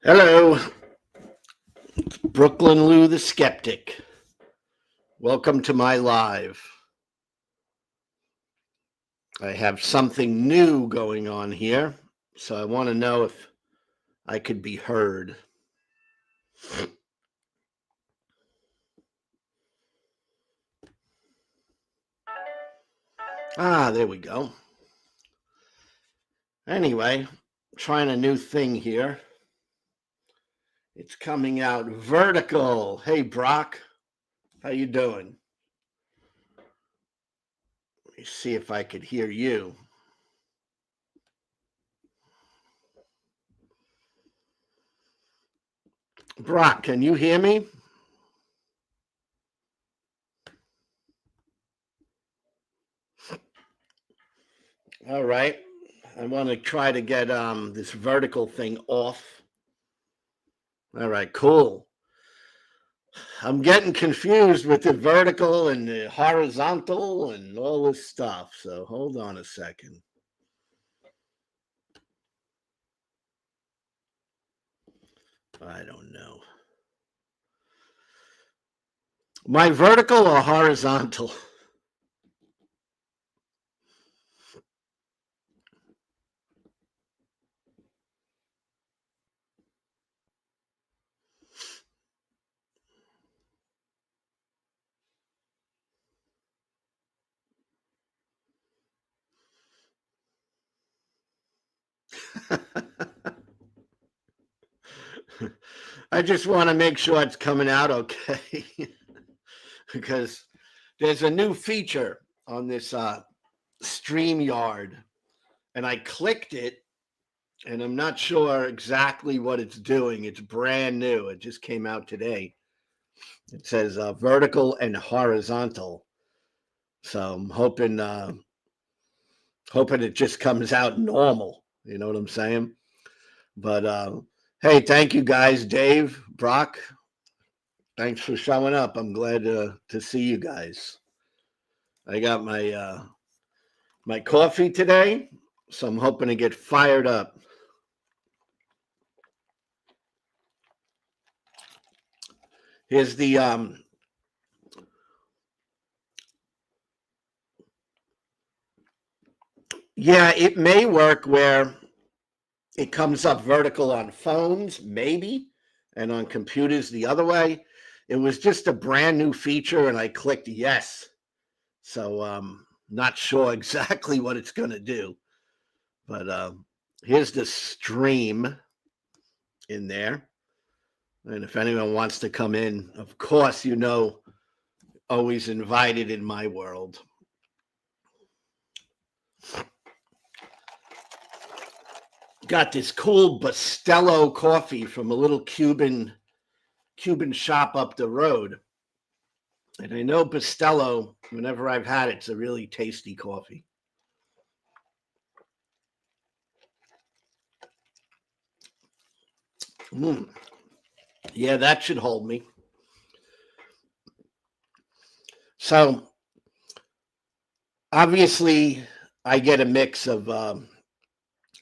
Hello, Brooklyn Lou the Skeptic. Welcome to my live. I have something new going on here, so I want to know if I could be heard. There we go. Anyway, trying a new thing here. It's coming out vertical. Hey, Brock, how you doing? Let me see if I could hear you. Brock, can you hear me? All right. I want to try to get this vertical thing off. All right, cool. I'm getting confused with the vertical and the horizontal and all this stuff. So hold on a second. I don't know. My vertical or horizontal? I just want to make sure it's coming out okay. Because there's a new feature on this StreamYard, and I clicked it, and I'm not sure exactly what it's doing. It's brand new. It just came out today. It says vertical and horizontal. So I'm hoping it just comes out normal. You know what I'm saying? But hey, thank you guys, Dave, Brock. Thanks for showing up. I'm glad to see you guys. I got my coffee today, so I'm hoping to get fired up. Here's the yeah, it may work where it comes up vertical on phones, maybe, and on computers the other way. It was just a brand new feature, and I clicked yes. So not sure exactly what it's going to do, but here's the stream in there. And if anyone wants to come in, of course, always invited in my world. Got this cool Bustelo coffee from a little Cuban shop up the road. And I know Bustelo, whenever I've had it, it's a really tasty coffee. Yeah, that should hold me. So obviously, I get a mix of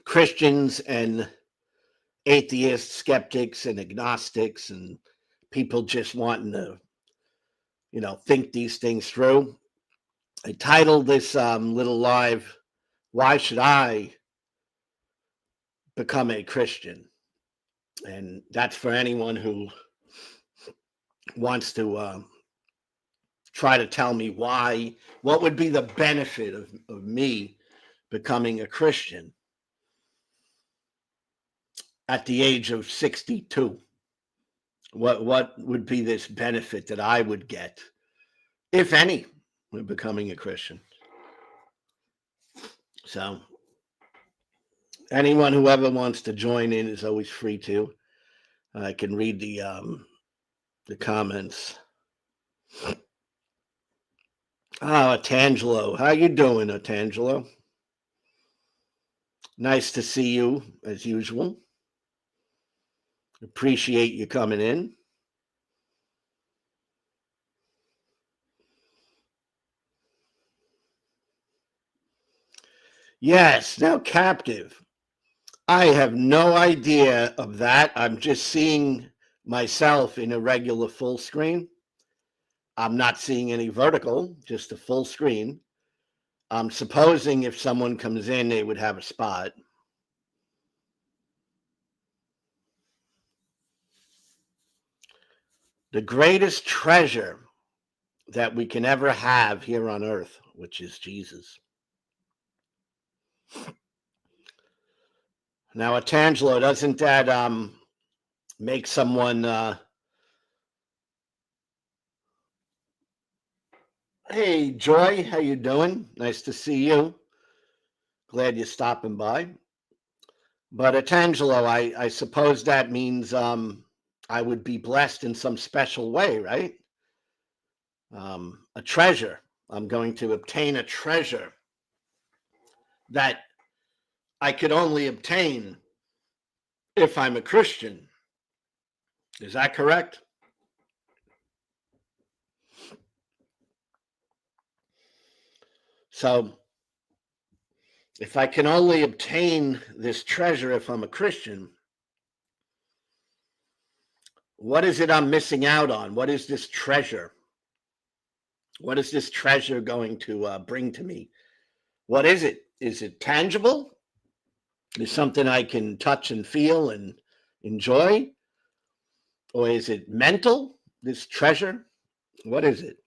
Christians and atheists, skeptics, and agnostics, and people just wanting to, think these things through. I titled this little live, "Why Should I Become a Christian?" And that's for anyone who wants to try to tell me what would be the benefit of me becoming a Christian at the age of 62. What would be this benefit that I would get, if any, with becoming a Christian? So anyone who ever wants to join in is always free to. I can read the comments. Tangelo, how you doing, Tangelo? Nice to see you as usual. Appreciate you coming in. Yes, now captive. I have no idea of that. I'm just seeing myself in a regular full screen. I'm not seeing any vertical, just a full screen. I'm supposing if someone comes in, they would have a spot. The greatest treasure that we can ever have here on earth, which is Jesus. Now, Tangelo, doesn't that make someone hey Joy, how you doing? Nice to see you. Glad you're stopping by. But Tangelo, I suppose that means I would be blessed in some special way, right? A treasure. I'm going to obtain a treasure that I could only obtain if I'm a Christian. Is that correct? So, if I can only obtain this treasure if I'm a Christian, what is it I'm missing out on? What is this treasure? What is this treasure going to bring to me? What is it? Is it tangible? Is something I can touch and feel and enjoy? Or is it mental, this treasure? What is it?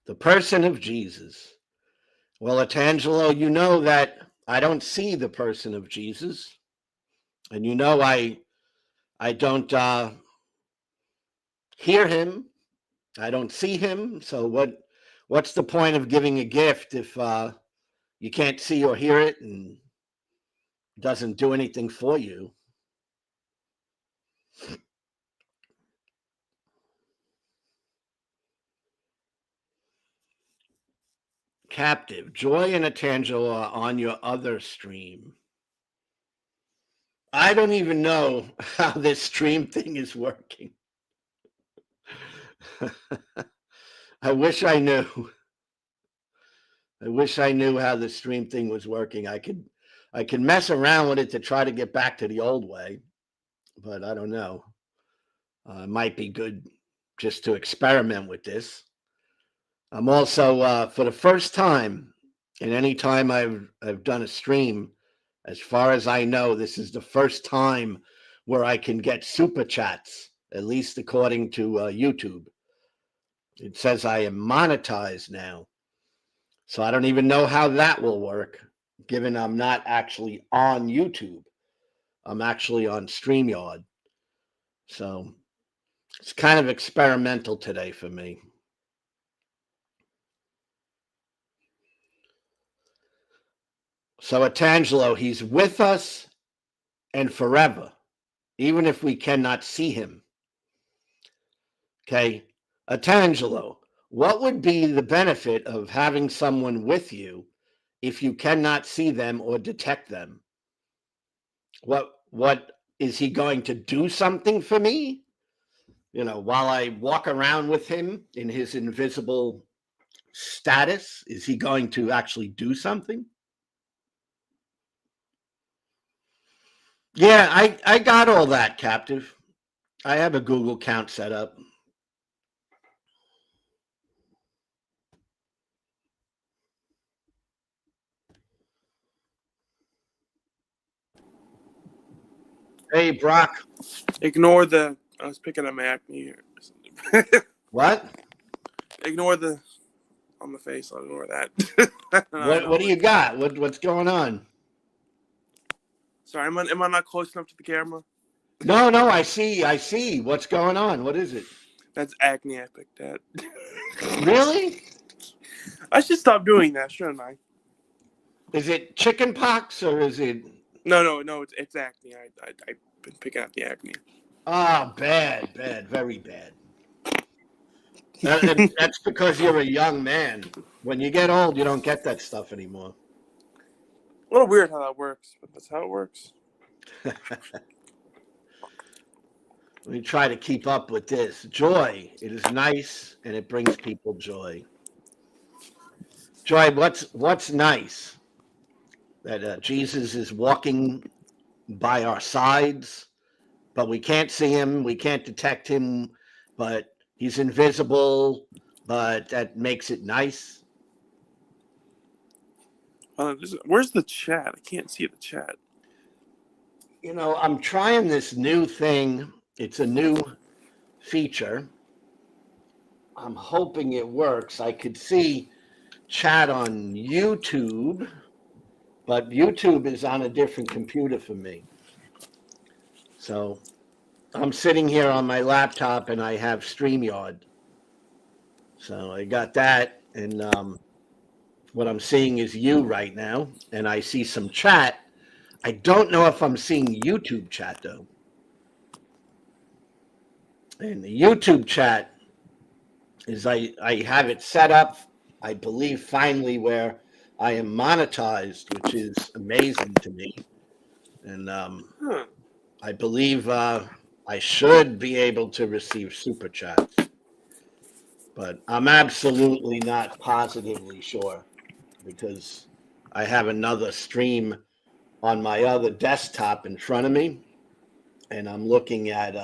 The person of Jesus. Well, Atangelo, you know that I don't see the person of Jesus. And you know I don't hear him. I don't see him. So what's the point of giving a gift if you can't see or hear it and doesn't do anything for you? Captive. Joy and Atangelo are on your other stream. I don't even know how this stream thing is working. I wish I knew. I wish I knew how the stream thing was working. I could mess around with it to try to get back to the old way, but I don't know. It might be good just to experiment with this. I'm also for the first time, and any time I've done a stream, as far as I know, this is the first time where I can get super chats, at least according to YouTube. It says I am monetized now. So I don't even know how that will work, given I'm not actually on YouTube. I'm actually on StreamYard. So it's kind of experimental today for me. So Atangelo, he's with us and forever, even if we cannot see him. Okay, Atangelo, what would be the benefit of having someone with you if you cannot see them or detect them? What is he going to do something for me? You know, while I walk around with him in his invisible status, is he going to actually do something? Yeah, I got all that, Captive. I have a Google account set up. Hey, Brock. Ignore the. I was picking up my acne here. What? Ignore the on the face. I'll ignore that. What do you got? What's going on? Sorry, am I not close enough to the camera? No, I see. What's going on? What is it? That's acne I picked at. Really? I should stop doing that, shouldn't I? Is it chicken pox or is it? No. It's acne. I've been picking up the acne. Ah, bad, very bad. And that's because you're a young man. When you get old, you don't get that stuff anymore. A little weird how that works, but that's how it works. Let me try to keep up with this. Joy. It is nice and it brings people joy. Joy, what's nice that Jesus is walking by our sides, but we can't see him, we can't detect him, but he's invisible, but that makes it nice. Where's the chat? I can't see the chat. You know, I'm trying this new thing. It's a new feature. I'm hoping it works. I could see chat on YouTube, but YouTube is on a different computer for me. So I'm sitting here on my laptop and I have StreamYard. So I got that. And what I'm seeing is you right now. And I see some chat. I don't know if I'm seeing YouTube chat though. And the YouTube chat is I have it set up, I believe, finally, where I am monetized, which is amazing to me. And I believe I should be able to receive super chats, but I'm absolutely not positively sure because I have another stream on my other desktop in front of me, and I'm looking at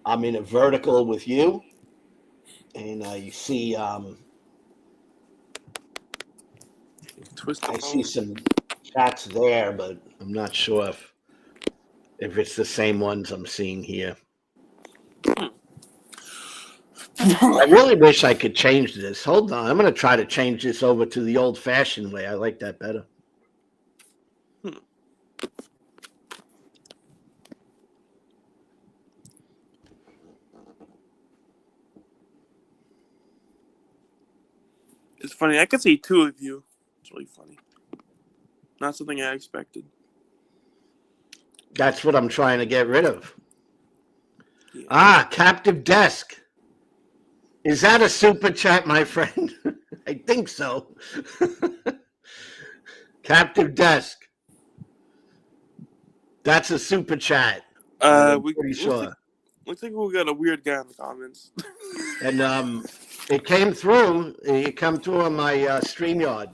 I'm in a vertical with you, and you see I see some chats there, but I'm not sure if it's the same ones I'm seeing here. I really wish I could change this. Hold on. I'm going to try to change this over to the old-fashioned way. I like that better. It's funny. I could see two of you. It's really funny. Not something I expected. That's what I'm trying to get rid of. Yeah. Captive desk. Is that a super chat, my friend? I think so. Captive desk. That's a super chat. I'm pretty sure. Looks like we got a weird guy in the comments. And it came through. It came through on my StreamYard.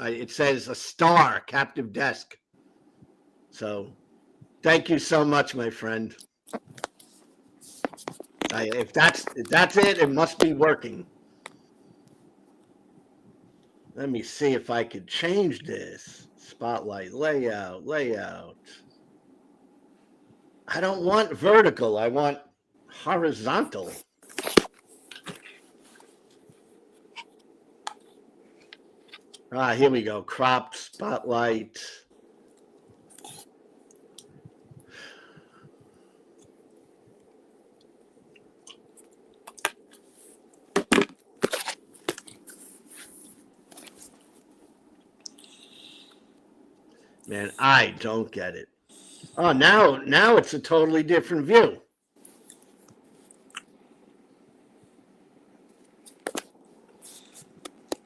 It says a star, captive desk. So, thank you so much, my friend. If that's it, it must be working. Let me see if I could change this. Spotlight, layout. I don't want vertical. I want horizontal. Here we go. Cropped spotlight. Man, I don't get it. Oh, now it's a totally different view.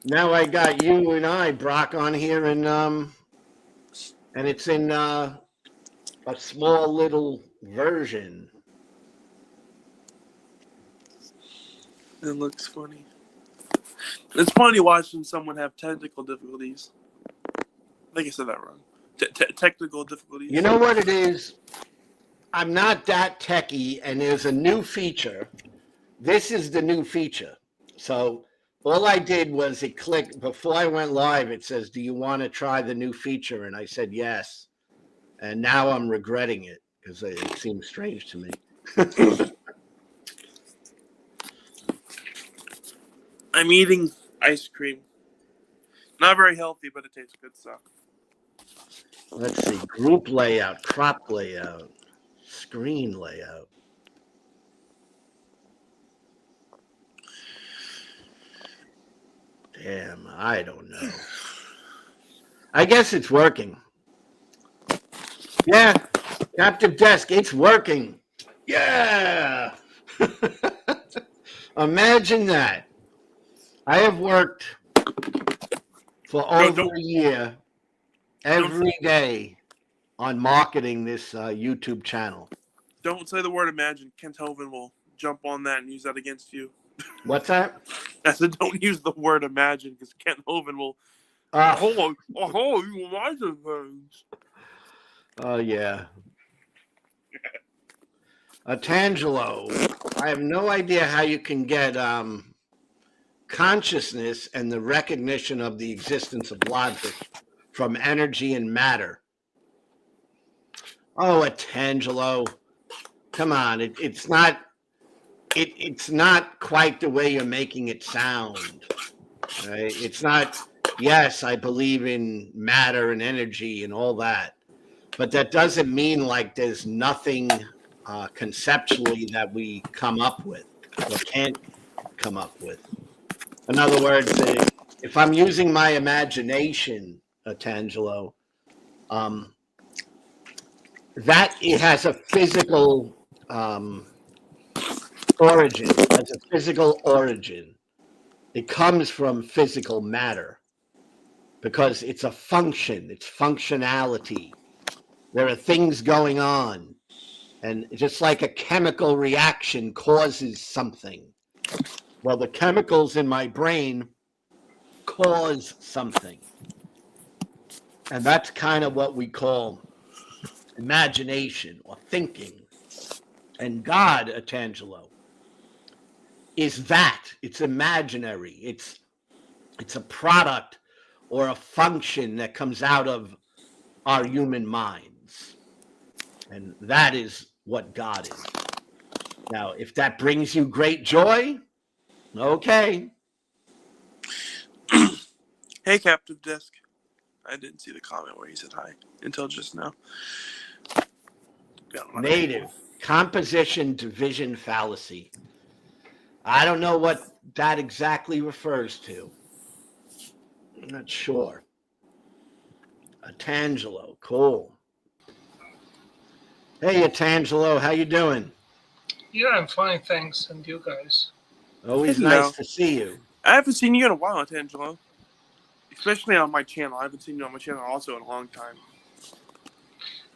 Now I got you and I, Brock, on here, and it's in a small little version. It looks funny. It's funny watching someone have technical difficulties. I think I said that wrong. Technical difficulties. You know what it is? I'm not that techie, and there's a new feature. This is the new feature. So all I did was it clicked before I went live. It says, "Do you want to try the new feature?" And I said yes. And now I'm regretting it because it seems strange to me. I'm eating ice cream. Not very healthy, but it tastes good stuff. Let's see. Group layout, crop layout, screen layout. Damn, I don't know. I guess it's working. Yeah, captive desk, it's working. Yeah. Imagine that. I have worked for over a year every day on marketing this YouTube channel. Don't say the word imagine. Kent Hovind will jump on that and use that against you. What's that? I said, don't use the word imagine because Kent Hovind will. Oh, You imagine things. oh yeah. Tangelo, I have no idea how you can get consciousness and the recognition of the existence of logic from energy and matter. Oh, Tangelo, come on! It's not. It's not quite the way you're making it sound. Right? It's not. Yes, I believe in matter and energy and all that, but that doesn't mean like there's nothing conceptually that we come up with or can't come up with. In other words, if I'm using my imagination, Tangelo, um, that it has a physical origin. Has a physical origin. It comes from physical matter because it's a function. It's functionality. There are things going on, and just like a chemical reaction causes something. Well, the chemicals in my brain cause something. And that's kind of what we call imagination or thinking. And God, Atangelo, is that. It's imaginary. It's a product or a function that comes out of our human minds. And that is what God is. Now, if that brings you great joy, okay. Hey, Captive Disc. I didn't see the comment where he said hi until just now. Native composition division fallacy. I don't know what that exactly refers to. I'm not sure. Atangelo, cool. Hey, Atangelo, how you doing? Yeah, I'm fine, thanks. And you guys? Always Hello. nice to see you. I haven't seen you in a while, Tangelo. Especially on my channel. I haven't seen you on my channel also in a long time.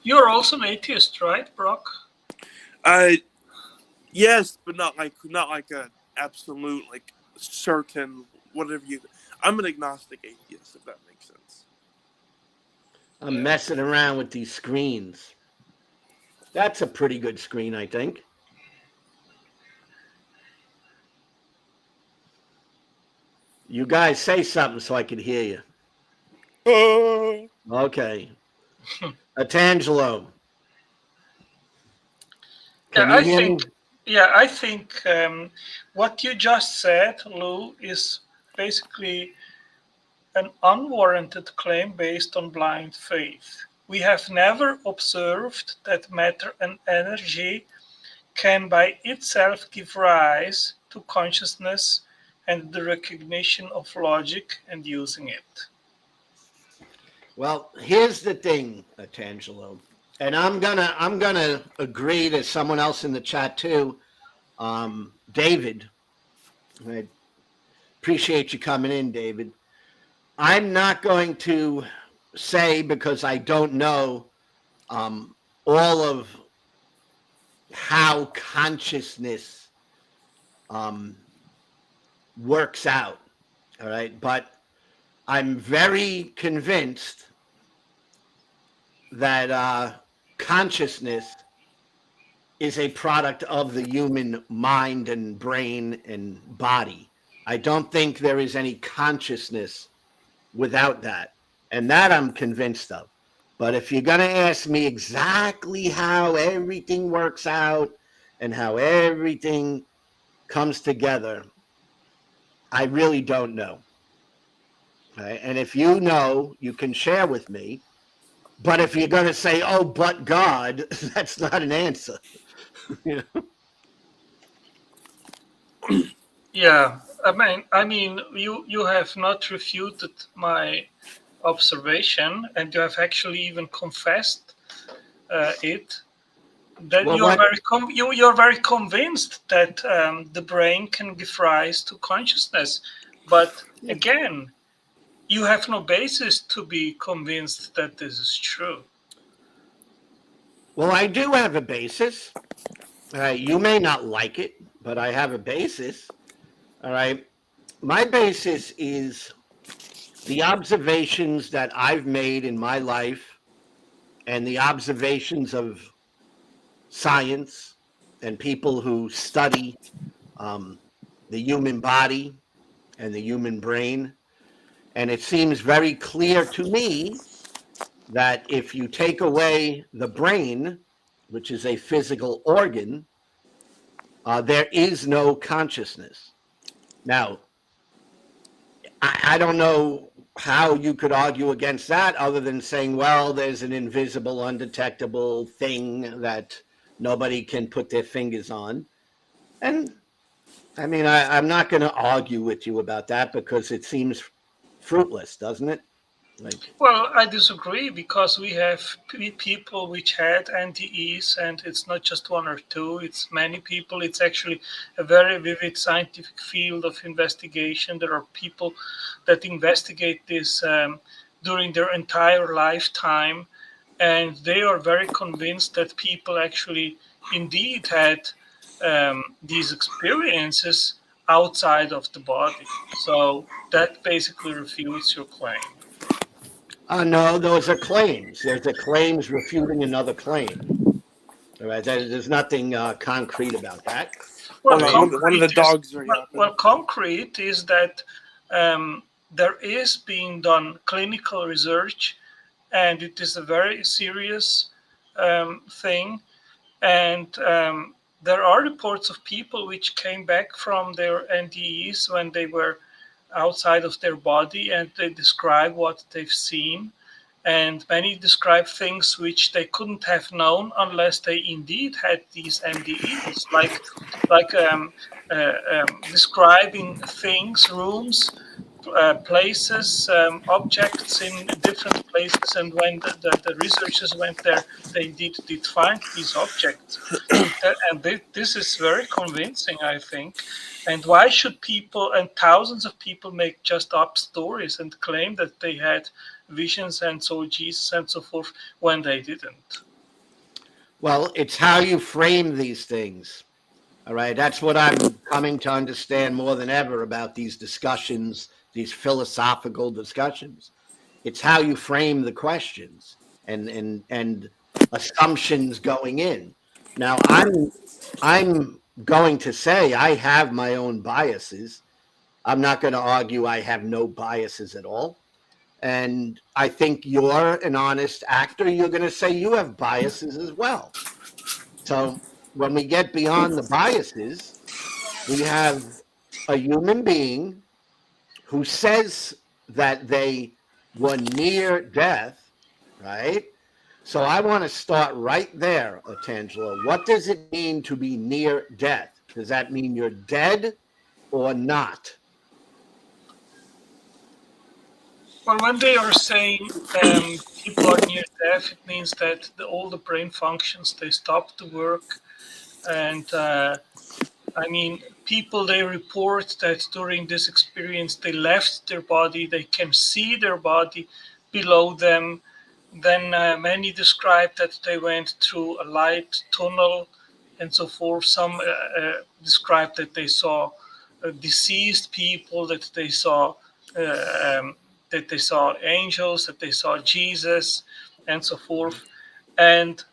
You're also an atheist, right, Brock? Yes, but not like a absolute, like, certain whatever you. I'm an agnostic atheist, if that makes sense. I'm messing around with these screens. That's a pretty good screen, I think. You guys say something so I can hear you. Okay. Atangelo. Can you hear me? I think what you just said, Lou, is basically an unwarranted claim based on blind faith. We have never observed that matter and energy can by itself give rise to consciousness and the recognition of logic and using it. Well, here's the thing, Tangelo, and I'm gonna agree to someone else in the chat too, David. I appreciate you coming in, David. I'm not going to say because I don't know all of how consciousness works out. All right, but I'm very convinced that consciousness is a product of the human mind and brain and body. I don't think there is any consciousness without that. And that I'm convinced of. But if you're going to ask me exactly how everything works out and how everything comes together, I really don't know. Okay? And if you know, you can share with me. But if you're going to say, oh, but God, that's not an answer. You know? Yeah, I mean, you have not refuted my observation, and you have actually even confessed it. That Well, you're very convinced that the brain can give rise to consciousness, but again, you have no basis to be convinced that this is true. Well, I do have a basis. You may not like it, but I have a basis. All right. My basis is the observations that I've made in my life and the observations of science and people who study um, the human body and the human brain. And it seems very clear to me that if you take away the brain, which is a physical organ, there is no consciousness. Now, I don't know how you could argue against that other than saying, well, there's an invisible, undetectable thing that nobody can put their fingers on. And I mean, I'm not going to argue with you about that because it seems fruitless, doesn't it? Like, Well, I disagree because we have people which had NDEs, and it's not just one or two, it's many people. It's actually a very vivid scientific field of investigation. There are people that investigate this during their entire lifetime, and they are very convinced that people actually indeed had these experiences outside of the body. So that basically refutes your claim. no, those are claims. There's a claims refuting another claim. All right, there's nothing concrete about that. Well, Hold on, one of the dogs are yapping. concrete is that there is being done clinical research, and it is a very serious thing. And there are reports of people which came back from their NDEs when they were outside of their body, and they describe what they've seen. And many describe things which they couldn't have known unless they indeed had these NDEs, describing things, rooms, places, objects in different places. And when the researchers went there, they did find these objects. This is very convincing, I think. And why should people and thousands of people make just up stories and claim that they had visions and saw Jesus and so forth when they didn't? Well, it's how you frame these things. All right. That's what I'm coming to understand more than ever about these discussions, these philosophical discussions. It's how you frame the questions and assumptions going in. Now, I'm going to say I have my own biases. I'm not going to argue I have no biases at all. And I think you're an honest actor. You're going to say you have biases as well. So when we get beyond the biases, we have a human being who says that they were near death, right? So I want to start right there, Tangela. What does it mean to be near death? Does that mean you're dead or not? Well, when they are saying people are near death, it means that all the brain functions, they stop to work. And I mean, people, they report that during this experience, they left their body, they can see their body below them. Then many describe that they went through a light tunnel and so forth. Some describe that they saw deceased people, that they saw angels, that they saw Jesus, and so forth. And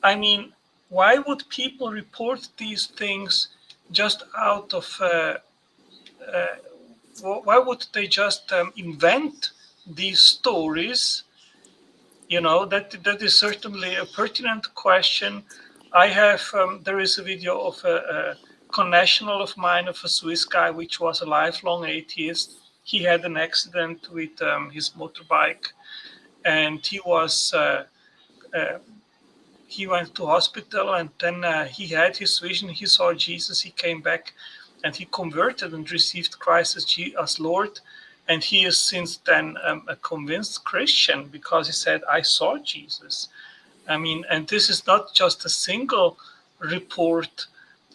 I mean, why would people report these things just out of? Why would they just invent these stories? You know, that is certainly a pertinent question. I have there is a video of a connational of mine, of a Swiss guy, which was a lifelong atheist. He had an accident with his motorbike, and he went to hospital, and then he had his vision. He saw Jesus. He came back, and he converted and received Christ as Lord. And he is since then a convinced Christian because he said, "I saw Jesus." I mean, and this is not just a single report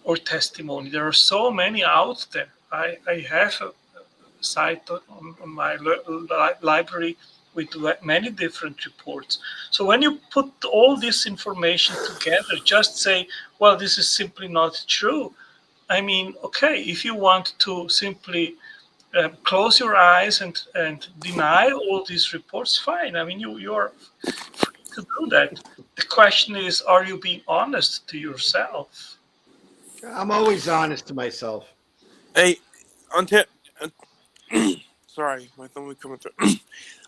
or testimony. There are so many out there. I have a site on my library with many different reports. So when you put all this information together, just say, well, this is simply not true. I mean, okay, if you want to simply close your eyes and deny all these reports, fine. I mean, you're free to do that. The question is, are you being honest to yourself? I'm always honest to myself. Hey, on sorry, my thumb was coming through.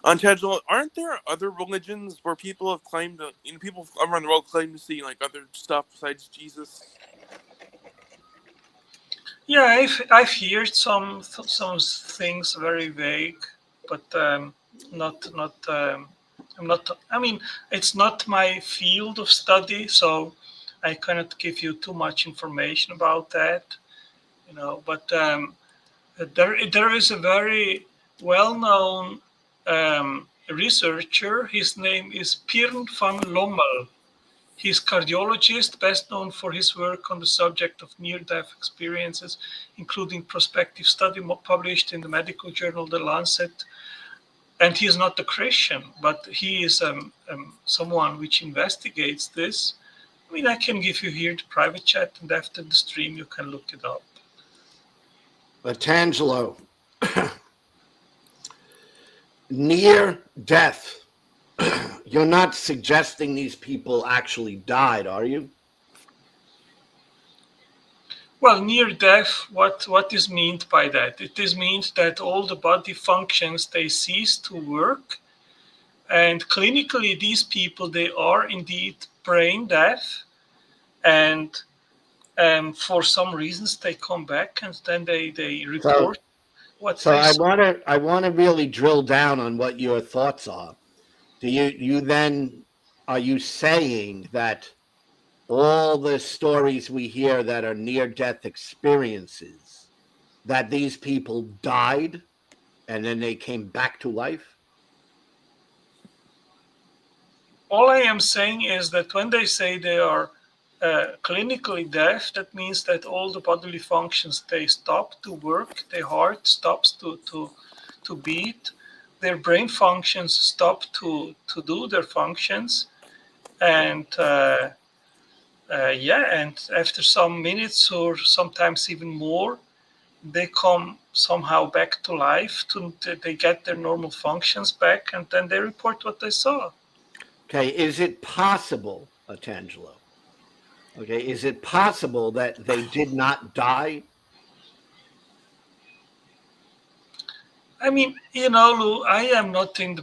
On Tangelo, aren't there other religions where people have claimed to, people around the world claim to see like other stuff besides Jesus? Yeah, I've heard some things very vague, but not. I'm not. I mean, it's not my field of study, so I cannot give you too much information about that. But there is a very well-known researcher. His name is Pirn van Lommel. He's cardiologist, best known for his work on the subject of near-death experiences, including prospective study published in the medical journal The Lancet. And he is not a Christian, but he is someone which investigates this. I mean, I can give you here the private chat, and after the stream, you can look it up. Tangelo, near death. You're not suggesting these people actually died, are you? Well, near death, what is meant by that? It is meant that all the body functions, they cease to work. And clinically, these people, they are indeed brain deaf. And for some reasons, they come back and then they report what So they I saw. want to really drill down on what your thoughts are. Are you saying that all the stories we hear that are near death experiences, that these people died and then they came back to life? All I am saying is that when they say they are clinically deaf, that means that all the bodily functions, they stop to work, their heart stops to beat, their brain functions stop to do their functions, and and after some minutes or sometimes even more, they come somehow back to life. They get their normal functions back, and then they report what they saw. Okay, is it possible, Tangelo? Okay, is it possible that they did not die? I mean, Lou, I am not in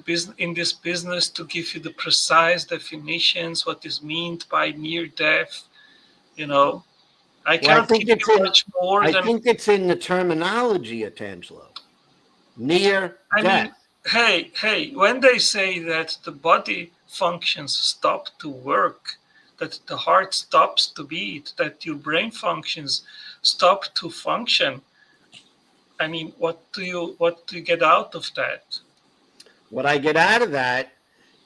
this business to give you the precise definitions, what is meant by near death. I Well, cannot give you much more I than. think it's in the terminology, Tangelo. Near I death. mean, hey, when they say that the body functions stop to work, that the heart stops to beat, that your brain functions stop to function, I mean, what do you get out of that? What I get out of that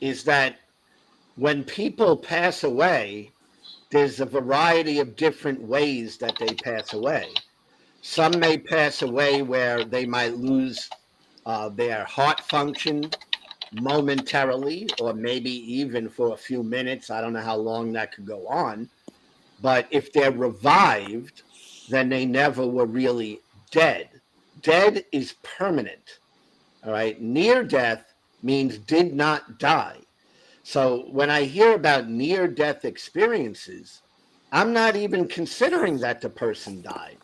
is that when people pass away, there's a variety of different ways that they pass away. Some may pass away where they might lose their heart function momentarily, or maybe even for a few minutes. I don't know how long that could go on. But if they're revived, then they never were really dead. Dead is permanent. All right. Near death means did not die. So when I hear about near death experiences, I'm not even considering that the person died.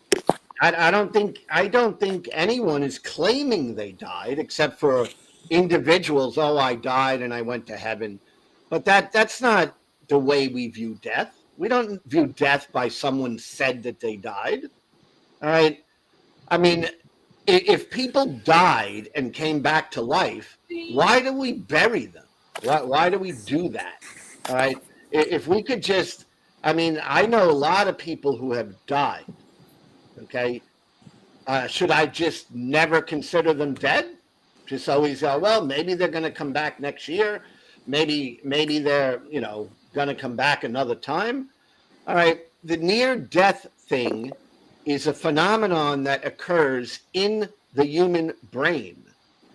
I don't think anyone is claiming they died except for individuals. Oh, I died and I went to heaven. But that's not the way we view death. We don't view death by someone said that they died. All right. I mean, if people died and came back to life, why do we bury them? Why do we do that? All right. If we could just, I mean, I know a lot of people who have died. Okay. Should I just never consider them dead? Just always go, well, maybe they're going to come back next year. Maybe they're, going to come back another time. All right. The near death thing is a phenomenon that occurs in the human brain.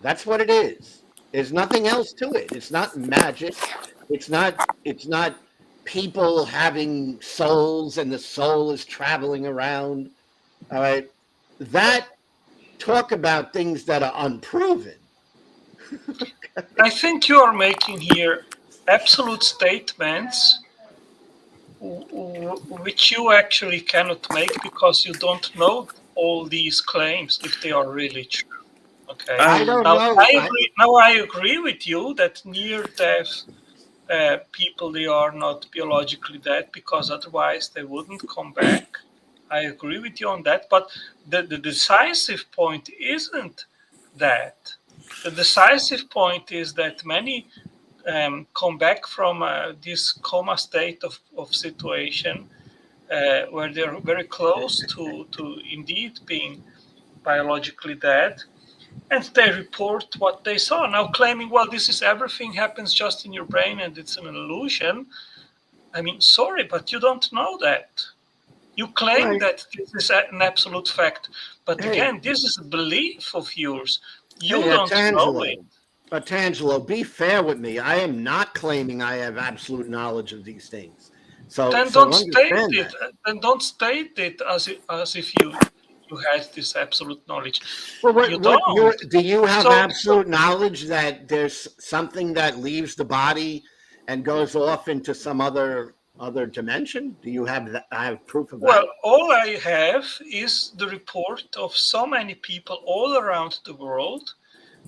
That's what it is. There's nothing else to it. It's not magic. It's not people having souls and the soul is traveling around. All right. That talk about things that are unproven. I think you are making here absolute statements which you actually cannot make because you don't know all these claims if they are really true. Okay. I don't Um, Now know. I agree. Now I agree with you that near-death people, they are not biologically dead because otherwise they wouldn't come back. I agree with you on that. But the decisive point isn't that. The decisive point is that many come back from this coma state of situation where they're very close to indeed being biologically dead, and they report what they saw. Now, claiming, well, this is everything happens just in your brain and it's an illusion. I mean, sorry, but you don't know that. You claim Right. that this is an absolute fact, but Hey, again, this is a belief of yours. hey, You don't know it. Atangelo, be fair with me. I am not claiming I have absolute knowledge of these things. So, Then so don't state understand it. that. Then don't state it as if you had this absolute knowledge. Well, You what you don't. do you have So absolute knowledge that there's something that leaves the body and goes off into some other dimension? Do you have that? I have proof of well, that. all I have is the report of so many people all around the world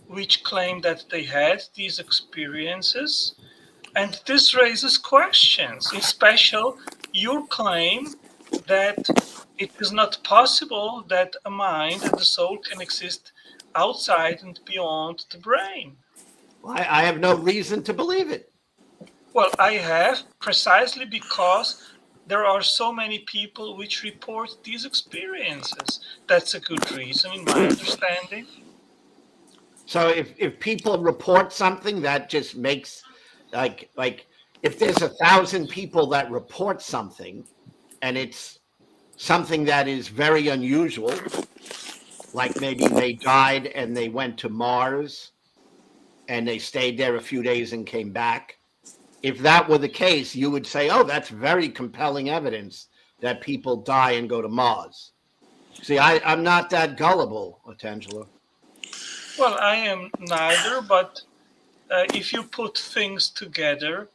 which claim that they had these experiences. And this raises questions, in special your claim that it is not possible that a mind and a soul can exist outside and beyond the brain. I have no reason to believe it. Well, I have precisely because there are so many people which report these experiences. That's a good reason, in my understanding. So if people report something, that just makes like if there's 1,000 people that report something and it's something that is very unusual, like maybe they died and they went to Mars and they stayed there a few days and came back. If that were the case, you would say, oh, that's very compelling evidence that people die and go to Mars. See, I'm not that gullible, Otangelo. Well, I am neither, but if you put things together,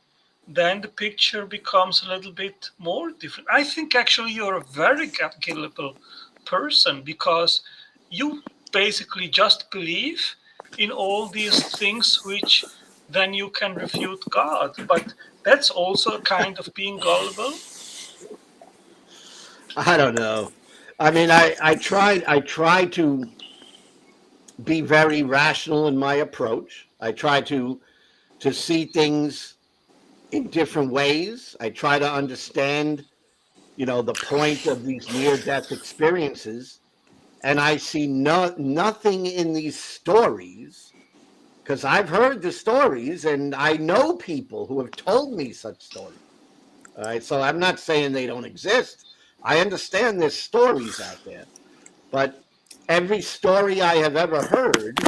then the picture becomes a little bit more different. I think actually you're a very gullible person because you basically just believe in all these things which then you can refute God. But that's also a kind of being gullible. I don't know. I mean, I try to be very rational in my approach. I try to see things in different ways. I try to understand, the point of these near death experiences, and I see nothing in these stories because I've heard the stories and I know people who have told me such stories. All right, so I'm not saying they don't exist. I understand there's stories out there, but every story I have ever heard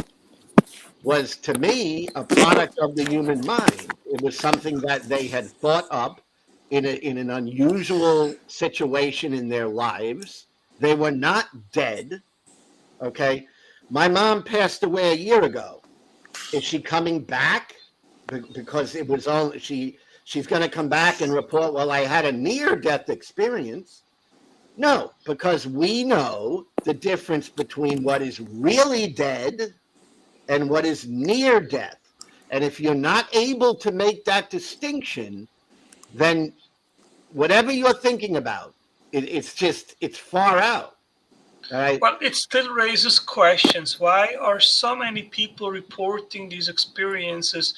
was to me a product of the human mind. It was something that they had thought up in an unusual situation in their lives. They were not dead. Okay. My mom passed away a year ago. Is she coming back? Because it was all she's going to come back and report, well, I had a near death experience. No, because we know the difference between what is really dead and what is near death. And if you're not able to make that distinction, then whatever you're thinking about, it's far out. All right. Well, it still raises questions. Why are so many people reporting these experiences?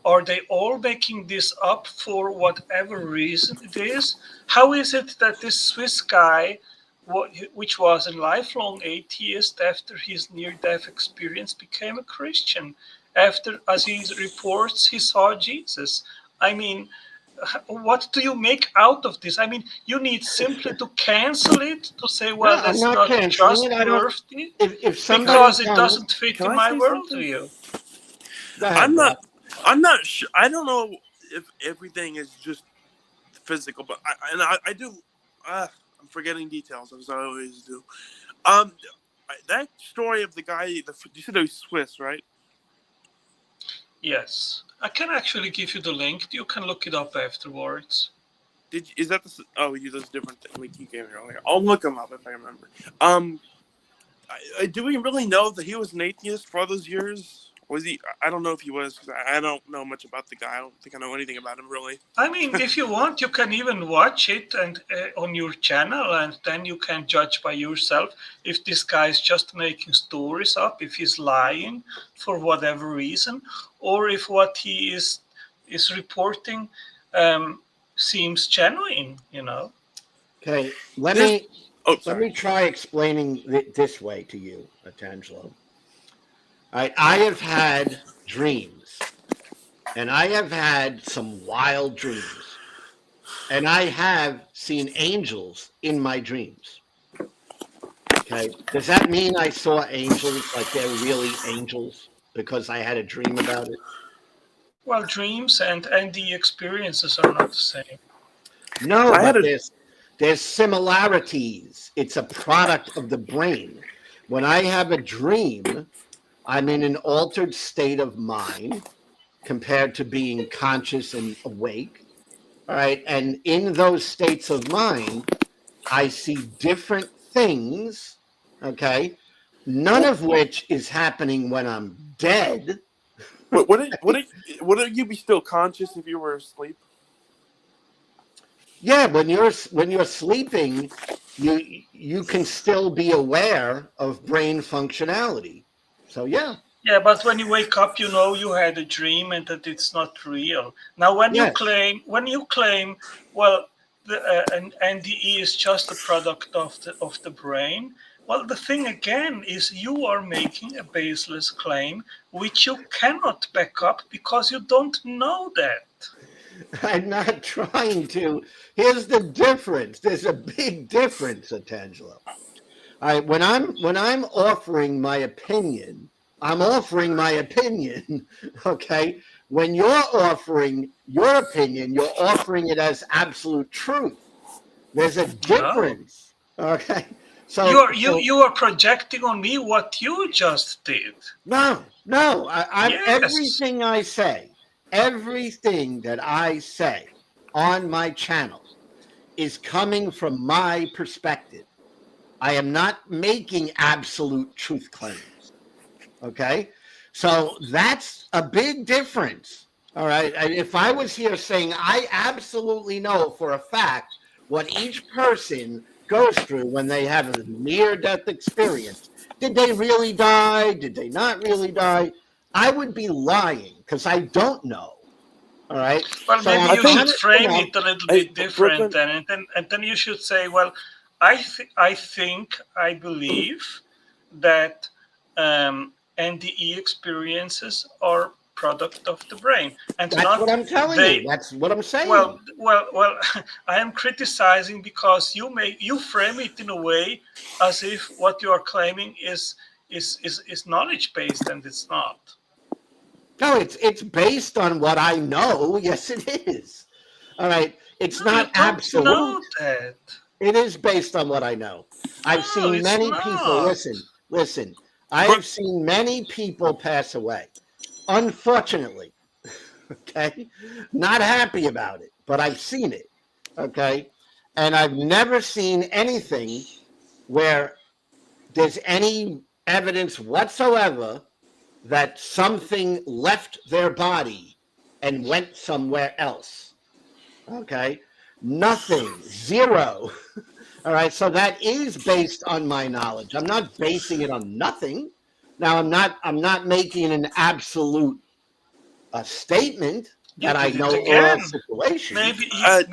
Are they all making this up for whatever reason it is? How is it that this Swiss guy, which was a lifelong atheist after his near death experience, became a Christian? After, as he reports, he saw Jesus. I mean, what do you make out of this? I mean, you need simply to cancel it, to say, No, well, I'm that's not not canceling it. I don't. trustworthy If can I somebody because it comes, doesn't fit can in I my say something? worldview. go ahead, I'm bro. not. I'm not sure. I don't know if everything is just physical, but I do. I'm forgetting details as I always do. That story of the guy, you said he was Swiss, right? Yes. I can actually give you the link. You can look it up afterwards. Is that the? Oh, you those different link you gave me earlier. I'll look him up if I remember. Do we really know that he was an atheist for all those years? Was he? I don't know if he was because I don't know much about the guy. I don't think I know anything about him really. I mean, if you want, you can even watch it and on your channel, and then you can judge by yourself if this guy is just making stories up, if he's lying for whatever reason, or if what he is reporting seems genuine. You know. Okay, let me try explaining it this way to you, Tangelo. All right, I have had dreams, and I have had some wild dreams, and I have seen angels in my dreams. Okay, does that mean I saw angels like they're really angels because I had a dream about it? Well, dreams and the experiences are not the same. No, but there's similarities. It's a product of the brain. When I have a dream, I'm in an altered state of mind compared to being conscious and awake. All right. And in those states of mind, I see different things. Okay. None of which is happening when I'm dead. Would you be still conscious if you were asleep? Yeah, when you're sleeping, you can still be aware of brain functionality. So yeah. Yeah, but when you wake up, you know you had a dream and that it's not real. Now, when you claim, well, an NDE is just a product of the brain. Well, the thing again is you are making a baseless claim which you cannot back up because you don't know that. I'm not trying to. Here's the difference. There's a big difference, Tangelo. All right, when I'm offering my opinion, I'm offering my opinion. Okay. When you're offering your opinion, you're offering it as absolute truth. There's a difference. Okay. So you are projecting on me what you just did. No. Yes. Everything that I say on my channel is coming from my perspective. I am not making absolute truth claims. Okay. So that's a big difference. All right. If I was here saying I absolutely know for a fact what each person goes through when they have a near-death experience, did they really die? Did they not really die? I would be lying because I don't know. All right. Well, so maybe you should frame it a little bit different, and then you should say, well, I believe that NDE experiences are product of the brain, and that's what I'm telling you. That's what I'm saying. Well, I am criticizing because you frame it in a way as if what you are claiming is knowledge based, and it's not. No, it's based on what I know. Yes, it is. All right. It's not absolute. Know that. It is based on what I know. I've seen many people. Listen. I've seen many people pass away. Unfortunately. Okay. Not happy about it, but I've seen it. Okay. And I've never seen anything where there's any evidence whatsoever that something left their body and went somewhere else. Okay. Nothing. Zero. All right. So that is based on my knowledge. I'm not basing it on nothing. Now I'm not making an absolute statement that I know all situations. Maybe you are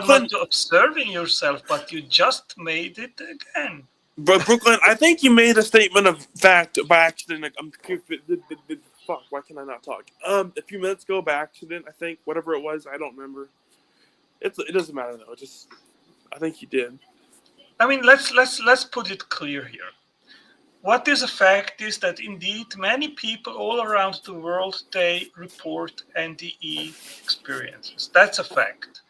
not observing yourself, but you just made it again. But Brooklyn, I think you made a statement of fact by accident. Fuck, why can I not talk? A few minutes ago by accident, I think, whatever it was, I don't remember. It doesn't matter though. I think you did. I mean, let's put it clear here. What is a fact is that indeed many people all around the world, they report NDE experiences. That's a fact.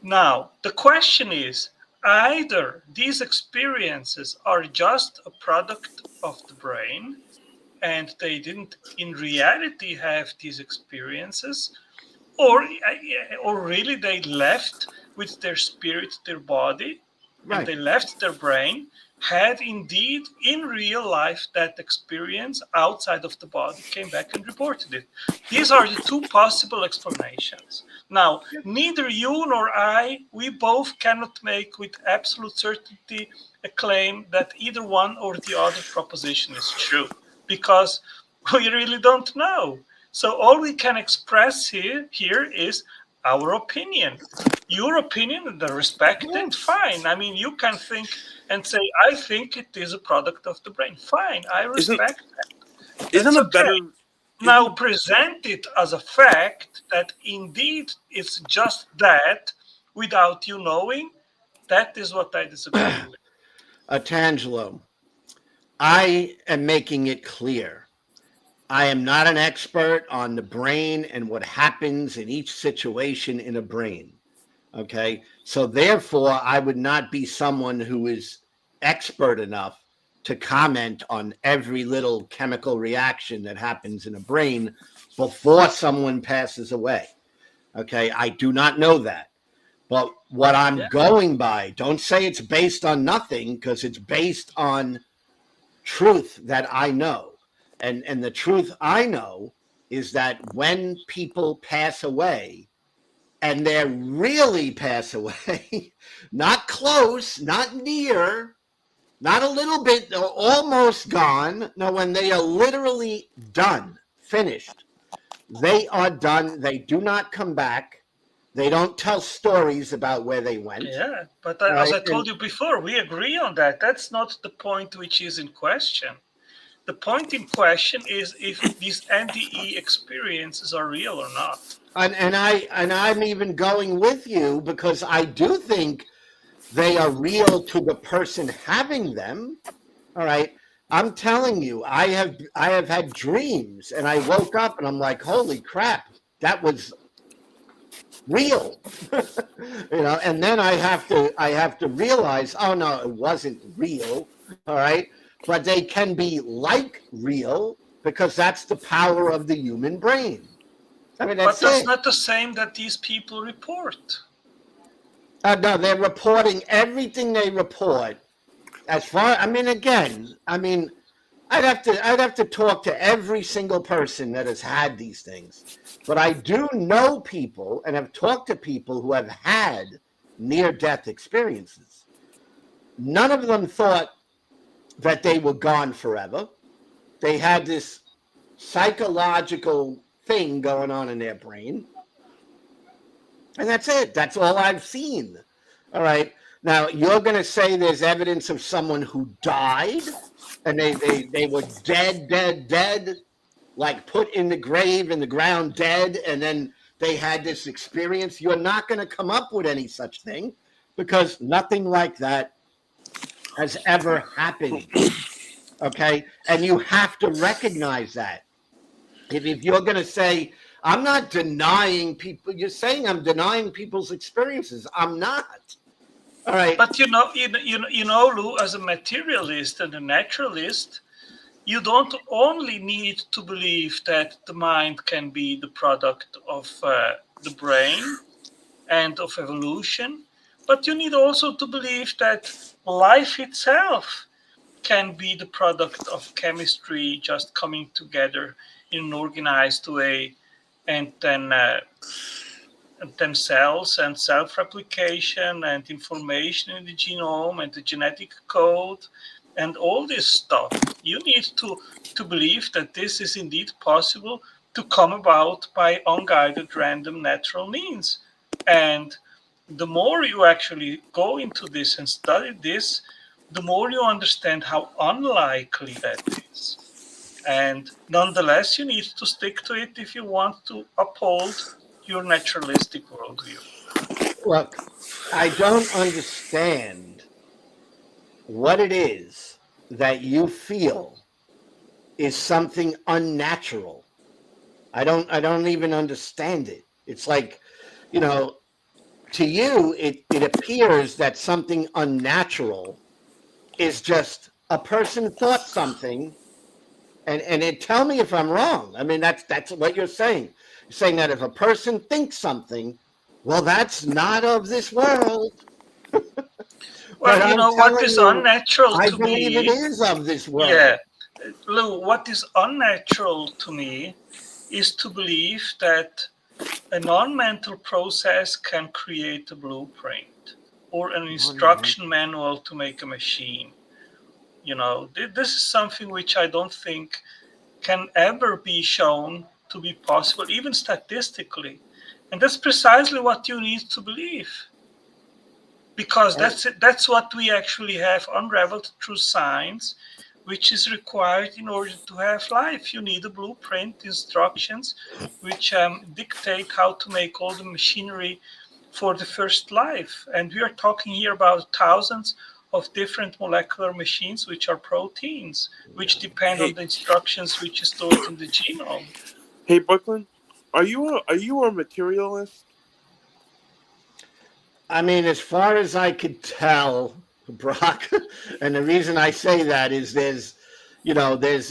Now, the question is, either these experiences are just a product of the brain and they didn't in reality have these experiences, or really they left with their spirit, their body, and Right. they left their brain, had indeed in real life that experience outside of the body, came back and reported it. These are the two possible explanations. Now, neither you nor I, we both cannot make with absolute certainty a claim that either one or the other proposition is true, because we really don't know. So all we can express here is our opinion. Your opinion, and respect it, Yes. fine. I mean, you can think and say, I think it is a product of the brain. Fine, I Isn't respect that. isn't That's a okay. better Now isn't present it as a fact that indeed it's just that without you knowing. That is what I disagree with. Tangelo, I am making it clear. I am not an expert on the brain and what happens in each situation in a brain. Okay. So therefore, I would not be someone who is expert enough to comment on every little chemical reaction that happens in a brain before someone passes away. Okay. I do not know that. But what I'm Yeah. going by, don't say it's based on nothing, because it's based on truth that I know. And the truth I know is that when people pass away, and they really pass away, not close, not near, not a little bit, almost gone. No, when they are literally done, finished, they are done. They do not come back. They don't tell stories about where they went. Yeah, but All as right. I told you before, we agree on that. That's not the point which is in question. The point in question is if these NDE experiences are real or not. And I'm even going with you, because I do think they are real to the person having them. All right. I'm telling you, I have had dreams, and I woke up and I'm like, holy crap, that was real. And then I have to realize, oh no, it wasn't real. All right. But they can be like real, because that's the power of the human brain. I mean, But that's that's it. not the same that these people report. No, they're reporting everything they report. As far, I mean, again, I'd have to talk to every single person that has had these things. But I do know people and have talked to people who have had near death experiences. None of them thought that they were gone forever. They had this psychological thing going on in their brain. And that's it. That's all I've seen. All right. Now, you're going to say there's evidence of someone who died, and they were dead, dead, dead, like put in the grave, in the ground, dead, and then they had this experience. You're not going to come up with any such thing, because nothing like that has ever happened. Okay. And you have to recognize that. If you're going to say, I'm not denying people, you're saying I'm denying people's experiences. I'm not. All right. But Lou, as a materialist and a naturalist, you don't only need to believe that the mind can be the product of the brain and of evolution, but you need also to believe that life itself can be the product of chemistry just coming together in an organized way, and then cells and self-replication and information in the genome and the genetic code and all this stuff. You need to believe that this is indeed possible to come about by unguided random natural means. And the more you actually go into this and study this, the more you understand how unlikely that is. And nonetheless, you need to stick to it if you want to uphold your naturalistic worldview. Look, I don't understand what it is that you feel is something unnatural. I don't even understand it. It's like, you know, to you, it appears that something unnatural is just a person thought something, and tell me if I'm wrong. I mean, that's what you're saying. You're saying that if a person thinks something, well, that's not of this world. But Well, you I'm know what telling is you, unnatural I to believe it me? is of this Yeah, world. Lou, what is unnatural to me is to believe that a non-mental process can create a blueprint or an instruction manual to make a machine. You know, this is something which I don't think can ever be shown to be possible, even statistically. And that's precisely what you need to believe, because that's what we actually have unraveled through science, which is required in order to have life. You need a blueprint, instructions, which dictate how to make all the machinery for the first life. And we are talking here about thousands of different molecular machines, which are proteins, which depend on the instructions which is stored in the genome. Hey, Brooklyn, are you a materialist? I mean, as far as I could tell, Brock, and the reason I say that is there's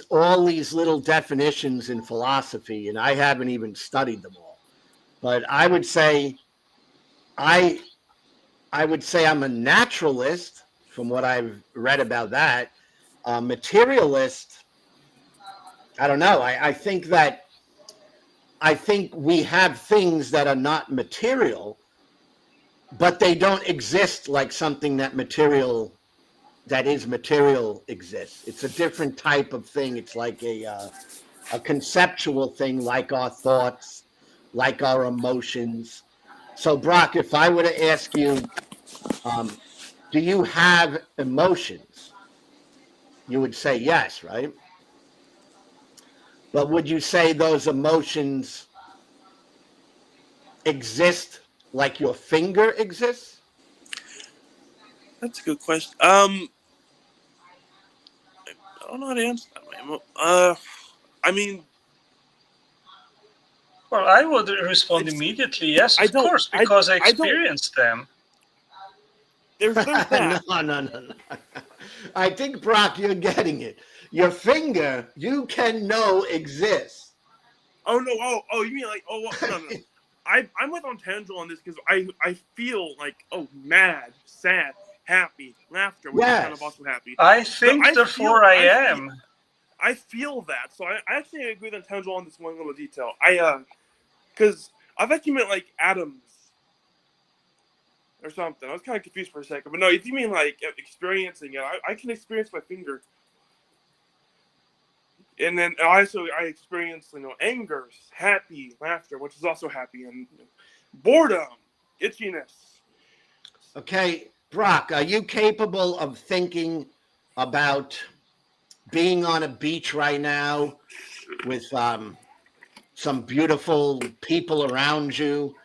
all these little definitions in philosophy, and I haven't even studied them all. But I I would say I'm a naturalist from what I've read about that. A materialist, I don't know. I think we have things that are not material, but they don't exist like something that is material exists. It's a different type of thing. It's like a conceptual thing, like our thoughts, like our emotions. So, Brock, if I were to ask you, do you have emotions? You would say yes, right? But would you say those emotions exist like your finger exists? That's a good question. I don't know how to answer that, man. I mean, Well, I would respond immediately, yes, of course, because I experienced them. There's that. No. I think, Brock, you're getting it. Your finger, you can know exists. Oh no! You mean like no. I'm with Ontangelo on this because I feel like mad, sad, happy, laughter, which is kind of also happy. I think therefore I am. I feel that, so I actually agree with Ontangelo on this one little detail. Because I thought you meant like atoms or something. I was kind of confused for a second, but no, if you mean like experiencing it, I can experience my finger. And then I experience, anger, happy, laughter, which is also happy, and boredom, itchiness. Okay, Brock, are you capable of thinking about being on a beach right now with some beautiful people around you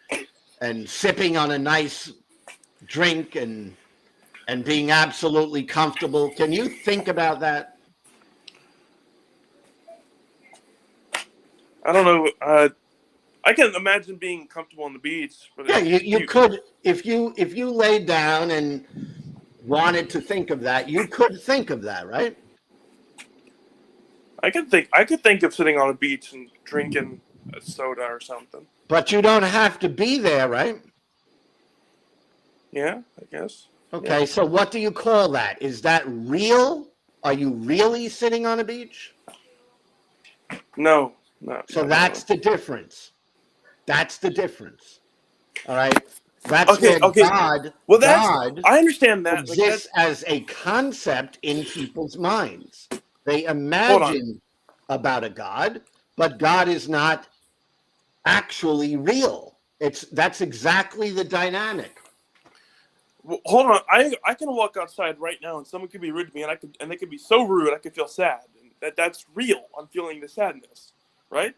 and sipping on a nice drink and being absolutely comfortable? Can you think about that? I don't know. I can imagine being comfortable on the beach. But yeah, you could if you laid down and wanted to think of that, you could think of that, right? I could think of sitting on a beach and drinking a soda or something. But you don't have to be there, right? Yeah, I guess. Okay, yeah. So what do you call that? Is that real? Are you really sitting on a beach? No. So that's the difference. That's the difference. All right. That's okay. God. Well, God I understand that exists as a concept in people's minds. They imagine about a God, but God is not actually real. That's exactly the dynamic. Well, hold on. I can walk outside right now and someone could be rude to me and they could be so rude I could feel sad. And that's real. I'm feeling the sadness, right?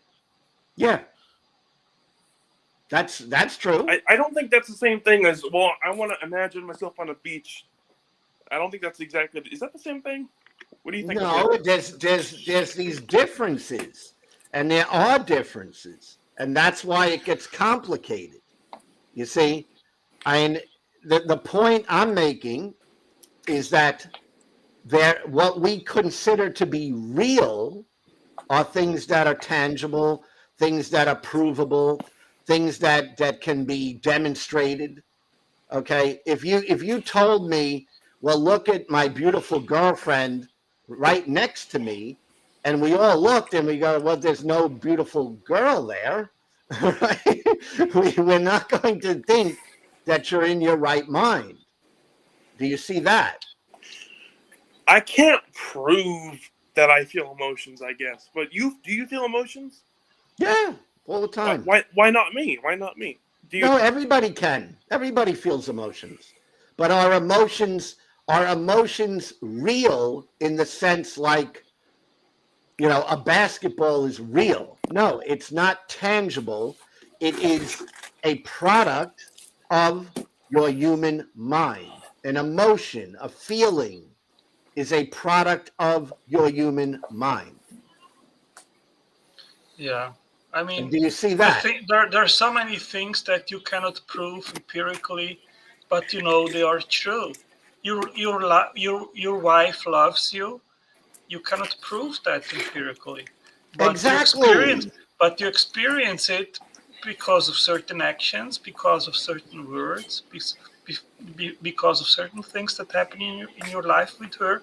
Yeah. That's true. I don't think that's the same thing as I want to imagine myself on a beach. I don't think that's exactly. Is that the same thing? What do you think? No, there's these differences, and there are differences, and that's why it gets complicated. You see, And the point I'm making is that what we consider to be real are things that are tangible, things that are provable, things that can be demonstrated. Okay, if you told me, well, look at my beautiful girlfriend right next to me, and we all looked and we go, well, there's no beautiful girl there, right? We're not going to think that you're in your right mind. Do you see that? I can't prove that I feel emotions, I guess. But do you feel emotions? Yeah, all the time. Why not me? Why not me? Do you? No, everybody can. Everybody feels emotions. But are emotions real in the sense like, a basketball is real? No, it's not tangible. It is a product of your human mind. An emotion, a feeling is a product of your human mind. Yeah. I And mean, do you see I that? think there are so many things that you cannot prove empirically, but you know they are true. Your wife loves you. You cannot prove that empirically, but Exactly. you experience it because of certain actions, because of certain words, because of certain things that happen in your life with her,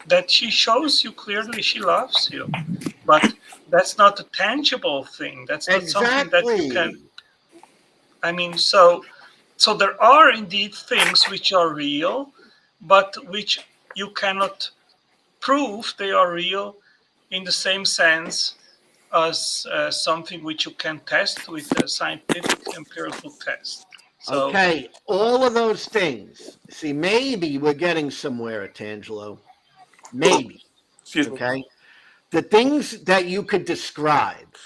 that she shows you clearly she loves you. But that's not a tangible thing. That's not something that you can. Exactly. I mean, so there are indeed things which are real, but which you cannot prove they are real in the same sense as something which you can test with a scientific empirical test. So Okay, all of those things. See, maybe we're getting somewhere at Tangelo. Maybe. Excuse me. Okay. The things that you could describe,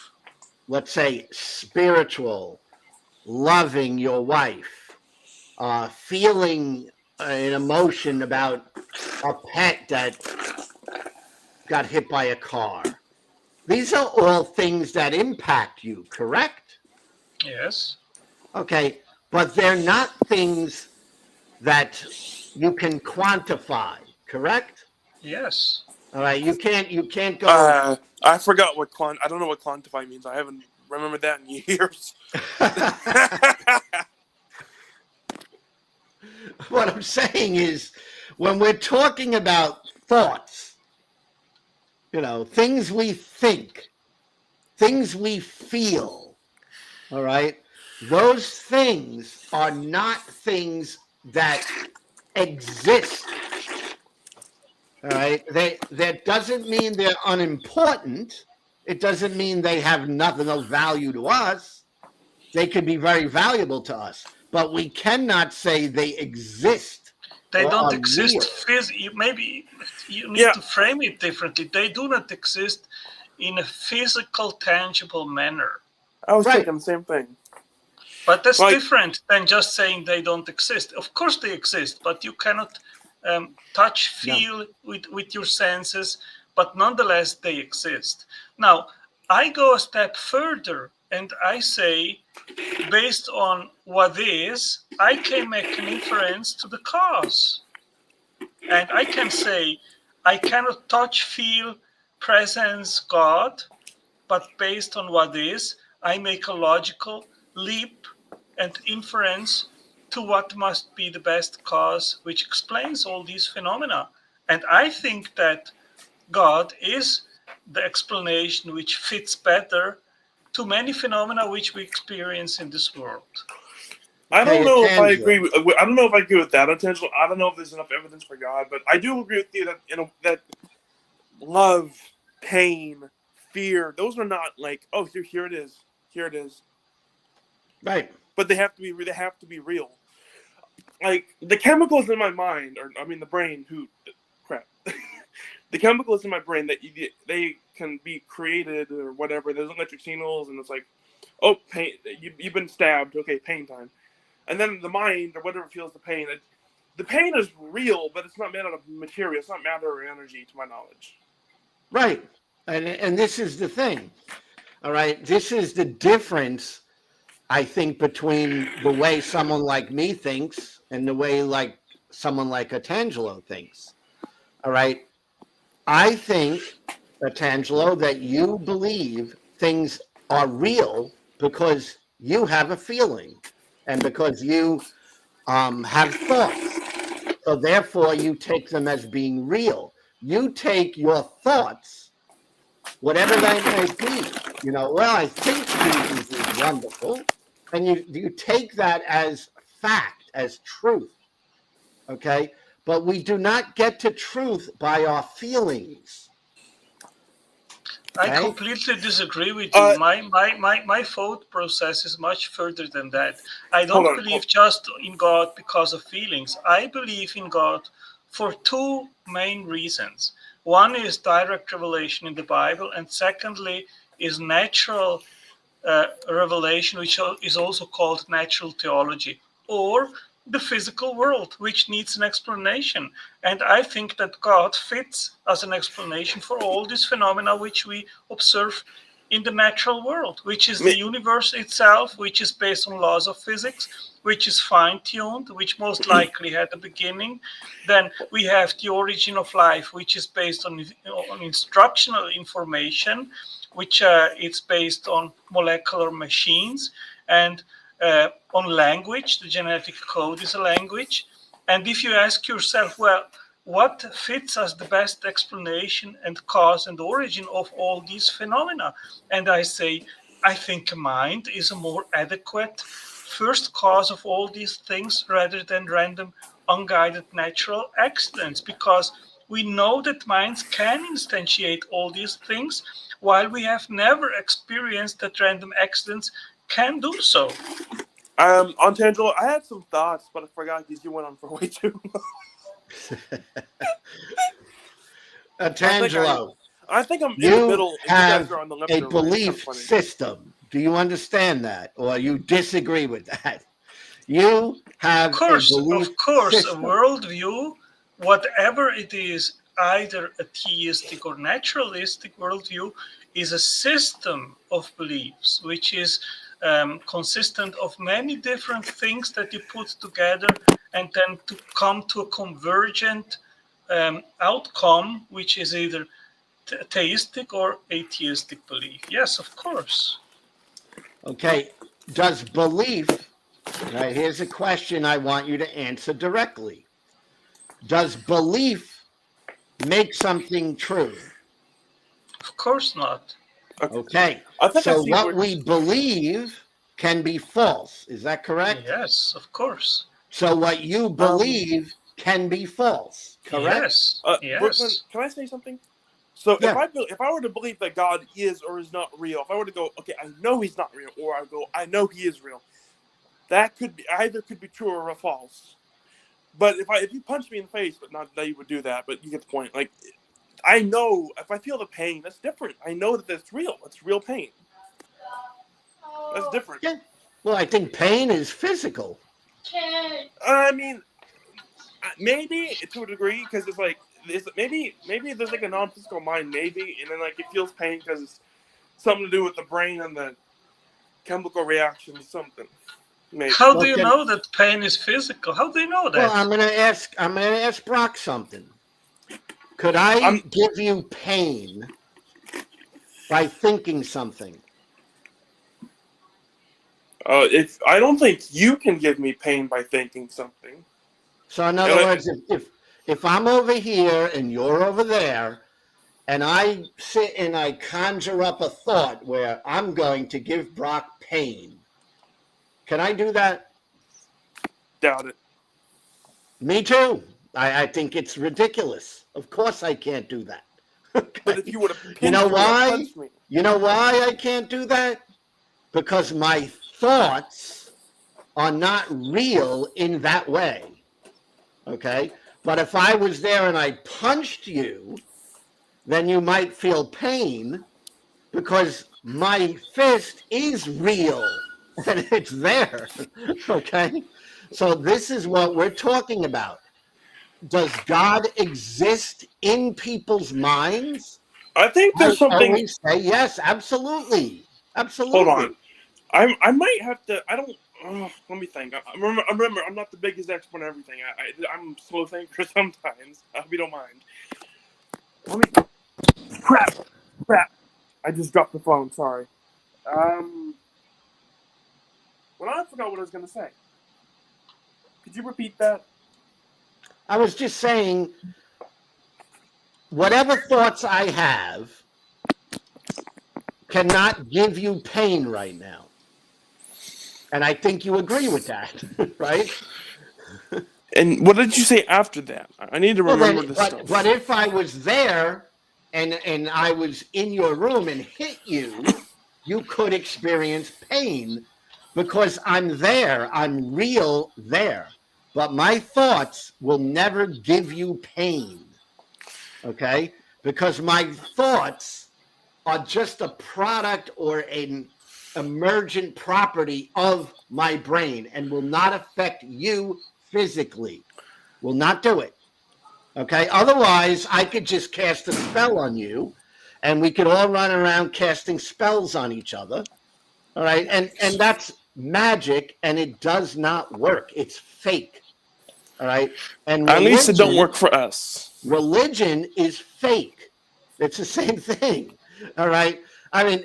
let's say spiritual, loving your wife, feeling an emotion about a pet that got hit by a car. These are all things that impact you, correct? yes, Okay, but they're not things that you can quantify, correct? yes. All right, you can't go. I forgot what I don't know what quantify means. I haven't remembered that in years. What I'm saying is, when we're talking about thoughts, things we think, things we feel, all right, those things are not things that exist. All right, that doesn't mean they're unimportant. It doesn't mean they have nothing, no value to us. They could be very valuable to us, but we cannot say they exist They or don't are exist real. physically. Maybe you need Yeah, to frame it differently. They do not exist in a physical, tangible manner. I was Right. thinking the same thing. But that's Like, different than just saying they don't exist. Of course they exist, but you cannot touch, No. feel with your senses, but nonetheless they exist. Now, I go a step further and I say, based on what is, I can make an inference to the cause. And I can say, I cannot touch, feel, presence, God, but based on what is, I make a logical leap and inference to what must be the best cause which explains all these phenomena. And I think that God is the explanation which fits better to many phenomena which we experience in this world. I don't Okay, know if I Tangelo. agree. I don't know if I agree with that intentional. I don't know if there's enough evidence for God, but I do agree with you that that love, pain, fear, those are not like, oh, here it is, here it is. Right. But they have to be real. Like the chemicals in my mind, or I mean the brain. Crap. The chemicals in my brain that they can be created or whatever. There's electric signals, and it's like, oh, pain. You've been stabbed. Okay, pain time. And then the mind or whatever feels the pain. The pain is real, but it's not made out of material. It's not matter or energy, to my knowledge. Right. And this is the thing. All right. This is the difference I think between the way someone like me thinks and the way like someone like Atangelo thinks. All right. I think, Atangelo, that you believe things are real because you have a feeling and because you have thoughts. So therefore, you take them as being real. You take your thoughts, whatever they may be. Well, I think Jesus is wonderful, and you take that as fact, as truth. Okay, but we do not get to truth by our feelings. I Okay, completely disagree with you. My thought process is much further than that. I Hold don't on. believe just in God because of feelings. I believe in God for two main reasons. One is direct revelation in the Bible, and secondly is natural revelation, which is also called natural theology, or the physical world, which needs an explanation. And I think that God fits as an explanation for all these phenomena which we observe in the natural world, which is the universe itself, which is based on laws of physics, which is fine-tuned, which most likely had a beginning. Then we have the origin of life, which is based on instructional information, which it's based on molecular machines and on language. The genetic code is a language. And if you ask yourself, well, what fits as the best explanation and cause and origin of all these phenomena? And I say, I think mind is a more adequate first cause of all these things rather than random, unguided natural accidents, because we know that minds can instantiate all these things, while we have never experienced that random accidents can do so. On Tangelo, I had some thoughts, but I forgot because you went on for way too long. Tangelo, I think I'm in the you middle, and you guys have are on the left a or right. It's kind belief of funny. system. Do you understand that, or you disagree with that? You have a belief Of course, a system. worldview, whatever it is, either a theistic or naturalistic worldview, is a system of beliefs which is consistent of many different things that you put together and then to come to a convergent outcome, which is either theistic or atheistic belief. Yes, of course. Okay, does belief, right, here's a question I want you to answer directly. Does belief make something true? Of course not. Okay, I think I so see what where. we believe can be false. Is that correct? Yes, of course. So what you believe can be false, correct? Yes, Brooklyn, yes. can I say something? So Yeah. if I were to believe that God is or is not real, if I were to go, okay, I know He's not real, or I go, I know He is real, that could be either could be true or false. But if you punch me in the face, but not that you would do that, but you get the point. Like, I know if I feel the pain, that's different. I know that that's real. It's real pain. That's different. Yeah. Well, I think pain is physical. I mean, maybe to a degree, because it's like maybe there's like a non-physical mind, maybe, and then like it feels pain because it's something to do with the brain and the chemical reaction, something. Maybe. How do Well, you know that pain is physical? How do you know well, that? I'm gonna ask Brock something. Could I give you pain by thinking something? If I don't think you can give me pain by thinking something. So in other words, if I'm over here and you're over there, and I sit and I conjure up a thought where I'm going to give Brock pain, can I do that? Doubt it. Me too. I think it's ridiculous. Of course I can't do that. Okay. But if you would have You know pinched me or why? punched me, You know why I can't do that? Because my thoughts are not real in that way. Okay? But if I was there and I punched you, then you might feel pain because my fist is real and it's there. Okay? So this is what we're talking about. Does God exist in people's minds? I think I there's something. always say yes, absolutely. Hold Absolutely. on. I might have to. I don't. Let me think. Remember, I'm not the biggest expert on everything. I'm a slow thinker sometimes. I hope you don't mind. Let me. Crap. I just dropped the phone. Sorry. Well, I forgot what I was gonna say. Could you repeat that? I was just saying, whatever thoughts I have cannot give you pain right now. And I think you agree with that, right? And what did you say after that? I need to remember this stuff. But if I was there and I was in your room and hit you, you could experience pain because I'm there. I'm real there. But my thoughts will never give you pain. Okay? Because my thoughts are just a product or an emergent property of my brain and will not affect you physically. Will not do it. Okay? Otherwise, I could just cast a spell on you and we could all run around casting spells on each other. All right? And that's magic and it does not work. It's fake. All right? And at least it don't work for us. Religion is fake. It's the same thing. All right? I mean,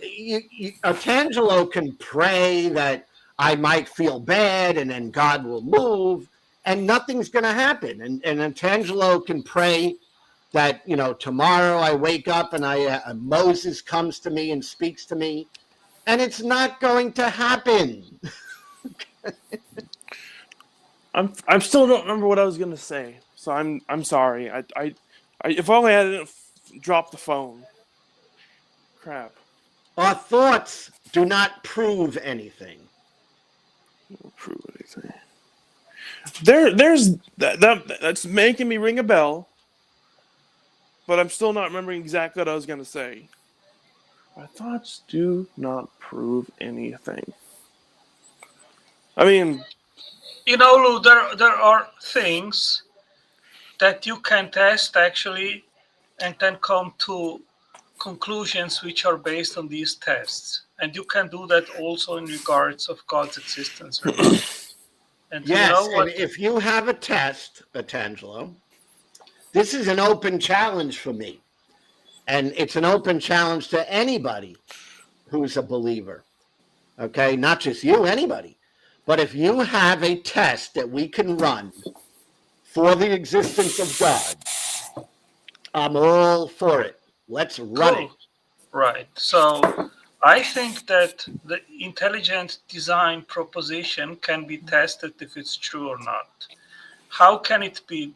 Arcangelo can pray that I might feel bad and then God will move and nothing's going to happen. And Arcangelo can pray that, you know, tomorrow I wake up and Moses comes to me and speaks to me and it's not going to happen. I still don't remember what I was gonna say, so I'm sorry. I if only I didn't drop the phone. Crap. Our thoughts do not prove anything. Don't prove anything. There's that's making me ring a bell, but I'm still not remembering exactly what I was gonna say. My thoughts do not prove anything. I mean, You know, Lou, there are things that you can test actually and then come to conclusions which are based on these tests. And you can do that also in regards of God's existence or not. And Yes, you know what? and if you have a test, Atangelo, this is an open challenge for me. And it's an open challenge to anybody who's a believer. Okay, not just you, anybody. But if you have a test that we can run for the existence of God, I'm all for it. Let's run it. Right. So I think that the intelligent design proposition can be tested if it's true or not. How can it be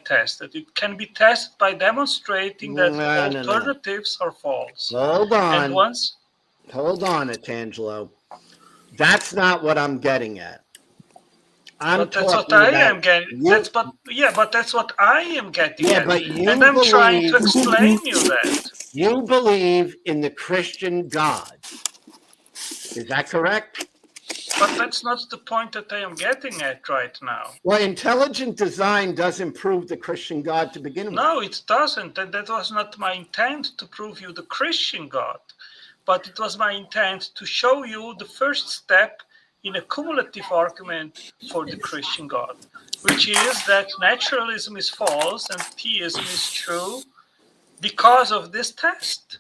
tested? It can be tested by demonstrating that alternatives are false. Hold on. And once. Hold on, Atangelo. That's not what I'm getting at. But that's what I am getting. But that's what I am getting at. But you and I'm trying to explain you that. You believe in the Christian God. Is that correct? But that's not the point that I am getting at right now. Well, intelligent design doesn't prove the Christian God to begin with. No, it doesn't. And that was not my intent to prove you the Christian God. But it was my intent to show you the first step in a cumulative argument for the Christian God, which is that naturalism is false and theism is true because of this test.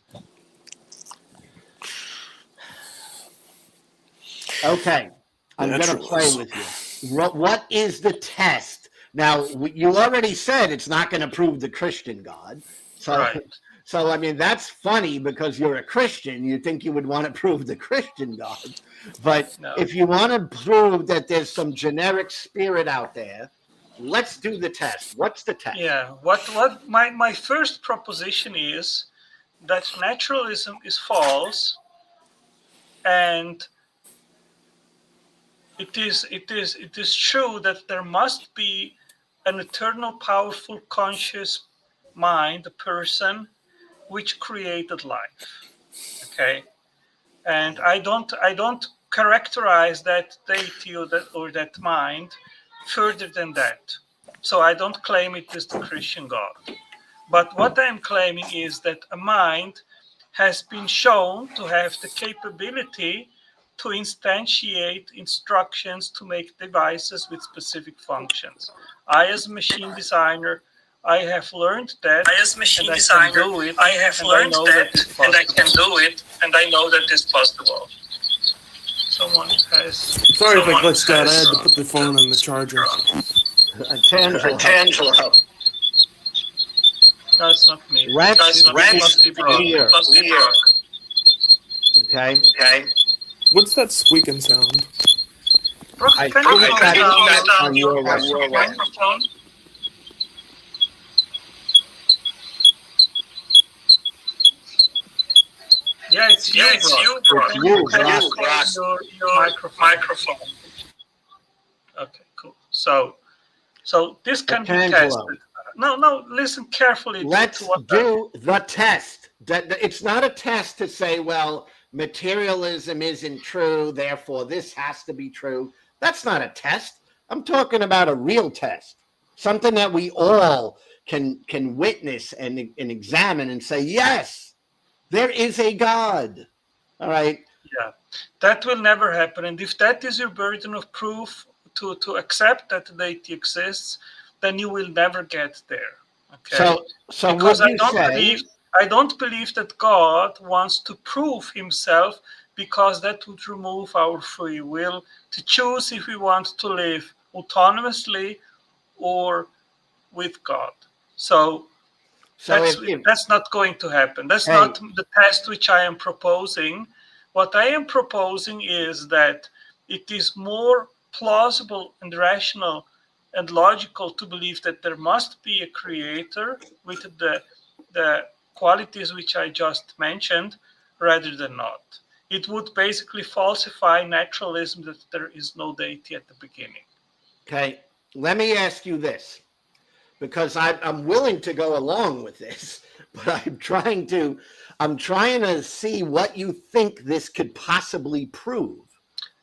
Okay, I'm going to play with you. What is the test? Now, you already said it's not going to prove the Christian God. So, right. So, I mean, that's funny because you're a Christian. You think you would want to prove the Christian God. But if you want to prove that there's some generic spirit out there, let's do the test. What's the test? Yeah, what my first proposition is that naturalism is false, and it is true that there must be an eternal, powerful, conscious mind, a person, which created life. Okay, and I don't characterize that deity or that mind further than that. So I don't claim it is the Christian God. But what I'm claiming is that a mind has been shown to have the capability to instantiate instructions to make devices with specific functions. I, as a machine designer, I have learned that, As machine and I designer, can do it, I have and learned I know that, it's and I possible. can do it, and I know that it's possible. Someone has. Sorry if I Someone glitched out. I has, had to put the phone in the charger. Tangelo. Tangelo. No, it's not me. Rex, Rex, must be Brock. here. Must be Brock. Okay. Okay. What's that squeaking sound? Brock, I can think you that's turn down on your your right. microphone? Yeah, it's you, Yeah, it's Brock. you, Brock. It's you, Can Brock. you close your Microphone. Okay, cool. So this can be Tangelo. tested. No, listen carefully Let's to what do the test. It's not a test to say, well, materialism isn't true, therefore this has to be true. That's not a test. I'm talking about a real test, something that we all can witness and examine and say, yes, there is a God. All right. Yeah, that will never happen. And if that is your burden of proof to accept that the deity exists, then you will never get there. Okay. So Because what you say? I don't believe that God wants to prove himself, because that would remove our free will to choose if we want to live autonomously or with God. So that's not going to happen. That's not the test which I am proposing. What I am proposing is that it is more plausible and rational and logical to believe that there must be a creator with the qualities which I just mentioned, rather than not. It would basically falsify naturalism that there is no deity at the beginning. Okay, let me ask you this, because I'm willing to go along with this, but I'm trying to see what you think this could possibly prove.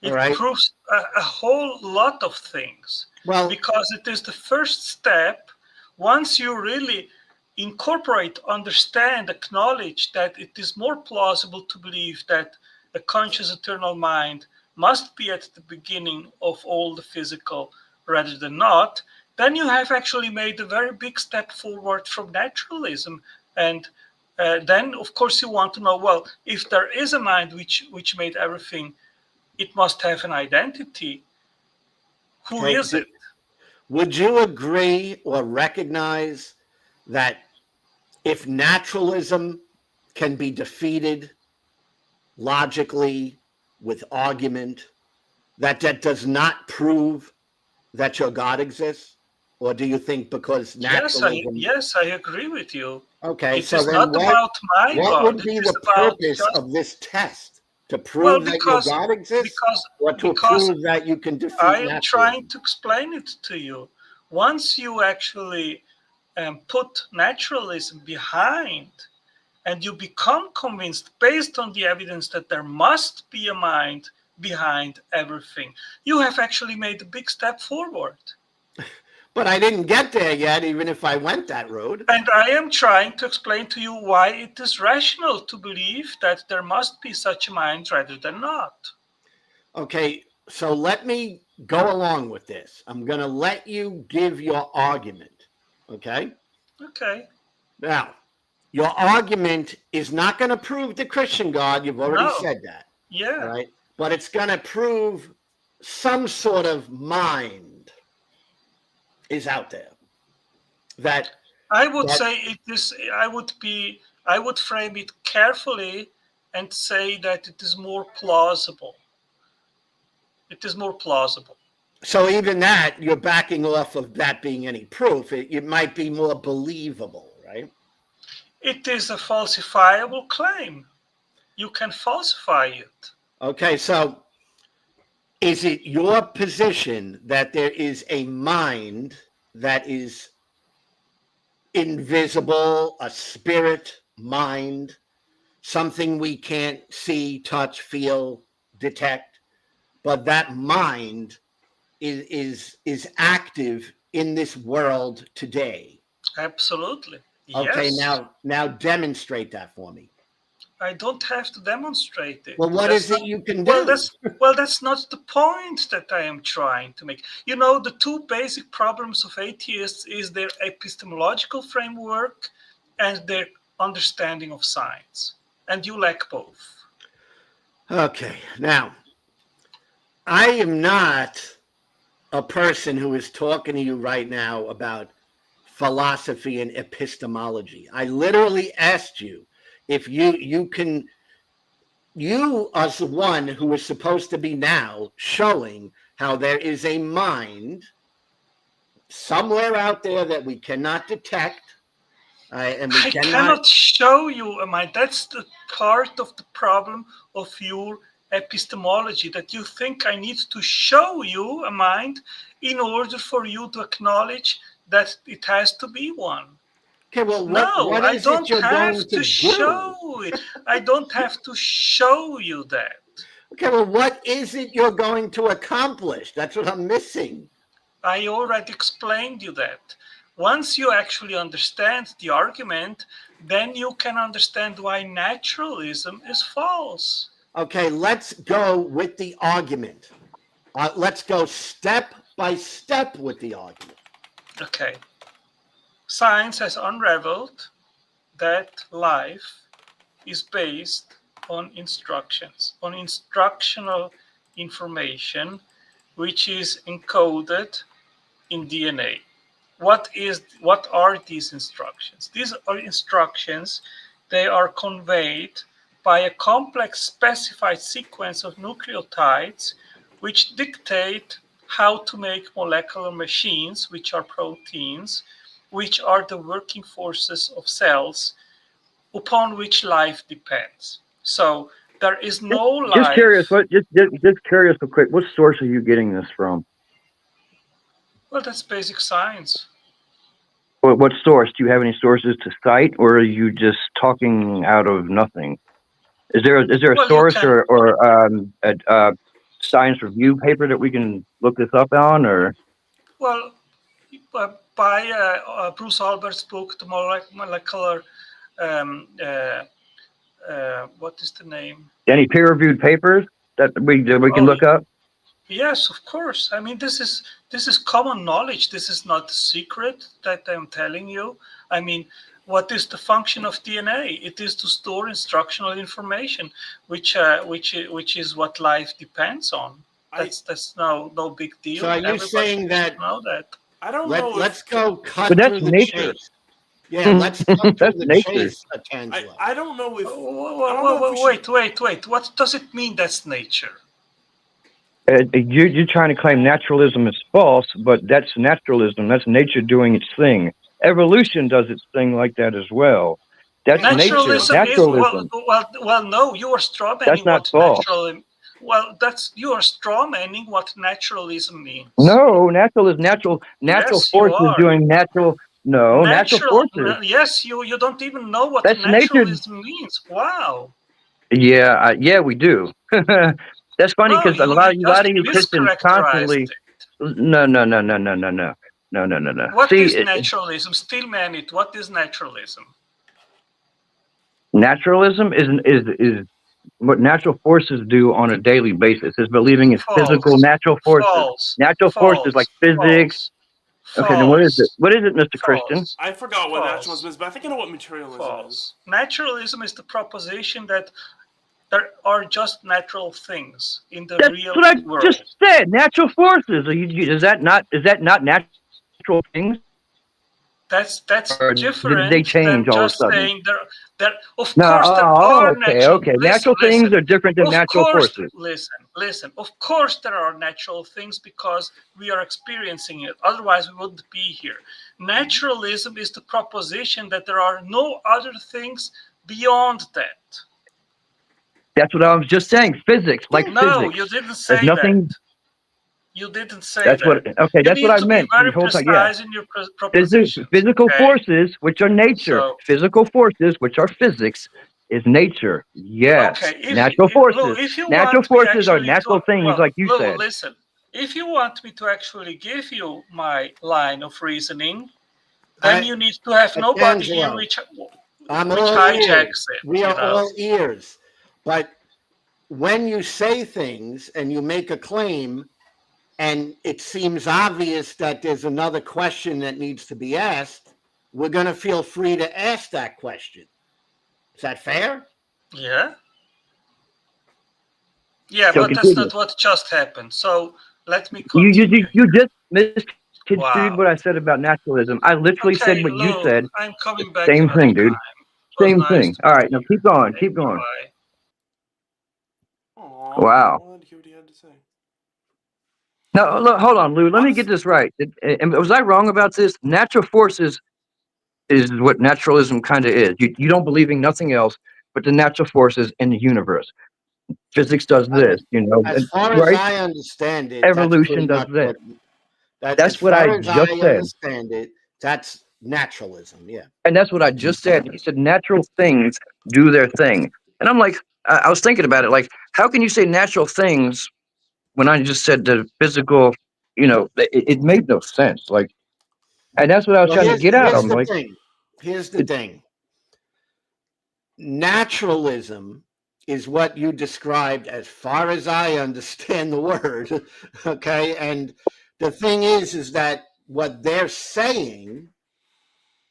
It right? proves a whole lot of things. Well, because it is the first step. Once you really incorporate, understand, acknowledge that it is more plausible to believe that a conscious eternal mind must be at the beginning of all the physical rather than not, then you have actually made a very big step forward from naturalism. And then, of course, you want to know, well, if there is a mind which made everything, it must have an identity. Who is it? Would you agree or recognize that if naturalism can be defeated logically with argument, that does not prove that your God exists? Or do you think because naturalism... Yes, I agree with you. Okay, it so is then not about my what God. would be the purpose of this test? To prove that your God exists? Or to prove that you can defeat I am naturalism? trying to explain it to you. Once you actually put naturalism behind, and you become convinced based on the evidence that there must be a mind behind everything, you have actually made a big step forward. But I didn't get there yet, even if I went that road. And I am trying to explain to you why it is rational to believe that there must be such a mind rather than not. Okay, so let me go along with this. I'm going to let you give your argument. Okay? Okay. Now, your argument is not going to prove the Christian God. You've already said that. Yeah. Right? But it's going to prove some sort of mind is out there. That I would say it is. I would frame it carefully and say that it is more plausible. It is more plausible. So even that, you're backing off of that being any proof. It might be more believable, right? It is a falsifiable claim. You can falsify it. Okay, so is it your position that there is a mind that is invisible, a spirit mind, something we can't see, touch, feel, detect, but that mind is active in this world today? Absolutely. Okay, yes. now demonstrate that for me. I don't have to demonstrate it. Well, what That's is it not- you can well, do? that's not the point that I am trying to make. You know, the two basic problems of atheists is their epistemological framework and their understanding of science, and you lack both. Okay, now, I am not a person who is talking to you right now about philosophy and epistemology. I literally asked you if you as the one who is supposed to be now showing how there is a mind somewhere out there that we cannot detect, and we I cannot. cannot show you, that's the part of the problem of your epistemology, that you think I need to show you a mind in order for you to acknowledge that it has to be one. Okay, well, No, what I is it don't you're have going to to do? show it. I don't have to show you that. Okay, well, what is it you're going to accomplish? That's what I'm missing. I already explained you that. Once you actually understand the argument, then you can understand why naturalism is false. Okay, let's go with the argument. Let's go step by step with the argument. Okay. Science has unraveled that life is based on instructions, on instructional information, which is encoded in DNA. What are these instructions? These are instructions. They are conveyed by a complex specified sequence of nucleotides which dictate how to make molecular machines, which are proteins, which are the working forces of cells upon which life depends. So there is no life. Just curious, just curious real quick, what source are you getting this from? Well, that's basic science. What source? Do you have any sources to cite, or are you just talking out of nothing? Is there a Well, source or a science review paper that we can look this up on, or? Well, by Bruce Albert's book, The Molecular, what is the name? Any peer-reviewed papers that we can look up? Yes, of course. I mean, this is common knowledge. This is not a secret that I'm telling you. I mean, what is the function of DNA? It is to store instructional information, which is what life depends on. That's no big deal. So are you saying that? Know that? I don't know. Let's go cut But that's through the nature. chase. Yeah, let's cut through That's the nature. chase, Tangelo. I don't know if. I don't know if we Wait. What does it mean that's nature? You're trying to claim naturalism is false, but that's naturalism. That's nature doing its thing. Evolution does its thing like that as well. That's naturalism nature. Naturalism. Well, no, you are straw manning. That's not false. You are straw manning what naturalism means. No, natural is natural. Natural Yes, force you is are. doing natural. No, natural forces. Yes, you don't even know what That's naturalism means. Wow. Yeah, yeah, we do. That's funny because a lot of you Christians constantly. No. What is naturalism? Still man it. What is naturalism? Naturalism is what natural forces do on a daily basis. Is believing in physical natural forces. Natural forces like physics. Okay, then what is it? What is it, Mr. Christian? I forgot what naturalism is, but I think I know what materialism is. Naturalism is the proposition that there are just natural things in the real world. That's what I just said. Natural forces. Is that not natural things? That's or different. Did they change than all just of a sudden? saying there. Of course, there are natural. Okay. Natural things are different than natural forces. Listen. Of course, there are natural things because we are experiencing it. Otherwise, we wouldn't be here. Naturalism is the proposition that there are no other things beyond that. That's what I was just saying. Physics, like physics. No, you didn't say that. You didn't say that's that. That's what I meant. Very precise in your proposition. Physical forces, which are nature. Physical forces, which are physics, is nature. Yes. Okay. Natural forces. Natural forces are natural things, like you said. Listen, if you want me to actually give you my line of reasoning, then you need to have nobody here which. I'm which all hijacks ears. it. We You are know. all ears. But when you say things and you make a claim, and it seems obvious that there's another question that needs to be asked, we're going to feel free to ask that question. Is that fair? Yeah. Yeah, So but that's continue. not what just happened. So let me You continue. just misconstrued Wow. what I said about naturalism. I literally said Okay, what you Lou, said. I'm coming back Same another thing, dude. time. It was Same nice thing. to All meet right, now you. keep going. Okay, Keep going. bye. Aw, Wow. I wanted to hear what he had to say. Now, look, hold on, Lou. Let me Us? get this right. Was I wrong about this? Natural forces is what naturalism kind of is. You don't believe in nothing else but the natural forces in the universe. Physics does I this, mean, you know, as far as right? I understand it, that's Evolution pretty does much this. what that. As That's what I far as I just said. understand it, that's naturalism. Yeah. And that's what I just said. He said natural things do their thing. And I'm like, I was thinking about it. Like, how can you say natural things when I just said the physical, you know, it made no sense. Like, and that's what I was Well, trying to get out. here's I'm the like, thing. Here's the thing. Naturalism is what you described, as far as I understand the word. Okay, and the thing is that what they're saying,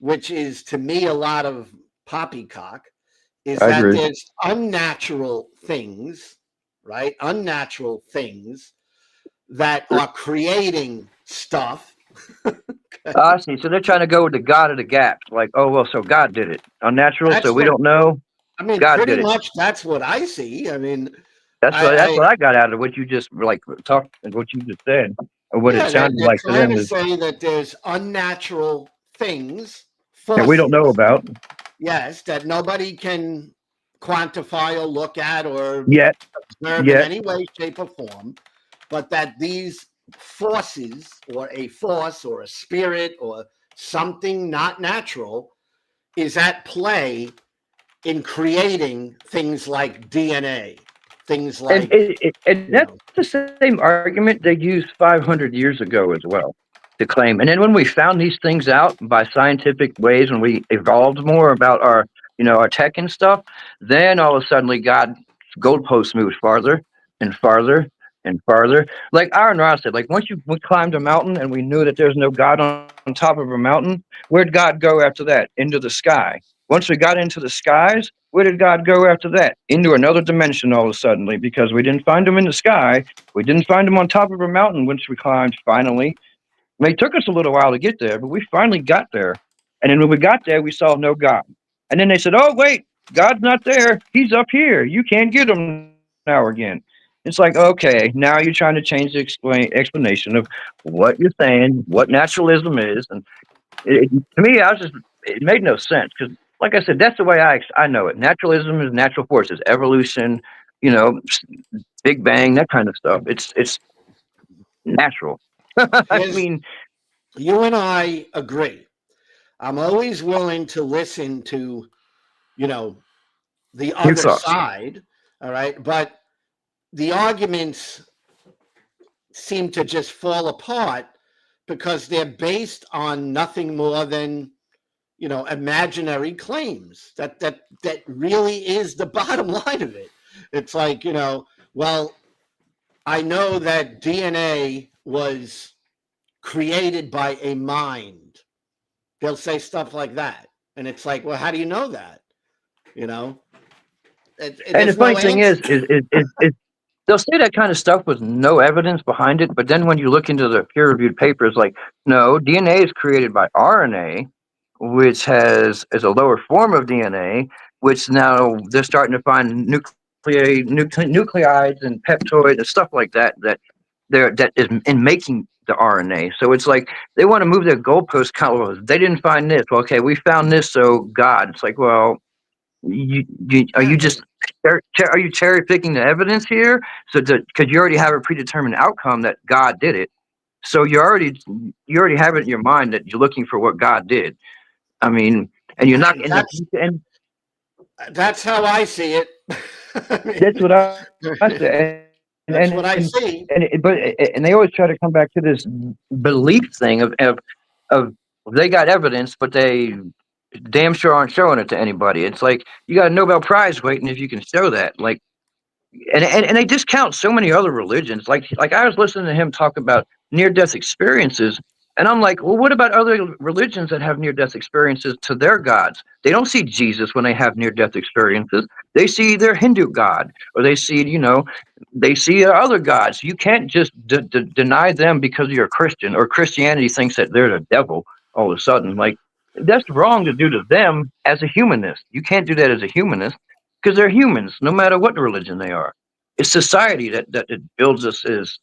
which is to me a lot of poppycock, is I that agree. there's unnatural things, right? Unnatural things that are creating stuff. I see. So they're trying to go with the God of the gaps. Like, oh, well, so God did it. Unnatural, so That's we what don't know. I mean. God Pretty did it. much, that's what I see. I mean, That's I what I got out of what you just like talked and what you just said, or what it yeah, sounded they're like to trying them to is, say that there's unnatural things, and we don't know forces, about yes, that nobody can quantify or look at or yet. observe in Yet, any way, shape, or form, but that these forces, or a force, or a spirit, or something not natural, is at play in creating things like DNA, things and like, and you that's know, the same argument they used 500 years ago as well to claim. And then when we found these things out by scientific ways, when we evolved more about our, you know, our tech and stuff, then all of a sudden God goalposts moved farther and farther and farther. Like Aaron Ross said, like once we climbed a mountain and we knew that there's no God on top of a mountain, where'd God go after that? Into the sky. Once we got into the skies, where did God go after that? Into another dimension all of a sudden, because we didn't find him in the sky. We didn't find him on top of a mountain once we climbed finally. I mean, it took us a little while to get there, but we finally got there. And then when we got there, we saw no God. And then they said, oh, wait, God's not there. He's up here. You can't get him now again. It's like, okay, now you're trying to change the explanation of what you're saying, what naturalism is. And to me, it made no sense because, like I said, that's the way I know it. Naturalism is natural forces, evolution, you know, Big Bang, that kind of stuff. It's natural. I his, mean, you and I agree. I'm always willing to listen to, you know, the your other thoughts. side. All right. But the arguments seem to just fall apart because they're based on nothing more than, you know, imaginary claims. That really is the bottom line of it. It's like, you know, well, I know that DNA was created by a mind. They'll say stuff like that. And it's like, well, how do you know that? You know, And the there's funny no thing answer. is they'll say that kind of stuff with no evidence behind it, but then when you look into the peer-reviewed papers, like, no, DNA is created by RNA, which is a lower form of DNA, which now they're starting to find nucleides and peptoids and stuff like that that is in making the RNA. So it's like they want to move their goalposts. Kind of, they didn't find this. Well, okay, we found this, so God. It's like, well, are Yeah, you just are you cherry picking the evidence here? So because you already have a predetermined outcome that God did it, so you already have it in your mind that you're looking for what God did. I mean, and you're not in the and that's how I see it. I that's what I mean, say. that's what I see. And they always try to come back to this belief thing of they got evidence, but they damn sure aren't showing it to anybody. It's like you got a Nobel Prize waiting if you can show that. Like, and they discount so many other religions. Like I was listening to him talk about near death experiences, and I'm like, well, what about other religions that have near death experiences to their gods? They don't see Jesus when they have near death experiences. They see their Hindu god, or they see they see other gods. You can't just deny them because you're a Christian, or Christianity thinks that they're the devil all of a sudden. Like, that's wrong to do to them as a humanist. You can't do that as a humanist because they're humans, no matter what religion they are. It's society that it builds us as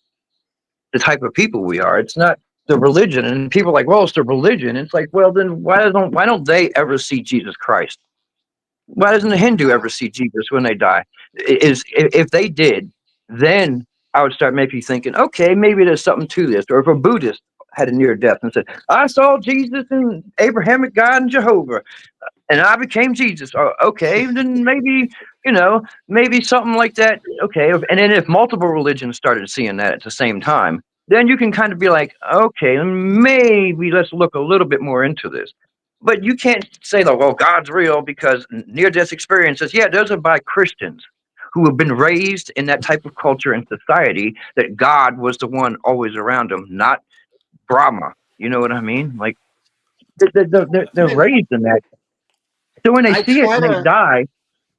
the type of people we are. It's not the religion. And people are like, well, it's the religion. It's like, well, then why don't they ever see Jesus Christ? Why doesn't a Hindu ever see Jesus when they die? Is if they did, then I would start maybe thinking, okay, maybe there's something to this. Or if a Buddhist had a near death and said, I saw Jesus and Abrahamic God and Jehovah, and I became Jesus. Oh, okay, then maybe, maybe something like that. Okay, and then if multiple religions started seeing that at the same time, then you can kind of be like, okay, maybe let's look a little bit more into this. But you can't say, like, well, God's real because near-death experiences, yeah, those are by Christians who have been raised in that type of culture and society that God was the one always around them, not Brahma. You know what I mean? Like, they're raised in that. So when they I see it try and they to die,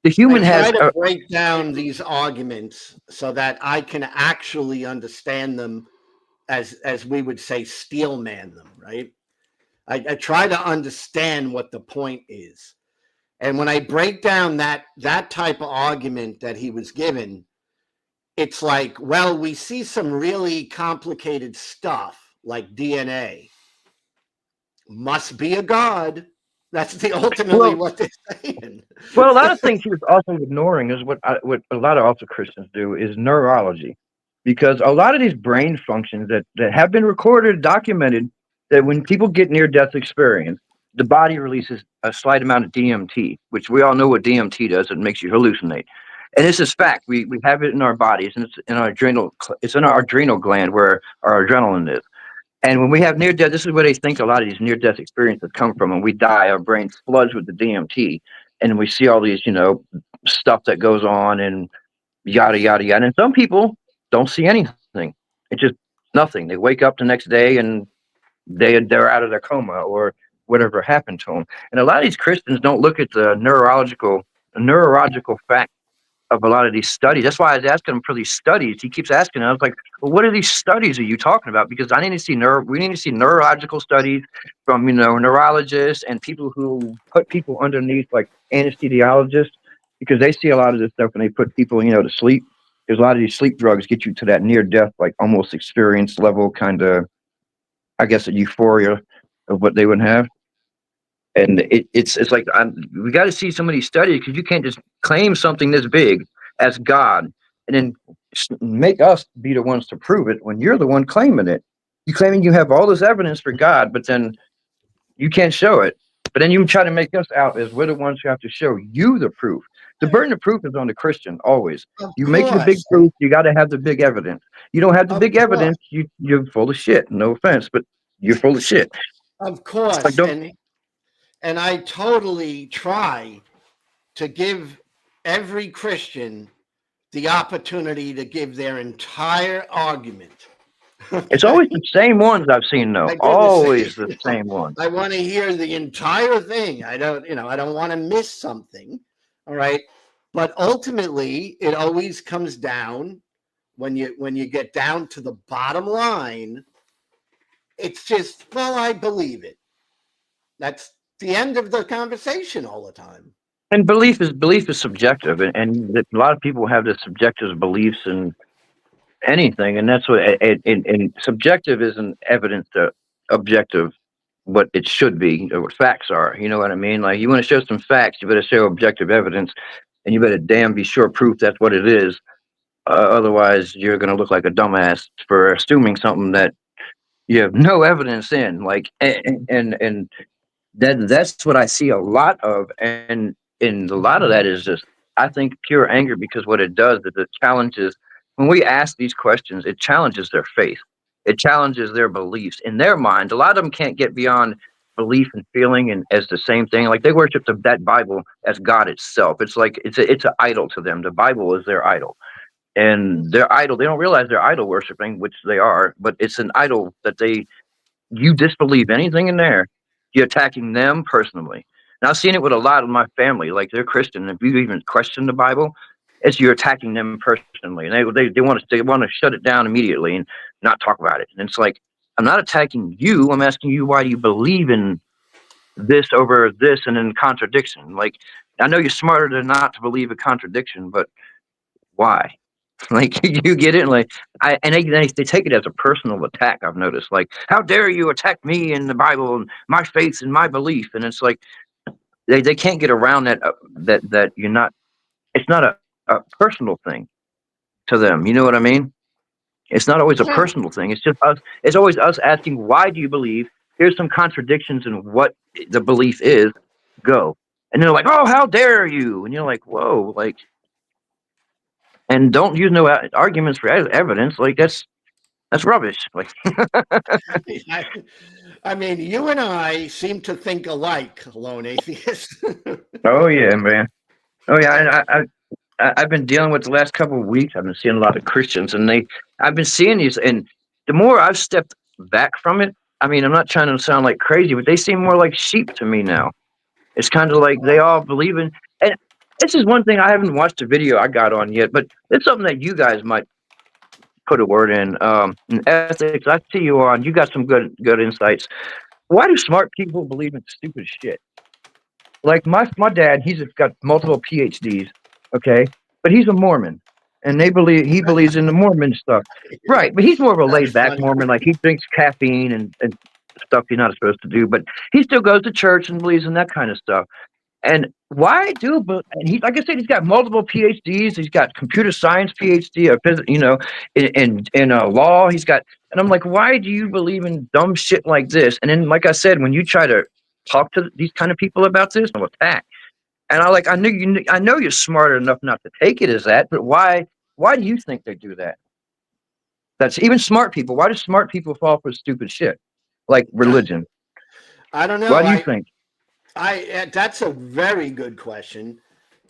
the I human has try to break down these arguments so that I can actually understand them as we would say, steel man them, right? I try to understand what the point is. And when I break down that type of argument that he was given, it's like, well, we see some really complicated stuff like DNA. Must be a god. That's the ultimately well, what they're saying. well, a lot of things he was also ignoring is what a lot of also Christians do is neurology, because a lot of these brain functions that have been recorded, documented, that when people get near death experience, the body releases a slight amount of DMT, which we all know what DMT does. It makes you hallucinate. And this is fact. We have it in our bodies, and it's in our adrenal gland where our adrenaline is. And when we have near death, this is where they think a lot of these near death experiences come from. When we die, our brain floods with the DMT, and we see all these, stuff that goes on and yada yada yada. And some people don't see anything. It's just nothing. They wake up the next day and they're out of their coma or whatever happened to them. And a lot of these Christians don't look at the neurological fact of a lot of these studies. That's why I was asking him for these studies. He keeps asking, and I was like, well, what are these studies are you talking about? Because we need to see neurological studies from, neurologists and people who put people underneath, like anesthesiologists, because they see a lot of this stuff when they put people, to sleep. There's a lot of these sleep drugs get you to that near death, like almost experience level kind of, I guess, a euphoria of what they would have. And it's like we got to see some of these studies, because you can't just claim something this big as God and then make us be the ones to prove it when you're the one claiming it. You claiming you have all this evidence for God, but then you can't show it. But then you try to make us out as we're the ones who have to show you the proof. The burden of proof is on the Christian always. Of You make the big course, proof, you got to have the big evidence. You don't have the of big course, evidence, you're full of shit. No offense, but you're full of shit. of It's like, course. don't. And I totally try to give every Christian the opportunity to give their entire argument. It's Okay? always the same ones I've seen, though. I do the Always same. the same ones. I want to hear the entire thing. I don't want to miss something. All right. But ultimately, it always comes down when you get down to the bottom line. It's just, well, I believe it. That's the end of the conversation all the time. And belief is subjective, and a lot of people have this subjective beliefs in anything, and that's what and subjective isn't evidence to objective what it should be or what facts are. You know what I mean? Like, you want to show some facts, you better show objective evidence, and you better damn be sure proof that's what it is. Otherwise, you're going to look like a dumbass for assuming something that you have no evidence in. Like, and that's what I see a lot of, and a lot of that is just, I think, pure anger, because what it does is it challenges, when we ask these questions, it challenges their faith, it challenges their beliefs in their mind. A lot of them can't get beyond belief and feeling and as the same thing. Like they worship that Bible as God itself. It's like it's an idol to them. The Bible is their idol, and their idol. They don't realize they're idol worshiping, which they are, but it's an idol that you disbelieve anything in there, you're attacking them personally. And I've seen it with a lot of my family. Like they're Christian. If you even question the Bible, it's you're attacking them personally, and they want to shut it down immediately and not talk about it. And it's like I'm not attacking you. I'm asking you why do you believe in this over this and in contradiction. Like I know you're smarter than not to believe a contradiction, but why? Like you get it, like they take it as a personal attack. I've noticed, like, how dare you attack me and the Bible and my faith and my belief? And it's like they can't get around that you're not. It's not a personal thing to them. You know what I mean? It's not always a Yeah. personal thing. It's just us. It's always us asking, why do you believe? Here's some contradictions in what the belief is. Go, and they're like, oh, how dare you? And you're like, whoa, like. And don't use no arguments for evidence. Like that's rubbish. Like, I mean, you and I seem to think alike, lone atheist. oh yeah, man. Oh yeah. I've been dealing with the last couple of weeks. I've been seeing a lot of Christians, and I've been seeing these, and the more I've stepped back from it, I mean, I'm not trying to sound like crazy, but they seem more like sheep to me now. It's kind of like they all believe in, and this is one thing I haven't watched a video I got on yet, but it's something that you guys might put a word in ethics. I see you on. You got some good insights. Why do smart people believe in stupid shit? Like my dad, he's got multiple PhDs, okay, but he's a Mormon, and he believes in the Mormon stuff, right? But he's more of a laid back Mormon. Like he drinks caffeine and stuff you're not supposed to do, but he still goes to church and believes in that kind of stuff. And why do? But and he, like I said, he's got multiple PhDs. He's got computer science PhD, in law. He's got, and I'm like, why do you believe in dumb shit like this? And then, like I said, when you try to talk to these kind of people about this, they'll attack. And I know you're smart enough not to take it as that, but why? Why do you think they do that? That's even smart people. Why do smart people fall for stupid shit like religion? I don't know. Why do you think? That's a very good question,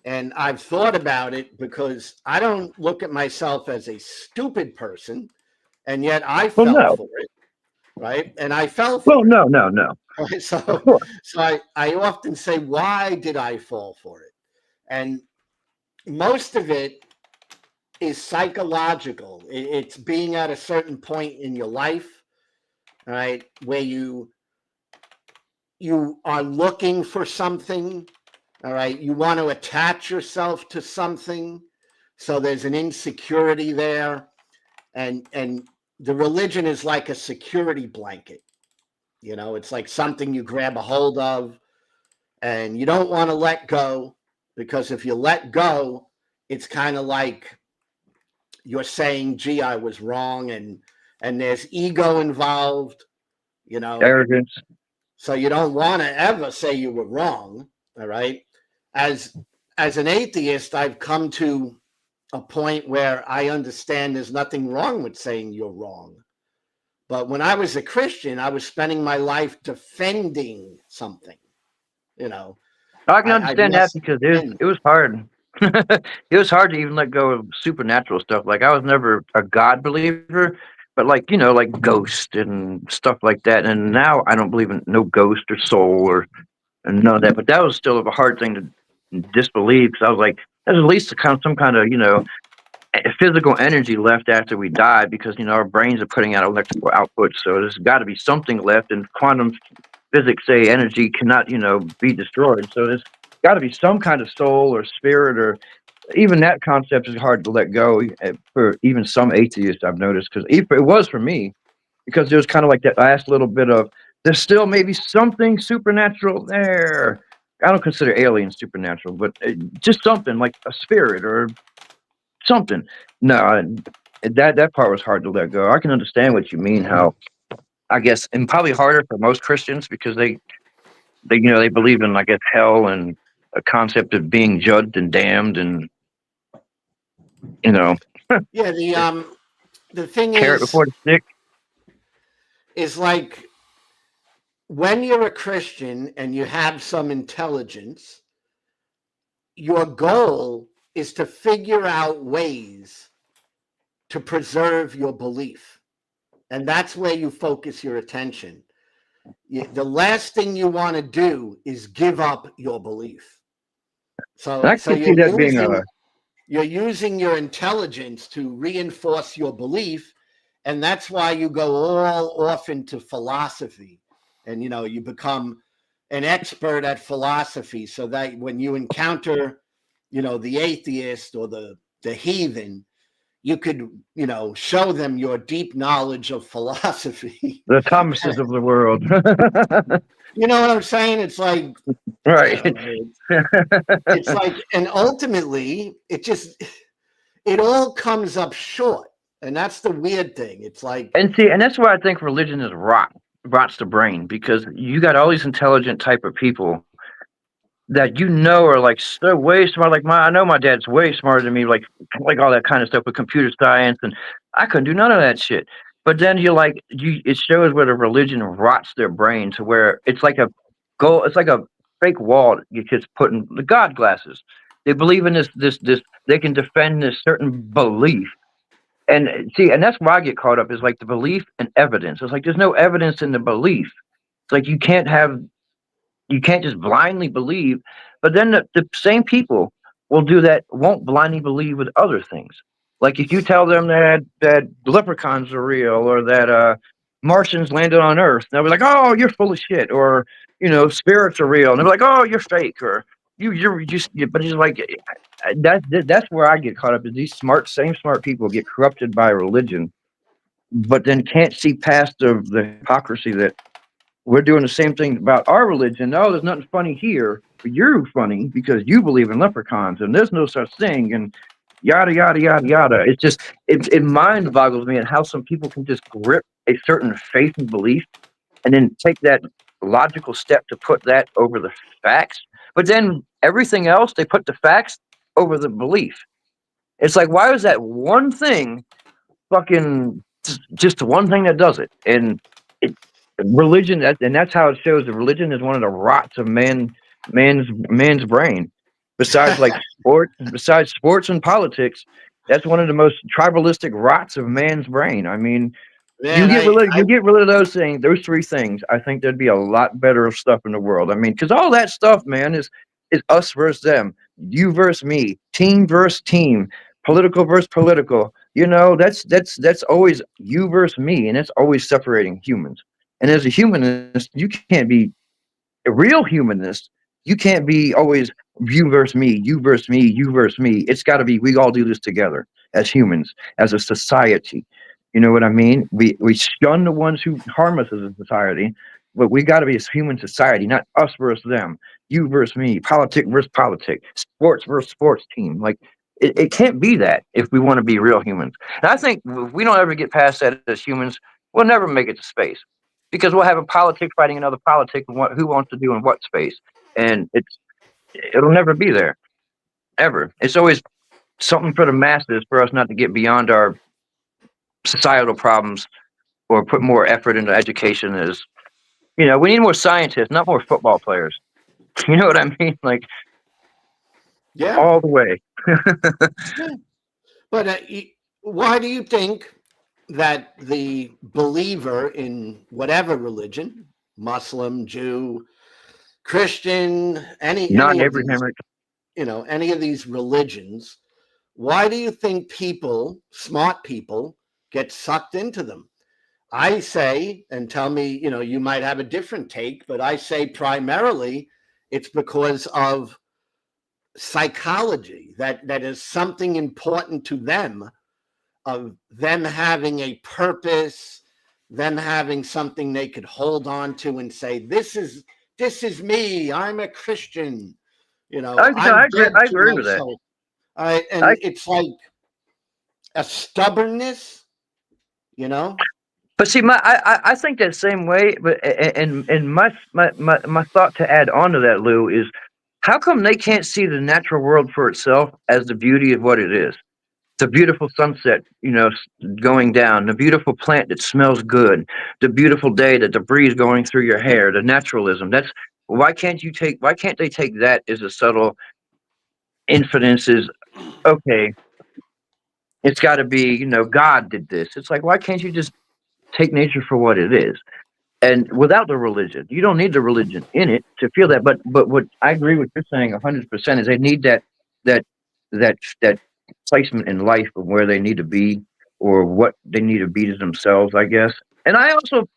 and I've thought about it because I don't look at myself as a stupid person, and yet I fell for it, right? And I fell for it. No. Right? So I often say, why did I fall for it? And most of it is psychological. It's being at a certain point in your life, right, where you are looking for something, all right? You want to attach yourself to something. So there's an insecurity there. And the religion is like a security blanket. You know, it's like something you grab a hold of and you don't want to let go, because if you let go, it's kind of like you're saying, gee, I was wrong. And there's ego involved, you know, arrogance. So you don't want to ever say you were wrong, all right? As an atheist, I've come to a point where I understand there's nothing wrong with saying you're wrong. But when I was a Christian, I was spending my life defending something, you know. I can understand that because it was hard. It was hard to even let go of supernatural stuff. Like I was never a God believer, but like like ghost and stuff like that. And now I don't believe in no ghost or soul or none of that. But that was still a hard thing to disbelieve because I was like, there's at least some kind of physical energy left after we die because our brains are putting out electrical output. So there's got to be something left, and quantum physics say energy cannot be destroyed. So there's got to be some kind of soul or spirit, or even that concept is hard to let go for even some atheists, I've noticed, because it was for me, because there was kind of like that last little bit of there's still maybe something supernatural there. I don't consider aliens supernatural, but just something like a spirit or something. No, that part was hard to let go. I can understand what you mean, how I guess, and probably harder for most Christians because they believe in, I guess, hell and a concept of being judged and damned, and yeah, the thing carrot before the stick. is like when you're a Christian and you have some intelligence, your goal is to figure out ways to preserve your belief. And that's where you focus your attention. The last thing you want to do is give up your belief. And I So can see that being you're using your intelligence to reinforce your belief, and that's why you go all off into philosophy, and you become an expert at philosophy, so that when you encounter the atheist or the heathen, you could show them your deep knowledge of philosophy. the Thomases of the world. You know what I'm saying? It's like, Right. it's like, and ultimately it all comes up short. And that's the weird thing. It's like, And see, and that's why I think religion is rots the brain, because you got all these intelligent type of people that are like so way smart. Like I know my dad's way smarter than me, like all that kind of stuff with computer science, and I couldn't do none of that shit. But then it shows where the religion rots their brain to where it's like it's like a fake wall you just put in the God glasses. They believe in this they can defend this certain belief. And see, and that's why I get caught up is like the belief and evidence. It's like there's no evidence in the belief. It's like you can't just blindly believe, but then the same people will do that, won't blindly believe with other things. Like if you tell them that leprechauns are real, or that Martians landed on Earth, they'll be like, "Oh, you're full of shit," or spirits are real, and they'll be like, "Oh, you're fake," or you're just. But it's like that's where I get caught up. Is these same smart people get corrupted by religion, but then can't see past the hypocrisy that we're doing the same thing about our religion. Oh, there's nothing funny here, but you're funny because you believe in leprechauns and there's no such thing, and yada yada yada yada. It's just it mind boggles me at how some people can just grip a certain faith and belief and then take that logical step to put that over the facts. But then everything else, they put the facts over the belief. It's like, why is that one thing fucking just the one thing that does it? And religion, and that's how it shows that religion is one of the rots of man's brain. Besides sports and politics, that's one of the most tribalistic rots of man's brain. I mean, man, you get rid of those three things. I think there'd be a lot better stuff in the world. I mean, because all that stuff, man, is us versus them, you versus me, team versus team, political versus political. That's always you versus me, and it's always separating humans. And as a humanist, you can't be a real humanist. You can't be always you versus me, you versus me, you versus me. It's got to be we all do this together as humans, as a society. You know what I mean? We shun the ones who harm us as a society, but we got to be a human society, not us versus them, you versus me, politic versus politic, sports versus sports team. Like it can't be that if we want to be real humans. And I think if we don't ever get past that as humans, we'll never make it to space because we'll have a politic fighting another politic and who wants to do in what space, and it'll never be there ever. It's always something for the masses for us not to get beyond our societal problems or put more effort into education. We need more scientists, not more football players. You know what I mean? Like, yeah, all the way. yeah. But why do you think that the believer in whatever religion, Muslim, Jew, Christian, any Not of these, Abrahamic. any of these religions, why do you think smart people, get sucked into them? I say, and tell me, you might have a different take, but I say primarily it's because of psychology, that is something important to them, of them having a purpose, them having something they could hold on to and say, this is me, I'm a Christian, I'm dead I to agree with that. myself. And it's like a stubbornness, But see, I think that same way. But and my thought to add on to that, Lou, is how come they can't see the natural world for itself as the beauty of what it is? the beautiful sunset, going down, the beautiful plant that smells good, the beautiful day, the breeze going through your hair, the naturalism. Why can't they take that as a subtle inference? Is okay, it's got to be, God did this. It's like, why can't you just take nature for what it is? And without the religion, you don't need the religion in it to feel that. But what I agree with you're saying 100% is they need that that placement in life of where they need to be or what they need to be to themselves, I guess. And I also,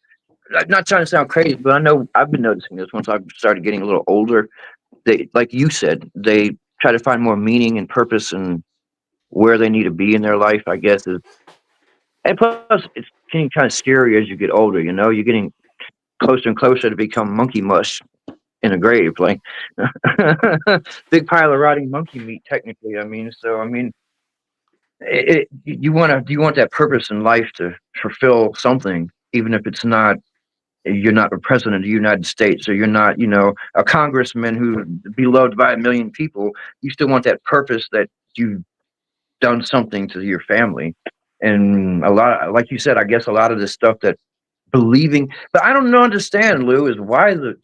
I'm not trying to sound crazy, but I know I've been noticing this once I've started getting a little older. They, like you said, they try to find more meaning and purpose and where they need to be in their life, I guess. And plus, it's getting kind of scary as you get older. You're getting closer and closer to become monkey mush in a grave, like big pile of rotting monkey meat. Technically, you want that purpose in life to fulfill something, even if it's not. You're not a president of the United States, or you're not, a congressman who be loved by a million people. You still want that purpose that you've done something to your family, and a lot, like you said, I guess a lot of this stuff that believing, but I don't understand, Lou, is why the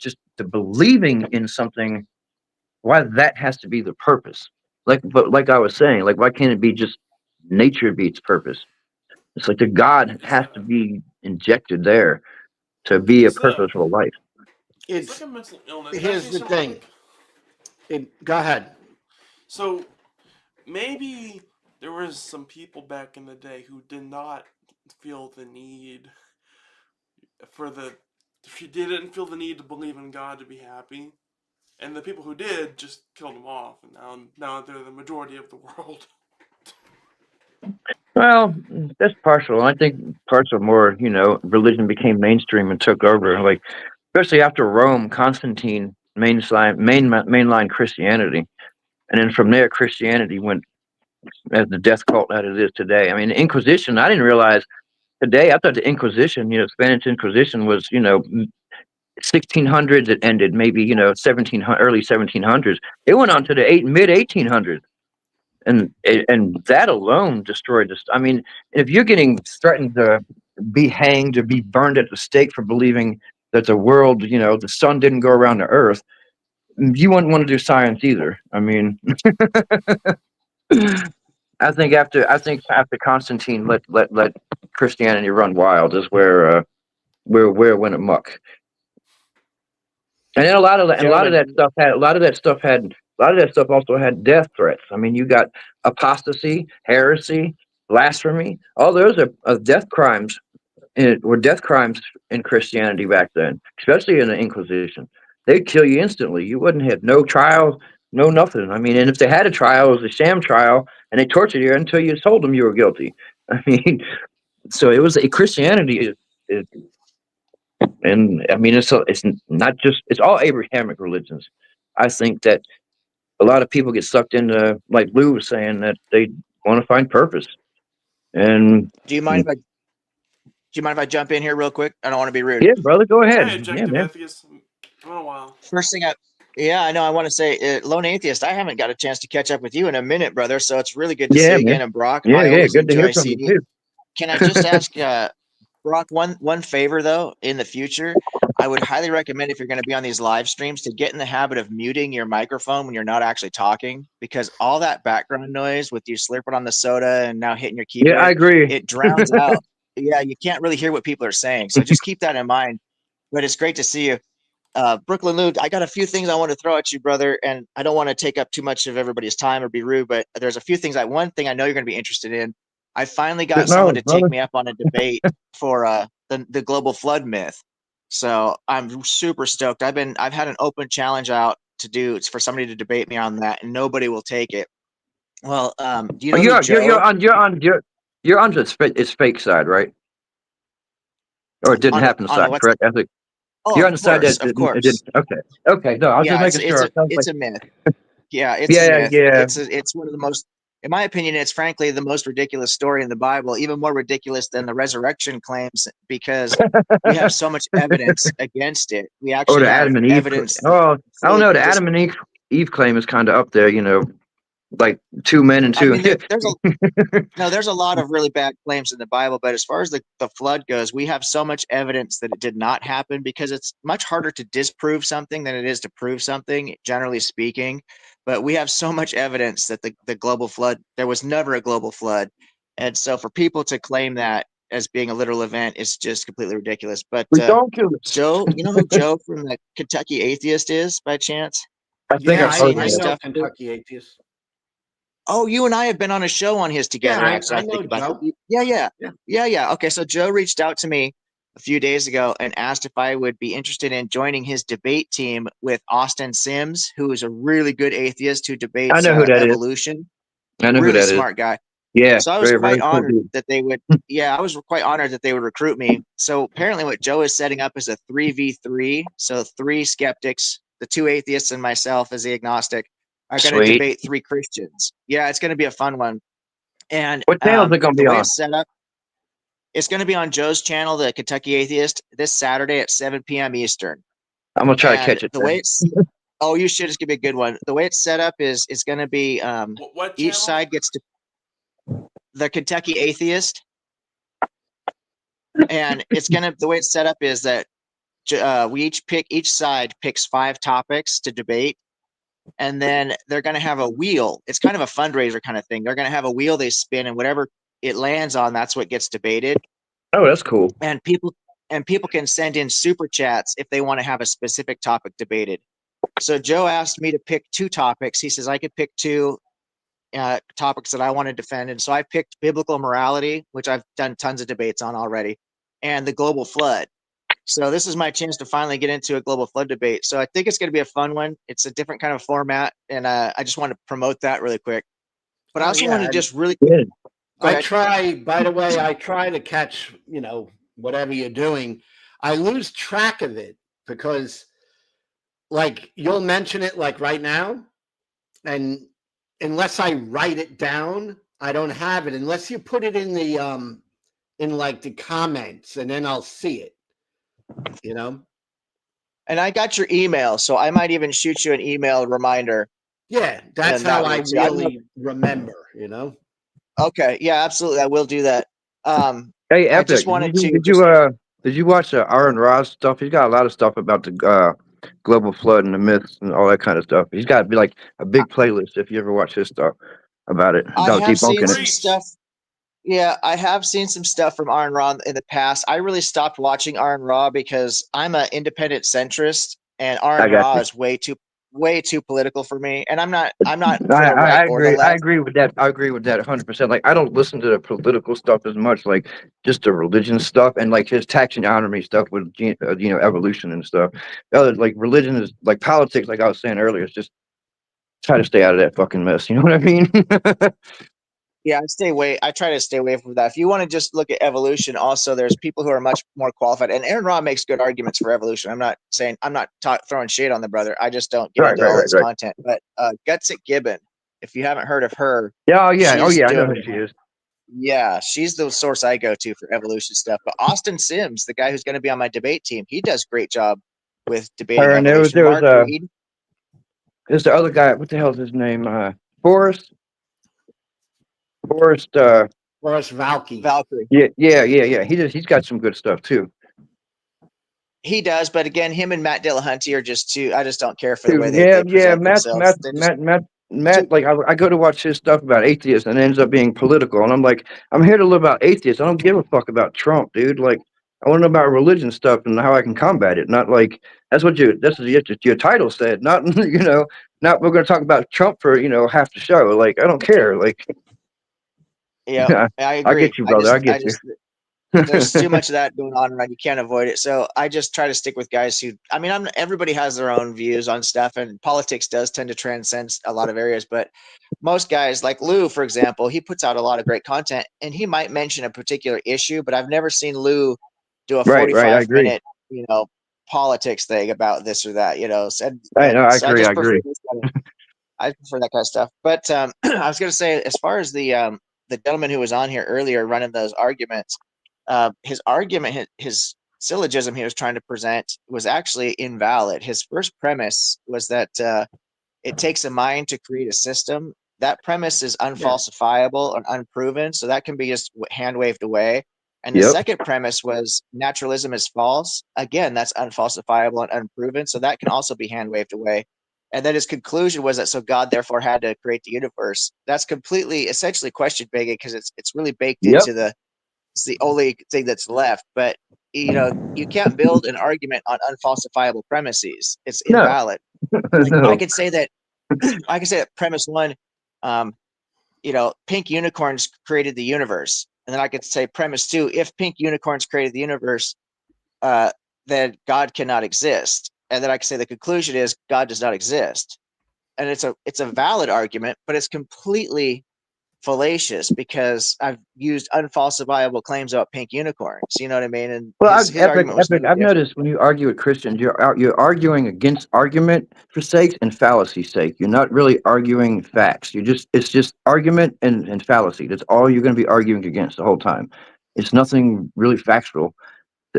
believing in something, why that has to be the purpose. But like I was saying, like, why can't it be just nature beats purpose? It's like the God has to be injected there to be a purposeful life. It's It's like a mental illness. Here's the thing. Go ahead. So maybe there was some people back in the day who did not feel the need she didn't feel the need to believe in God to be happy, and the people who did just killed them off, and now they're the majority of the world. Well, that's partial. I think parts of more, religion became mainstream and took over. Like, especially after Rome, Constantine mainline Christianity, and then from there, Christianity went as the death cult that it is today. I mean, the Inquisition. I didn't realize today. I thought the Inquisition, Spanish Inquisition, was 1600s. It ended maybe 1700, early 1700s. It went on to the mid 1800s. And that alone destroyed this. I mean, if you're getting threatened to be hanged or be burned at the stake for believing that the world, the sun didn't go around the earth, you wouldn't want to do science either. I mean, I think after Constantine let Christianity run wild is where it went amok. And then a lot of that stuff also had death threats. I mean, you got apostasy, heresy, blasphemy. All those are death crimes. Were death crimes in Christianity back then, especially in the Inquisition. They'd kill you instantly. You wouldn't have no trial, no nothing. I mean, and if they had a trial, it was a sham trial, and they tortured you until you told them you were guilty. I mean, so it was Christianity is and I mean, it's not just, it's all Abrahamic religions. I think that a lot of people get sucked into, like Lou was saying, that they want to find purpose. And do you mind if I jump in here real quick? I don't want to be rude. Yeah, brother, go ahead. Hey, objective atheist. It's been a while. First thing I know I want to say, Lone Atheist, I haven't got a chance to catch up with you in a minute, brother. So it's really good to see you again. And Brock, I always good to hear from seeing you too. Can I just ask Brock one favor though? In the future, I would highly recommend, if you're going to be on these live streams, to get in the habit of muting your microphone when you're not actually talking, because all that background noise with you slurping on the soda and now hitting your keyboard, I agree. It drowns out. Yeah, you can't really hear what people are saying. So just keep that in mind. But it's great to see you. Brooklyn Lou, I got a few things I want to throw at you, brother, and I don't want to take up too much of everybody's time or be rude, but there's a few things. One thing I know you're going to be interested in. I finally got someone to take me up on a debate for the global flood myth. So I'm super stoked. I've had an open challenge out to do. It's for somebody to debate me on that, and nobody will take it. Well, do you know you're on it's fake side, right? Or it didn't happen side, correct? I think you're on the side that of course. It didn't. Okay. No, I was just making sure. It's a myth. Yeah, it's a myth. Yeah. It's one of the most, in my opinion, it's frankly the most ridiculous story in the Bible, even more ridiculous than the resurrection claims, because we have so much evidence against it. We actually the have Adam and Eve evidence. I don't know. The Adam and Eve claim is kind of up there, like 2 men and I two. mean, there's a lot of really bad claims in the Bible, but as far as the flood goes, we have so much evidence that it did not happen because it's much harder to disprove something than it is to prove something, generally speaking. But we have so much evidence that the global flood, there was never a global flood. And so for people to claim that as being a literal event is just completely ridiculous. But Ridiculous. Joe, you know who Joe from the Kentucky Atheist is by chance? I think Yeah, I've Seen heard I his of that. know stuff? Kentucky atheists. Oh, you and I have been on a show on his Yeah, together, actually. I I think know about Joe. it. Yeah. Yeah. Okay, so Joe reached out to me a few days ago and asked if I would be interested in joining his debate team with Austin Sims, who is a really good atheist who I debates know who that is. evolution. I know who Really that is. smart guy. Yeah, So I was very, quite very cool honored dude. that they would. Yeah, I was quite honored that they would recruit me. So apparently, what Joe is setting up is a 3v3. So three skeptics, the two atheists, and myself as the agnostic, are going to Sweet. debate three Christians. Yeah, it's going to be a fun one. And What channel is it gonna the be way on? it's set up, it's going to be on Joe's channel, the Kentucky Atheist, this Saturday at 7 p.m. Eastern. I'm gonna try to And catch it the then. way it's, oh, you should. It's going to be a good one. The way it's set up is it's going to be What each channel? side gets to the Kentucky Atheist, and it's going to the way it's set up is that each side picks 5 topics to debate, and then they're going to have a wheel. It's kind of a fundraiser kind of thing. They're going to have a wheel they spin, and whatever it lands on, that's what gets debated. Oh, that's cool. And people can send in super chats if they want to have a specific topic debated. So Joe asked me to pick 2 topics. He says I could pick 2 topics that I want to defend, and so I picked biblical morality, which I've done tons of debates on already, and the global flood. So this is my chance to finally get into a global flood debate. So I think it's going to be a fun one. It's a different kind of format, and I just want to promote that really quick. But I Oh also want yeah, to and just really Yeah. go I ahead. try. By the way, I try to catch whatever you're doing. I lose track of it because, like, you'll mention it like right now, and unless I write it down, I don't have it. Unless you put it in the in like the comments, and then I'll see it. You know. And I got your email, so I might even shoot you an email reminder. Yeah, that's And how that I way too. I don't know. really remember. Okay, yeah, absolutely. I will do that. Hey, I just Epic, wanted to just did you watch Aaron Ross stuff? He's got a lot of stuff about the global flood and the myths and all that kind of stuff. He's got like a big playlist if you ever watch his stuff about it, I about have seen debunking it. some stuff. Yeah, I have seen some stuff from Aaron Ra in the past. I really stopped watching Aaron Ra because I'm an independent centrist, and I Aaron got Ra you. is way too political for me. And I'm not for the right I or the agree. I left. agree with that. I agree with that 100%. Like, I don't listen to the political stuff as much, like just the religion stuff and like his taxonomy stuff with evolution and stuff. Other like religion is like politics. Like I was saying earlier, it's just try to stay out of that fucking mess. You know what I mean? Yeah, I try to stay away from that. If you want to just look at evolution, also there's people who are much more qualified, and Aaron Ra makes good arguments for evolution. I'm not throwing shade on the brother. I just don't get Right, into right, all right, his right. content. But Gutsick Gibbon, if you haven't heard of her, Yeah, oh she's yeah, I know doing who she is. yeah, she's the source I go to for evolution stuff. But Austin Sims, the guy who's going to be on my debate team, he does a great job with debating Her and evolution. there was Mark Reed, there's the other guy. What the hell is his name? Forrest. Forrest. Forrest Valky. Valkyrie, Yeah. He's got some good stuff too. he does. But again, him and Matt Dillahunty are just too. I just don't care for the way Yeah, they present themselves. They just too. Matt. Like I go to watch his stuff about atheists, and it ends up being political. And I'm like, I'm here to live about atheists. I don't give a fuck about Trump, dude. Like, I want to know about religion stuff and how I can combat it. Not like that's what your title said. Not not we're going to talk about Trump for half the show. Like, I don't care. Like, Yeah, I I agree. get you, brother. I get I you. just there's too much of that going on around. You can't avoid it. So I just try to stick with guys who, I mean, everybody has their own views on stuff, and politics does tend to transcend a lot of areas. But most guys, like Lou, for example, he puts out a lot of great content, and he might mention a particular issue, but I've never seen Lou do a Right. I 45 agree. minute, politics thing about this or that, So, I know. I so I agree. I just prefer agree. I prefer that kind of stuff. But I was going to say, as far as the gentleman who was on here earlier running those arguments, his argument, his syllogism he was trying to present was actually invalid. His first premise was that it takes a mind to create a system, that premise is unfalsifiable and unproven, so that can be just hand waved away. And the Yep. second premise was naturalism is false. Again, that's unfalsifiable and unproven, so that can also be hand waved away. And then his conclusion was that so God therefore had to create the universe. That's completely, essentially question begging because it's really baked Yep. into it's the only thing that's left. But you can't build an argument on unfalsifiable premises. It's No. invalid. Like No. I could say that premise one, pink unicorns created the universe. And then I could say premise two, if pink unicorns created the universe, then God cannot exist. And then I could say the conclusion is God does not exist. And it's a valid argument, but it's completely fallacious because I've used unfalsifiable claims about pink unicorns. You know what I mean? And Well, his argument was no I've different. noticed when you argue with Christians, you're arguing against argument for sake and fallacy sake. You're not really arguing facts. It's just argument and fallacy. That's all you're going to be arguing against the whole time. It's nothing really factual.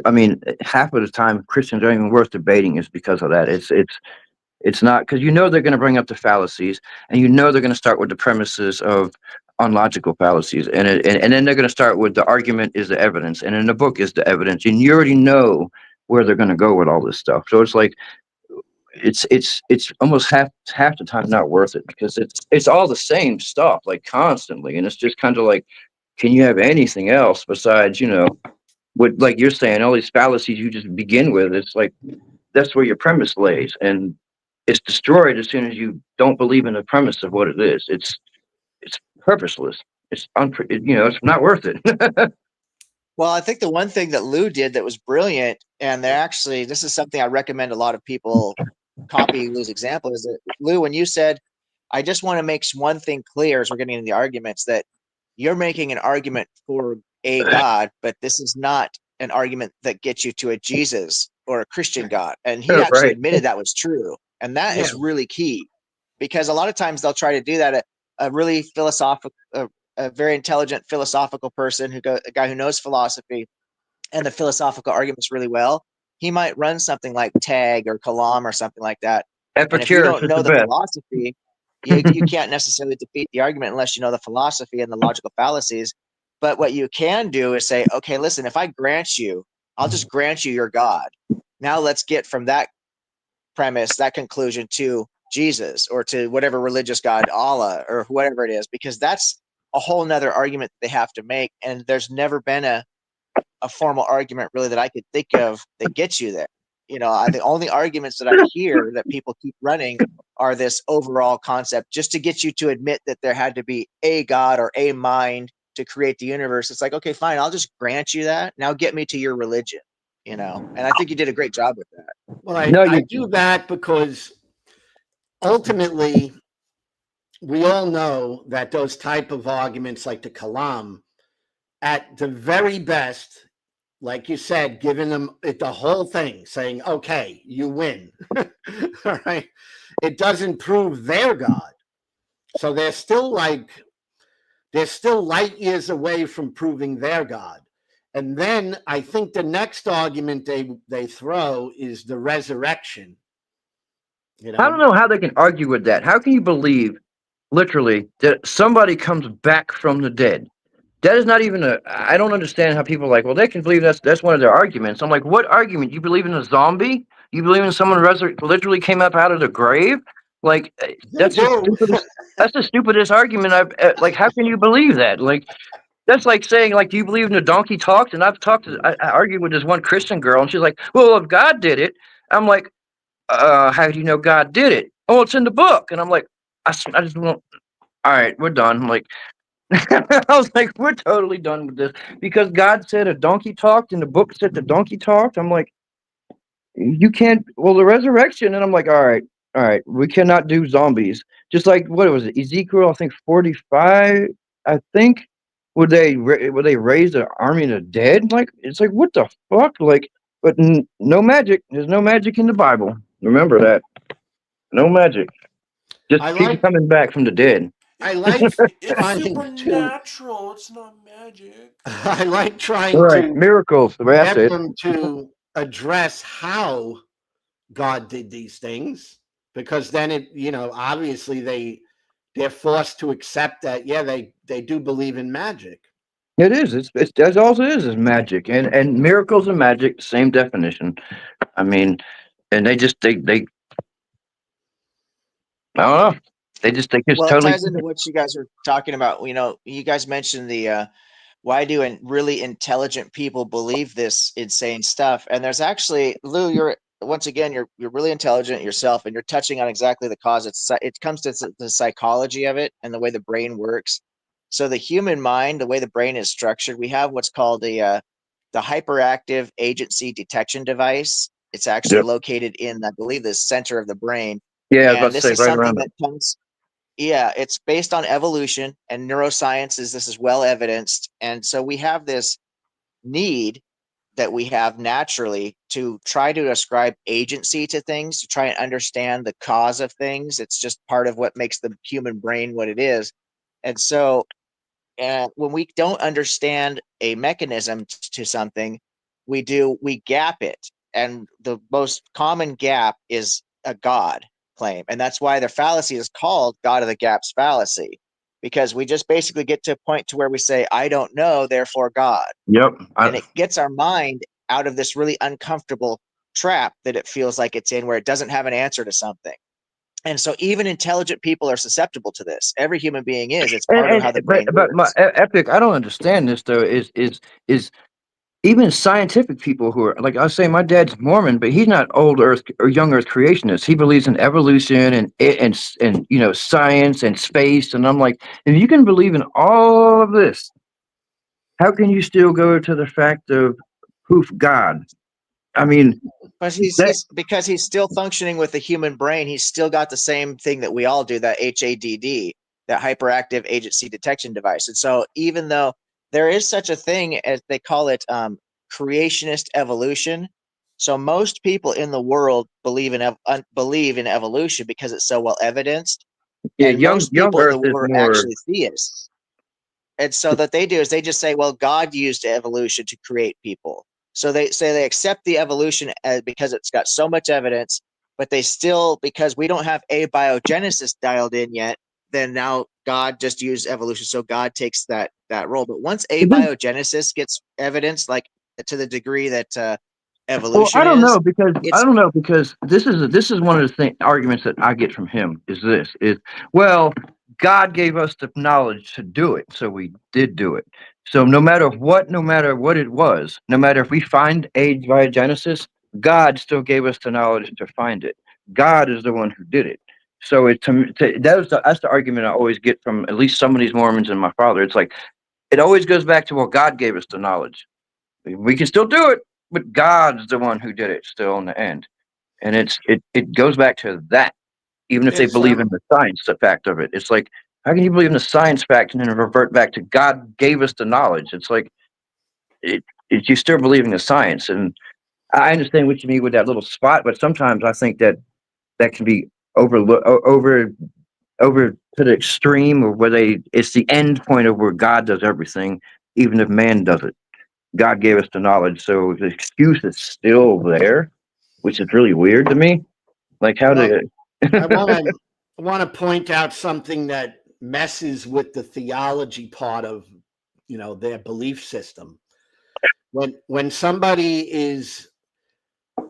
I mean, half of the time Christians aren't even worth debating is because of that. It's not because they're going to bring up the fallacies, and they're going to start with the premises of unlogical fallacies, and then they're going to start with the argument is the evidence, and then the book is the evidence, and you already know where they're going to go with all this stuff. So it's like it's almost half the time not worth it because it's all the same stuff like constantly, and it's just kind of like, can you have anything else besides what like you're saying all these fallacies you just begin with? It's like that's where your premise lays, and it's destroyed as soon as you don't believe in the premise of what it is. It's purposeless. It's not worth it. Well, I think the one thing that Lou did that was brilliant, and this is something I recommend a lot of people copy Lou's example, is that Lou, when you said, I just want to make one thing clear as we're getting into the arguments, that you're making an argument for a God, but this is not an argument that gets you to a Jesus or a Christian God. And he actually Right. admitted that was true. And that is really key because a lot of times they'll try to do that. A really philosophical, a very intelligent philosophical person a guy who knows philosophy and the philosophical arguments really well, he might run something like Tag or Kalam or something like that. And if you Epicurus don't is know the the best. philosophy, you can't necessarily defeat the argument unless you know the philosophy and the logical fallacies. But what you can do is say, okay, listen, if I grant you, I'll just grant you your God. Now let's get from that premise, that conclusion to Jesus or to whatever religious God, Allah or whatever it is, because that's a whole nother argument that they have to make. And there's never been a formal argument really that I could think of that gets you there. The only arguments that I hear that people keep running are this overall concept just to get you to admit that there had to be a God or a mind to create the universe. It's like, okay, fine, I'll just grant you that. Now get me to your religion, and I think you did a great job with that. Well, No, I do that because ultimately we all know that those type of arguments like the Kalam, at the very best, like you said, giving them the whole thing, saying, okay, you win. All right. It doesn't prove their God. So they're still light years away from proving their God. And then I think the next argument they throw is the resurrection. I don't know how they can argue with that. How can you believe, literally, that somebody comes back from the dead? That is not even I don't understand how people are like, well, they can believe that's one of their arguments. I'm like, what argument? You believe in a zombie? You believe in someone literally came up out of the grave? Like, that's the stupidest argument like, how can you believe that? Like, that's like saying, like, do you believe in the donkey talks? And I argued with this one Christian girl, and she's like, well, if God did it, I'm like, how do you know God did it? Oh, it's in the book. And I'm like, I just won't. All right, we're done. I'm like, I was like, we're totally done with this because God said a donkey talked and the book said the donkey talked. I'm like, you can't, well, the resurrection. And I'm like, all right, we cannot do zombies. Just like, what was it? Ezekiel, I think 45, I think, would they raise an army of the dead? Like, it's like, what the fuck? Like, but no magic. There's no magic in the Bible. Remember that. No magic. Just people coming back from the dead. I like It's trying supernatural. It's not magic. I like trying to miracles. get them to address how God did these things, because then obviously they they're forced to accept that, yeah, they do believe in magic. It is. It's that's all it is magic, and miracles and magic, same definition. I mean, and they I don't know. They just Well, it totally. ties into what you guys were talking about. You guys mentioned the why do really intelligent people believe this insane stuff? And there's actually, Lou, you're once again you're really intelligent yourself, and you're touching on exactly the cause. It comes to the psychology of it and the way the brain works. So the human mind, the way the brain is structured, we have what's called the hyperactive agency detection device. It's actually Yep. located in, I believe, the center of the brain. Yeah, I was about And to this say is right something around it. that comes, yeah, it's based on evolution and neurosciences. This is well evidenced. And so we have this need that we have naturally to try to ascribe agency to things, to try and understand the cause of things. It's just part of what makes the human brain what it is. And so when we don't understand a mechanism to something, we gap it. And the most common gap is a God claim. And that's why the fallacy is called God of the gaps fallacy, because we just basically get to a point to where we say, I don't know, therefore God. Yep. And it gets our mind out of this really uncomfortable trap that it feels like it's in, where it doesn't have an answer to something. And so even intelligent people are susceptible to this. Every human being is. It's part of how the brain But my works. epic, I don't understand this though. Is even scientific people who are like I say, my dad's Mormon, but he's not old Earth or young Earth creationist. He believes in evolution and science and space. And I'm like, if you can believe in all of this, how can you still go to the fact of poof God? I mean, But that because he's still functioning with the human brain, he's still got the same thing that we all do, that HADD, that hyperactive agency detection device. And so even though there is such a thing as they call it creationist evolution, so most people in the world believe in evolution because it's so well evidenced, yeah, and most young people in the Earth world is are more. actually theists. And so what they do is they just say, well, God used evolution to create people. So they say they accept the evolution because it's got so much evidence, but they still, because we don't have abiogenesis dialed in yet, then now God just used evolution. So God takes that role. But once abiogenesis gets evidence, like to the degree that Well, evolution is, I it's don't know because this is one of the arguments that I get from him is this is well God gave us the knowledge to do it, so we did do it. So no matter what it was, no matter if we find AIDS via Genesis, God still gave us the knowledge to find it. God is the one who did it. So that's the argument I always get from at least some of these Mormons and my father. It's like it always goes back to well, God gave us the knowledge. We can still do it, but God's the one who did it still in the end. And it goes back to that, even if they It's believe in the science fact of it. It's like, how can you believe in the science fact and then revert back to God gave us the knowledge? It's like you still believing the science. And I understand what you mean with that little spot, but sometimes I think that can be over to the extreme or where it's the end point of where God does everything, even if man does it. God gave us the knowledge, so the excuse is still there, which is really weird to me. Like, how Well, did I want it? to point out something that messes with the theology part of their belief system. When somebody is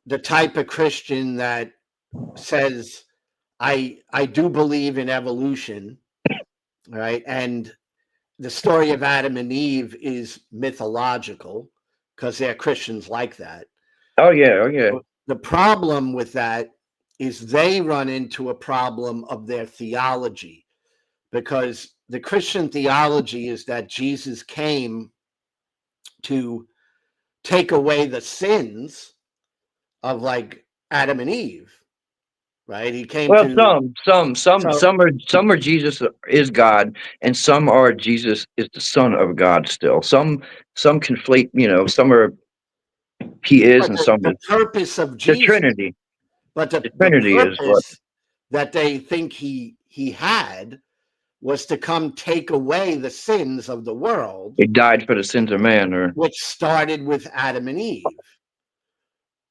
the type of Christian that says, I do believe in evolution, right? And the story of Adam and Eve is mythological because they're Christians like that. Oh yeah, oh yeah. The problem with that is they run into a problem of their theology, because the Christian theology is that Jesus came to take away the sins of like Adam and Eve, right? He came Well, to so some are Jesus is God, and some are Jesus is the Son of God. Still, some conflate. Some are he is, but and the, some the is purpose of the Jesus, Trinity. but The the Trinity is what purpose that they think he had was to come take away the sins of the world, it died for the sins of man, or which started with Adam and Eve.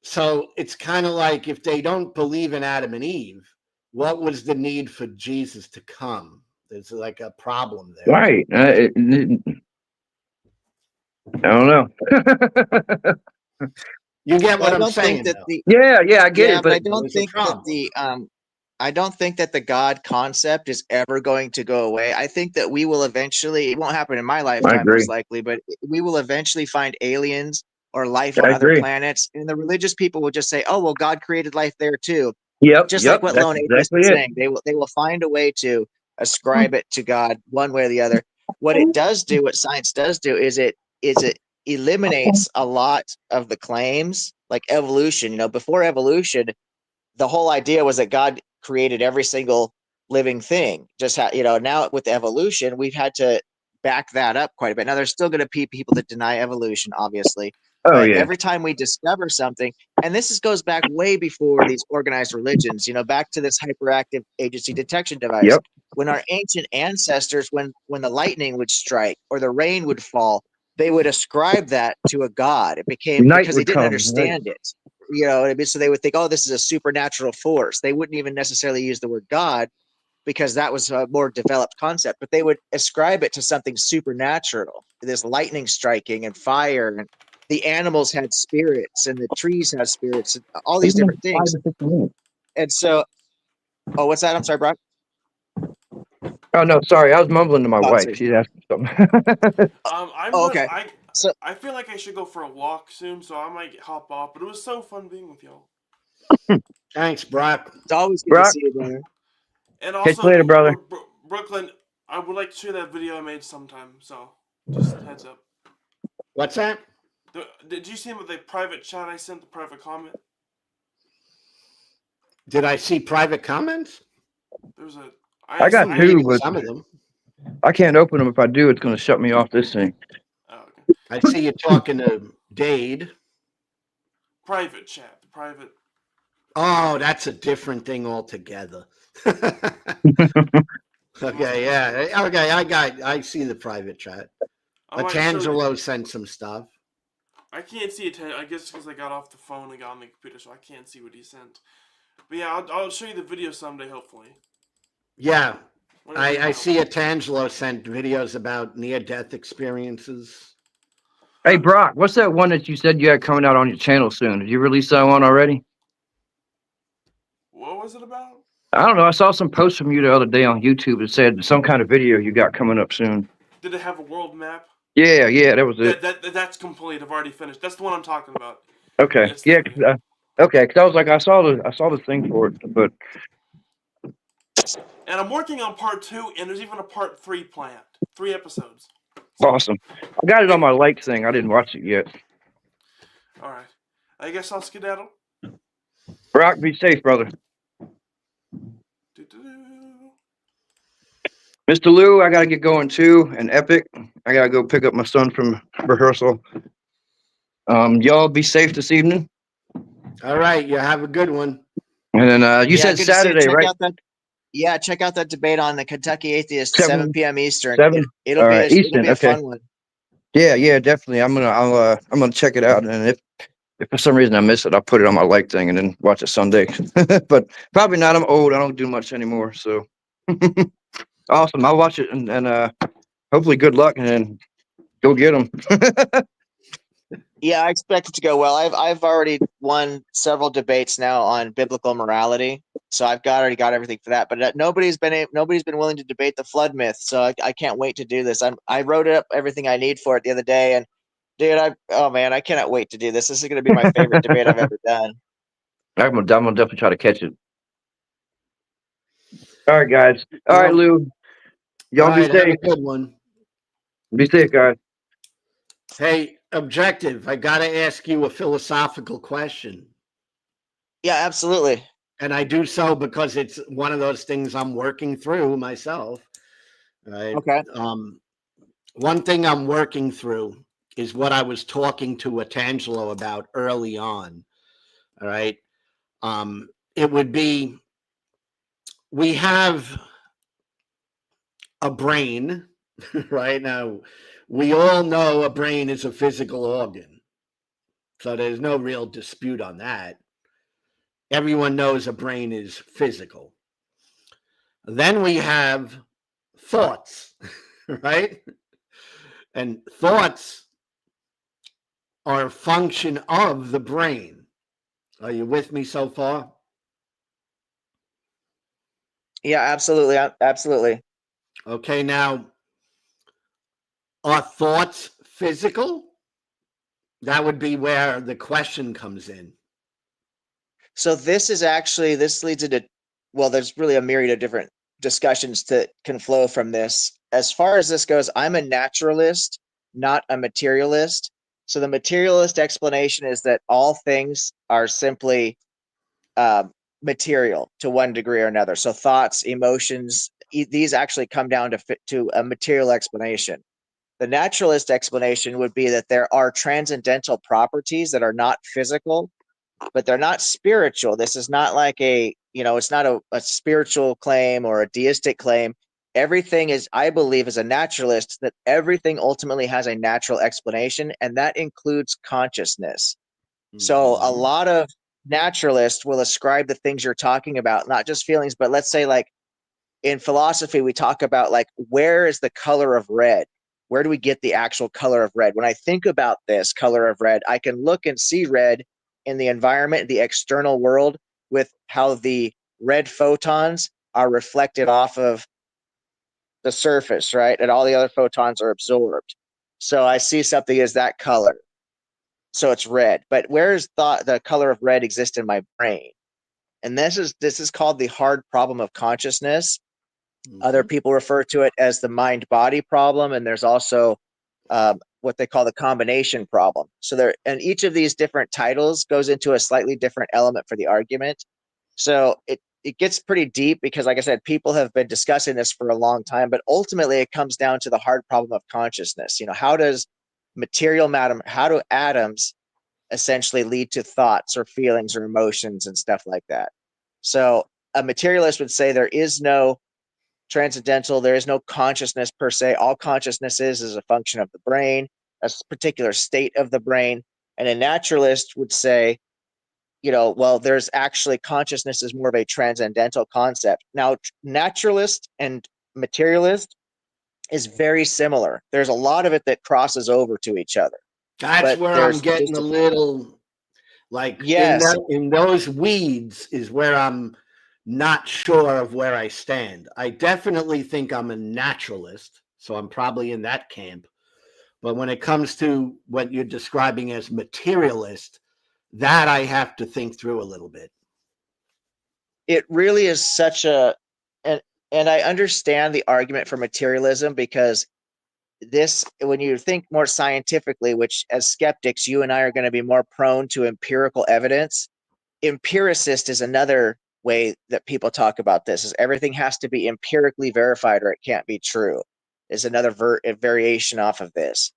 So it's kind of like if they don't believe in Adam and Eve, what was the need for Jesus to come? There's like a problem there. Right. I don't know. You get Well, what I I'm don't think saying, that though. the Yeah, I get yeah, it, but but I don't There's a think that problem. I don't think that the God concept is ever going to go away. I think that we will eventually, it won't happen in my I lifetime, agree. most likely, but we will eventually find aliens or life on I other agree. planets. And the religious people will just say, oh, well, God created life there too. Yep, Just like what that's Lone Atheist exactly is it. saying. They will find a way to ascribe it to God one way or the other. What it does do, what science does do, is it eliminates a lot of the claims, like evolution. Before evolution, the whole idea was that God created every single living thing. Just now with evolution, we've had to back that up quite a bit. Now there's still going to be people that deny evolution, obviously, Oh but yeah. every time we discover something, and goes back way before these organized religions, back to this hyperactive agency detection device. Yep. When our ancient ancestors, when the lightning would strike or the rain would fall, they would ascribe that to a god. It became Night because they would didn't come. Right. understand it. You know what I mean? So they would think, oh, this is a supernatural force. They wouldn't even necessarily use the word God because that was a more developed concept, but they would ascribe it to something supernatural, this lightning striking and fire. And the animals had spirits and the trees had spirits and all these Even different 5 things. to 6 minutes. And so, oh, what's that? I'm sorry, Brock. Oh no, sorry, I was mumbling to my Oh, wife. sorry. She's asking something. I'm Oh, gonna. okay. So I feel like I should go for a walk soon, so I might hop off. But it was so fun being with y'all. Thanks, Brock. it's always good to Brock, see you, brother. And catch you also, later, brother. Brooklyn, I would like to share that video I made sometime. So, just heads up. What's that? Did you see the private chat I sent, the private comment? Did I see private comments? There's a. I got I'm 2, reading but some of them. I can't open them. If I do, it's going to shut me off this thing. Oh, okay. I see you talking to Dade. Private chat. Private. Oh, that's a different thing altogether. Okay, yeah. Okay, I see the private chat. I might show you. Atangelo sent some stuff. I can't see it. I guess because I got off the phone and got on the computer, so I can't see what he sent. But yeah, I'll show you the video someday, hopefully. Yeah. Whenever you I want. see Atangelo sent videos about near-death experiences. Hey, Brock, what's that one that you said you had coming out on your channel soon? Did you release that one already? What was it about? I don't know. I saw some posts from you the other day on YouTube that said some kind of video you got coming up soon. Did it have a world map? Yeah, that was it. That's complete. I've already finished. That's the one I'm talking about. Okay, It's yeah, the- okay. Because I was like, I saw the thing for it, but and I'm working on part 2, and there's even a part 3 planned. 3 episodes. awesome. I got it on my like thing. I didn't watch it yet. All right. I guess I'll skedaddle. Brock, be safe, brother. Doo-doo-doo. Mr. Lou, I gotta get going too. And Epic, I gotta go pick up my son from rehearsal. Y'all be safe this evening. All right, you have a good one. And then you said Good to see you. Saturday, right? Check out that debate on the Kentucky Atheist, 7 7 p.m. Eastern. 7. It'll All be right, it'll be Eastern. a Okay. fun one. Yeah, definitely. I'm gonna check it out, and if for some reason I miss it, I'll put it on my like thing and then watch it Sunday. But probably not. I'm old. I don't do much anymore. So awesome. I'll watch it and hopefully good luck and then go get them. Yeah, I expect it to go well. I've already won several debates now on biblical morality, so I've already got everything for that. But nobody's been willing to debate the flood myth, so I can't wait to do this. I wrote up everything I need for it the other day, and dude, I cannot wait to do this. This is going to be my favorite debate I've ever done. I'm gonna definitely try to catch it. All right, guys. All right, Well, Lou. Y'all all be right, have a safe. good one. Be safe, guys. Hey, Objective, I got to ask you a philosophical question. Yeah, absolutely. And I do so because it's one of those things I'm working through myself. Right. Okay. One thing I'm working through is what I was talking to Atangelo about early on. All right. It would be, we have a brain, right? Now, we all know a brain is a physical organ. So there's no real dispute on that. Everyone knows a brain is physical. Then we have thoughts, right? And thoughts are a function of the brain. Are you with me so far? Yeah, absolutely. Absolutely. Okay, now, are thoughts physical? That would be where the question comes in. So this leads into, well, there's really a myriad of different discussions that can flow from this. As far as this goes, I'm a naturalist, not a materialist. So the materialist explanation is that all things are simply uh, material to one degree or another. So thoughts, emotions, these actually come down to a material explanation. The naturalist explanation would be that there are transcendental properties that are not physical, but they're not spiritual. This is not like it's not a spiritual claim or a deistic claim. Everything is, I believe, as a naturalist, that everything ultimately has a natural explanation, and that includes consciousness. So a Mhm. lot of naturalists will ascribe the things you're talking about, not just feelings, but let's say like in philosophy, we talk about like, where is the color of red? Where do we get the actual color of red? When I think about this color of red, I can look and see red in the environment, the external world, with how the red photons are reflected off of the surface, right? And all the other photons are absorbed. So I see something as that color. So it's red. But where is the color of red exist in my brain? And this is called the hard problem of consciousness. Other Mhm. people refer to it as the mind body problem, and there's also what they call the combination problem. So there, and each of these different titles goes into a slightly different element for the argument. So it gets pretty deep because, like I said, people have been discussing this for a long time, but ultimately it comes down to the hard problem of consciousness. How does material matter? How do atoms essentially lead to thoughts or feelings or emotions and stuff like that? So a materialist would say there is no transcendental, there is no consciousness per se. All consciousness is a function of the brain, a particular state of the brain. And a naturalist would say, well, there's actually, consciousness is more of a transcendental concept. Now, naturalist and materialist is very similar. There's a lot of it that crosses over to each other, That's but where I'm there's getting just a little like yes. in those weeds is where I'm not sure of where I stand. I definitely think I'm a naturalist, so I'm probably in that camp. But when it comes to what you're describing as materialist, that I have to think through a little bit. It really is such a, and I understand the argument for materialism, because this, when you think more scientifically, which as skeptics you and I are going to be more prone to empirical evidence. Empiricist is another way that people talk about this, is everything has to be empirically verified or it can't be true, is another variation off of this,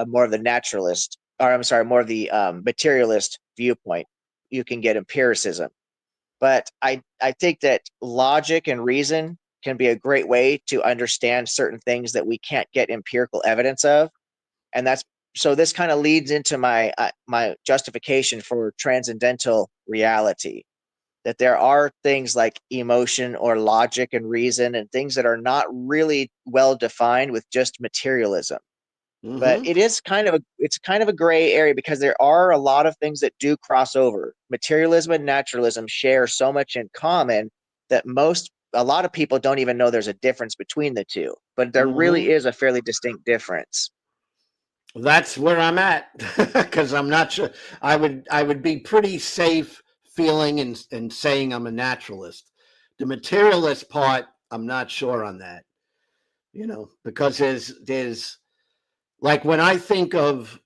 more of the naturalist, or I'm sorry, more of the materialist viewpoint. You can get empiricism, but I think that logic and reason can be a great way to understand certain things that we can't get empirical evidence of. And that's, so this kind of leads into my justification for transcendental reality, that there are things like emotion or logic and reason and things that are not really well defined with just materialism. But Mm-hmm. it's kind of a gray area, because there are a lot of things that do cross over. Materialism and naturalism share so much in common that a lot of people don't even know there's a difference between the two, but there really Mm-hmm. is a fairly distinct difference. That's where I'm at because I'm not sure. I would be pretty safe feeling and saying I'm a naturalist. The materialist part, I'm not sure on that. Because there's like when I think of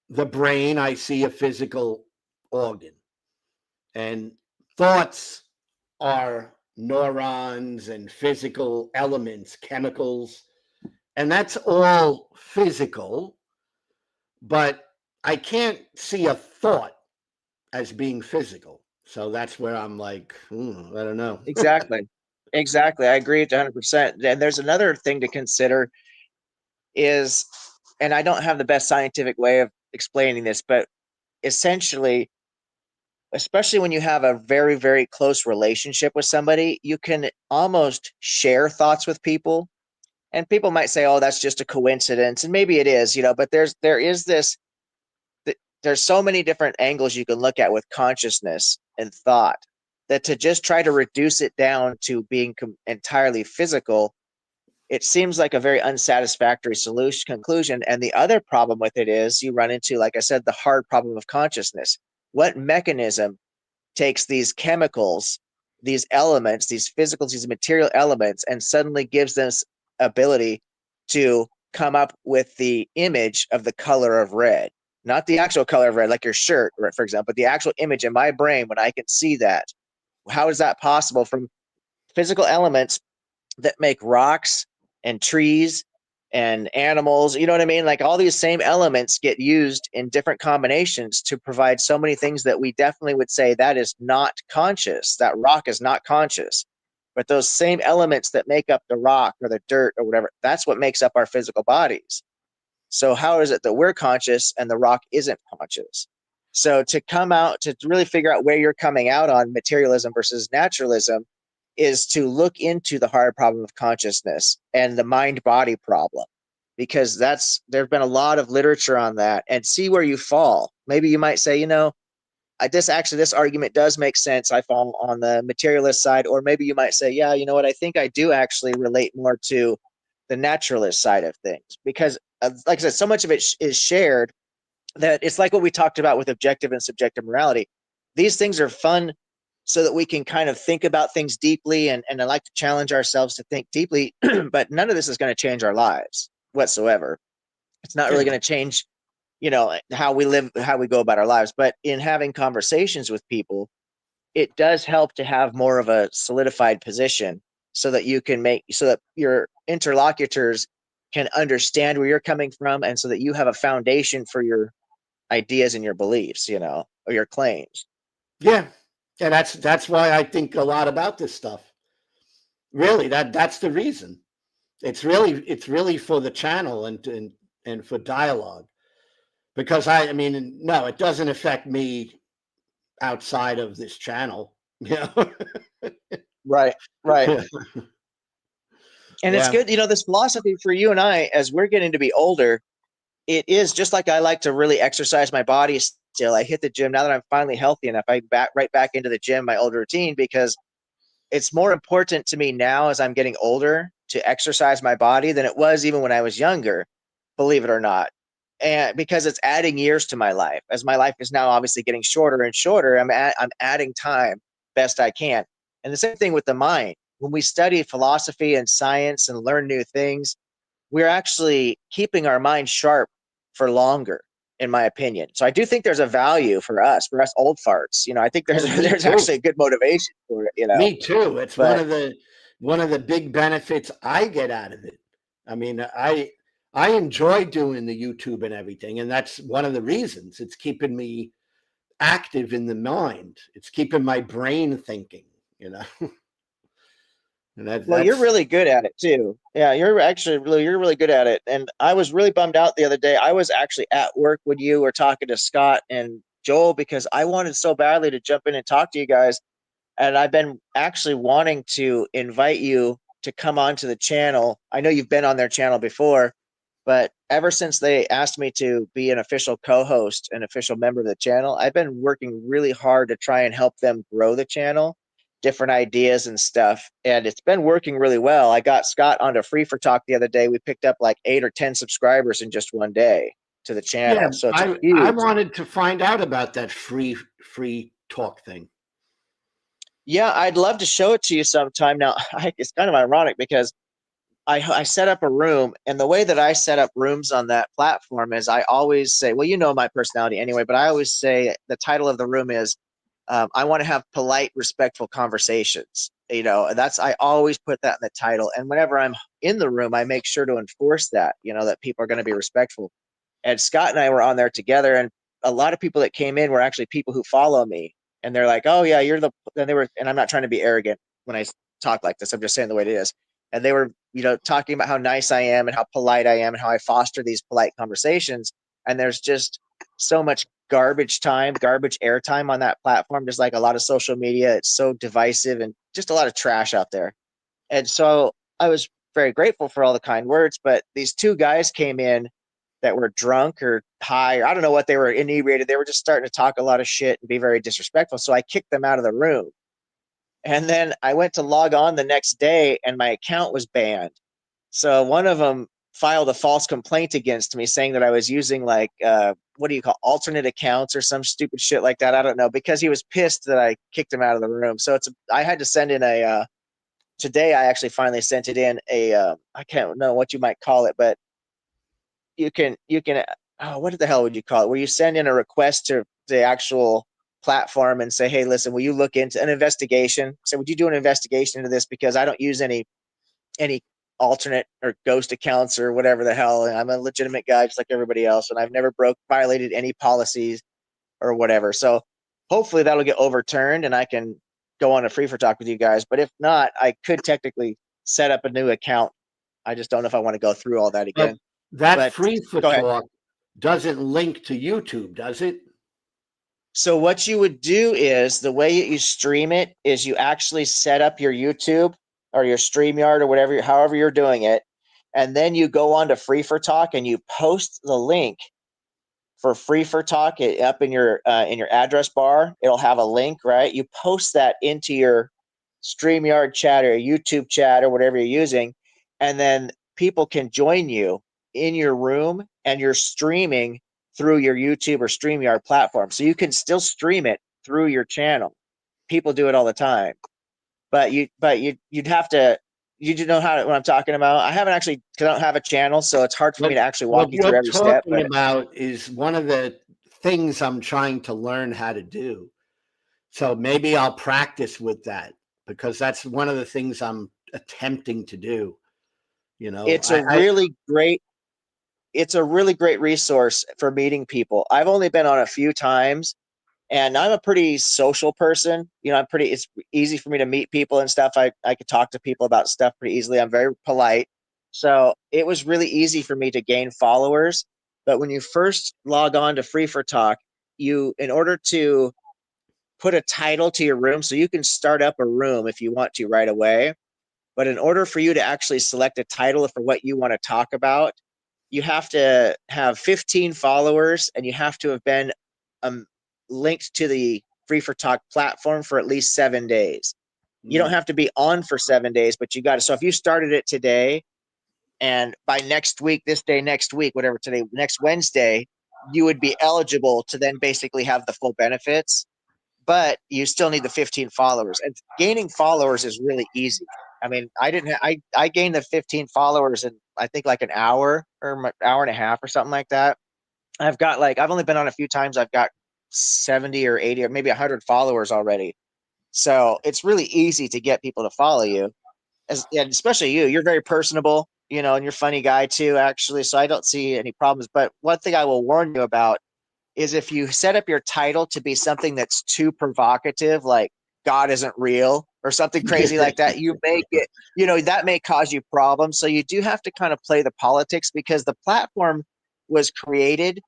the brain, I see a physical organ, and thoughts are neurons and physical elements, chemicals, and that's all physical, but I can't see a thought as being physical. So that's where I'm like, I don't know. Exactly. Exactly. I agree 100%. And there's another thing to consider is, and I don't have the best scientific way of explaining this, but essentially, especially when you have a very, very close relationship with somebody, you can almost share thoughts with people. And people might say, oh, that's just a coincidence. And maybe it is, but there's so many different angles you can look at with consciousness and thought, that to just try to reduce it down to being entirely physical, it seems like a very unsatisfactory conclusion. And the other problem with it is you run into, like I said, the hard problem of consciousness. What mechanism takes these chemicals, these elements, these physicals, these material elements, and suddenly gives this ability to come up with the image of the color of red? Not the actual color of red, like your shirt, for example, but the actual image in my brain when I can see that. How is that possible from physical elements that make rocks and trees and animals? You know what I mean? Like all these same elements get used in different combinations to provide so many things that we definitely would say that is not conscious. That rock is not conscious. But those same elements that make up the rock or the dirt or whatever, that's what makes up our physical bodies. So how is it that we're conscious and the rock isn't conscious? So to come out, to really figure out where you're coming out on materialism versus naturalism, is to look into the hard problem of consciousness and the mind-body problem, because there've been a lot of literature on that, and see where you fall. Maybe you might say, this argument does make sense. I fall on the materialist side. Or maybe you might say, yeah, you know what? I think I do actually relate more to the naturalist side of things, because like I said, so much of it is shared, that it's like what we talked about with objective and subjective morality. These things are fun so that we can kind of think about things deeply, and I like to challenge ourselves to think deeply, but none of this is going to change our lives whatsoever. It's not really going to change, how we live, how we go about our lives. But in having conversations with people, it does help to have more of a solidified position, so that so that your interlocutors can understand where you're coming from, and so that you have a foundation for your ideas and your beliefs, or your claims. Yeah. Yeah, that's why I think a lot about this stuff. Really, that's the reason. It's really for the channel and for dialogue. Because I mean, no, it doesn't affect me outside of this channel. Right, right. Yeah. And it's Yeah. good, this philosophy for you and I, as we're getting to be older, it is just like I like to really exercise my body still. I hit the gym now that I'm finally healthy enough. I right back into the gym, my old routine, because it's more important to me now as I'm getting older to exercise my body than it was even when I was younger, believe it or not. And because it's adding years to my life, as my life is now obviously getting shorter and shorter, I'm adding time best I can. And the same thing with the mind. When we study philosophy and science and learn new things, we're actually keeping our mind sharp for longer, in my opinion. So I do think there's a value for us old farts. I think there's Me there's too. actually a good motivation for it. Me too. It's But one of the big benefits I get out of it. I mean, I enjoy doing the YouTube and everything, and that's one of the reasons. It's keeping me active in the mind. It's keeping my brain thinking, you know. And well, you're that's really good at it too. Yeah, you're really good at it. And I was really bummed out the other day. I was actually at work when you were talking to Scott and Joel, because I wanted so badly to jump in and talk to you guys. And I've been actually wanting to invite you to come onto the channel. I know you've been on their channel before, but ever since they asked me to be an official co-host, an official member of the channel, I've been working really hard to try and help them grow the channel, different ideas and stuff. And it's been working really well. I got Scott onto Free for Talk the other day. We picked up like 8 or 10 subscribers in just one day to the yeah. channel. So it's a I huge. wanted to find out about that free talk thing. Yeah, I'd love to show it to you sometime. Now, it's kind of ironic because I set up a room, and the way that I set up rooms on that platform is I always say, well, my personality anyway, but I always say the title of the room is I want to have polite, respectful conversations. I always put that in the title. And whenever I'm in the room, I make sure to enforce that, that people are going to be respectful. And Scott and I were on there together, and a lot of people that came in were actually people who follow me. And they're like, oh, yeah, and I'm not trying to be arrogant when I talk like this. I'm just saying the way it is. And they were, talking about how nice I am and how polite I am and how I foster these polite conversations. And there's just so much garbage airtime on that platform, just like a lot of social media. It's so divisive and just a lot of trash out there. And so I was very grateful for all the kind words, but these two guys came in that were drunk or high, or I don't know what they were, inebriated. They were just starting to talk a lot of shit and be very disrespectful. So I kicked them out of the room. And then I went to log on the next day and my account was banned. So one of them filed a false complaint against me saying that I was using like, what do you call alternate accounts or some stupid shit like that. I don't know, because he was pissed that I kicked him out of the room. So I had to send in today I actually finally sent it in I can't know what you might call it, but you can what the hell would you call it? Where you send in a request to the actual platform and say, hey, listen, will you look into an investigation? So would you do an investigation into this? Because I don't use any alternate or ghost accounts or whatever the hell. And I'm a legitimate guy just like everybody else. And I've never violated any policies or whatever. So hopefully that'll get overturned and I can go on a free for talk with you guys. But if not, I could technically set up a new account. I just don't know if I want to go through all that again. That free for go ahead. talk doesn't link to YouTube, does it? So what you would do is the way you stream it is you actually set up your YouTube or your StreamYard or whatever, however you're doing it. And then you go on to Free for Talk and you post the link for Free for Talk up in your address bar. It'll have a link, right? You post that into your StreamYard chat or YouTube chat or whatever you're using. And then people can join you in your room and you're streaming through your YouTube or StreamYard platform. So you can still stream it through your channel. People do it all the time. But you'd have to, you do know what I'm talking about? I haven't actually, because I don't have a channel, so it's hard for me to actually walk you through every step. What you're talking about is one of the things I'm trying to learn how to do. So maybe I'll practice with that because that's one of the things I'm attempting to do. You know, it's a really great resource for meeting people. I've only been on a few times and I'm a pretty social person. You know, it's easy for me to meet people and stuff. I could talk to people about stuff pretty easily. I'm very polite. So it was really easy for me to gain followers. But when you first log on to Free for Talk, in order to put a title to your room, so you can start up a room if you want to right away. But in order for you to actually select a title for what you want to talk about, you have to have 15 followers and you have to have been linked to the Free for Talk platform for at least 7 days. You don't have to be on for 7 days, but you got to. So if you started it today and by next week, whatever today, next Wednesday, you would be eligible to then basically have the full benefits, but you still need the 15 followers. And gaining followers is really easy. I mean, I gained the 15 followers in I think like an hour or an hour and a half or something like that. I've only been on a few times. I've got 70 or 80 or maybe 100 followers already. So it's really easy to get people to follow you, and especially you. You're very personable, you know, and you're a funny guy too, actually. So I don't see any problems. But one thing I will warn you about is if you set up your title to be something that's too provocative, like God isn't real or something crazy like that, you may get, that may cause you problems. So you do have to kind of play the politics because the platform was created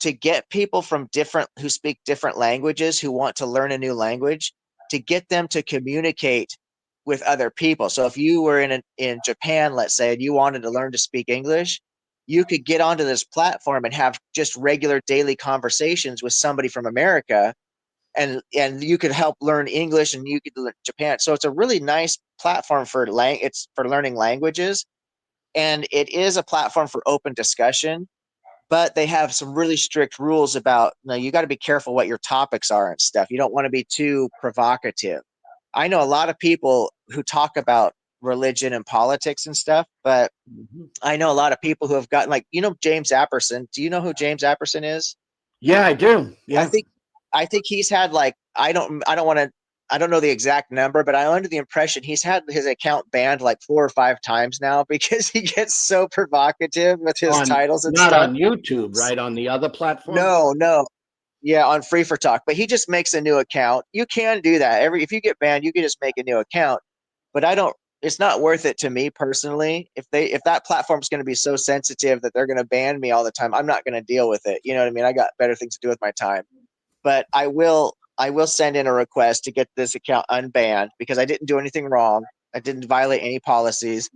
to get people who speak different languages, who want to learn a new language, to get them to communicate with other people. So if you were in Japan, let's say, and you wanted to learn to speak English, you could get onto this platform and have just regular daily conversations with somebody from America, and you could help learn English and you could learn Japan. So it's a really nice platform it's for learning languages, and it is a platform for open discussion. But they have some really strict rules about, you got to be careful what your topics are and stuff. You don't want to be too provocative. I know a lot of people who talk about religion and politics and stuff, but I know a lot of people who have gotten James Apperson. Do you know who James Apperson is? Yeah, I do. Yeah. I think he's had I don't know the exact number, but I'm under the impression he's had his account banned 4 or 5 times now because he gets so provocative with his titles and not stuff. Not on YouTube, right? On the other platform? No. Yeah, on Free for Talk. But he just makes a new account. You can do that. If you get banned, you can just make a new account. But it's not worth it to me personally. If that platform's going to be so sensitive that they're going to ban me all the time, I'm not going to deal with it. You know what I mean? I got better things to do with my time. But I will send in a request to get this account unbanned because I didn't do anything wrong. I didn't violate any policies.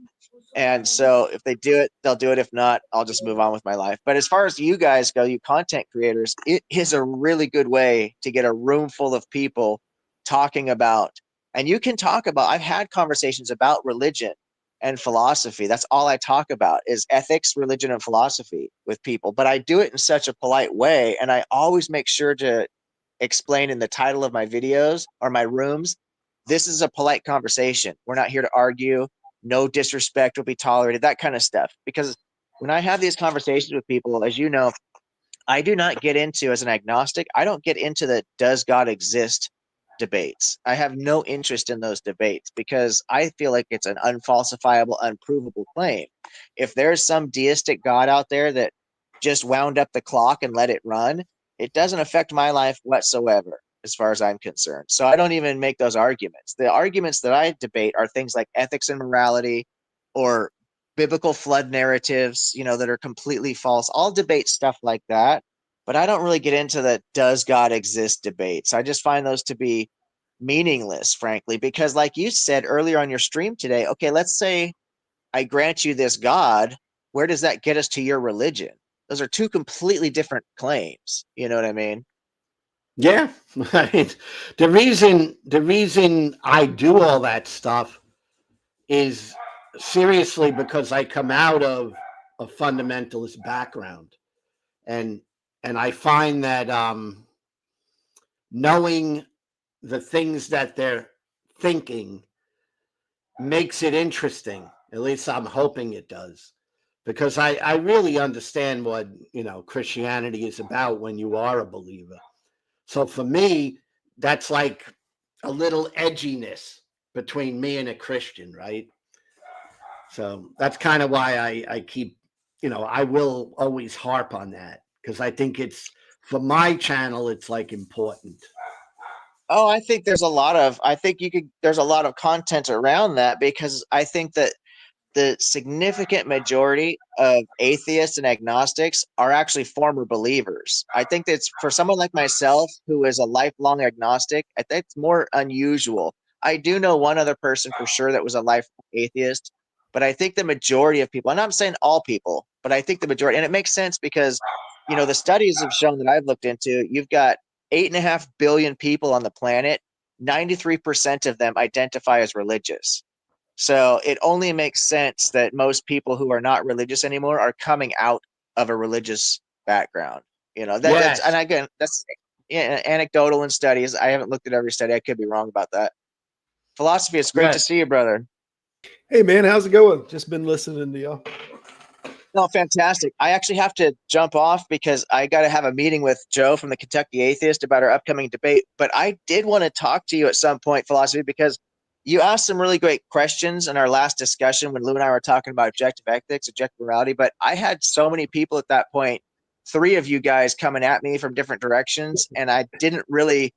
And so if they do it, they'll do it. If not, I'll just move on with my life. But as far as you guys go, you content creators, it is a really good way to get a room full of people talking about, and you can talk about, I've had conversations about religion and philosophy. That's all I talk about is ethics, religion, and philosophy with people. But I do it in such a polite way. And I always make sure to explain in the title of my videos or my rooms, this is a polite conversation. We're not here to argue. No disrespect will be tolerated, that kind of stuff. Because when I have these conversations with people, as you know, I do not get into, as an agnostic, I don't get into the does God exist debates. I have no interest in those debates because I feel like it's an unfalsifiable, unprovable claim. If there's some deistic God out there that just wound up the clock and let it run, it doesn't affect my life whatsoever as far as I'm concerned. So I don't even make those arguments. The arguments that I debate are things like ethics and morality or biblical flood narratives, that are completely false. I'll debate stuff like that, but I don't really get into the does God exist debates. I just find those to be meaningless, frankly, because like you said earlier on your stream today, okay, let's say I grant you this God, where does that get us to your religion? Those are two completely different claims. You know what I mean? Yeah. I mean, the reason I do all that stuff is seriously because I come out of a fundamentalist background, and I find that knowing the things that they're thinking makes it interesting. At least I'm hoping it does, because I really understand what Christianity is about when you are a believer. So for me, that's like a little edginess between me and a Christian, right? So that's kind of why I keep, I will always harp on that, because I think it's, for my channel, it's like important. Oh, I think there's a lot of, there's a lot of content around that because I think that the significant majority of atheists and agnostics are actually former believers. I think that's for someone like myself who is a lifelong agnostic, I think it's more unusual. I do know one other person for sure that was a lifelong atheist, but I think the majority of people, and I'm saying all people, but I think the majority, and it makes sense because, the studies have shown that I've looked into, you've got 8.5 billion people on the planet, 93% of them identify as religious. So it only makes sense that most people who are not religious anymore are coming out of a religious background. That's, Yes. and again, that's anecdotal in studies. I haven't looked at every study. I could be wrong about that. Philosophy, it's great to Yes. see you, brother. Hey man, how's it going? Just been listening to y'all. No, fantastic. I actually have to jump off because I got to have a meeting with Joe from the Kentucky Atheist about our upcoming debate. But I did want to talk to you at some point, Philosophy, because you asked some really great questions in our last discussion when Lou and I were talking about objective ethics, objective morality. But I had so many people at that point, 3 of you guys coming at me from different directions, and I didn't really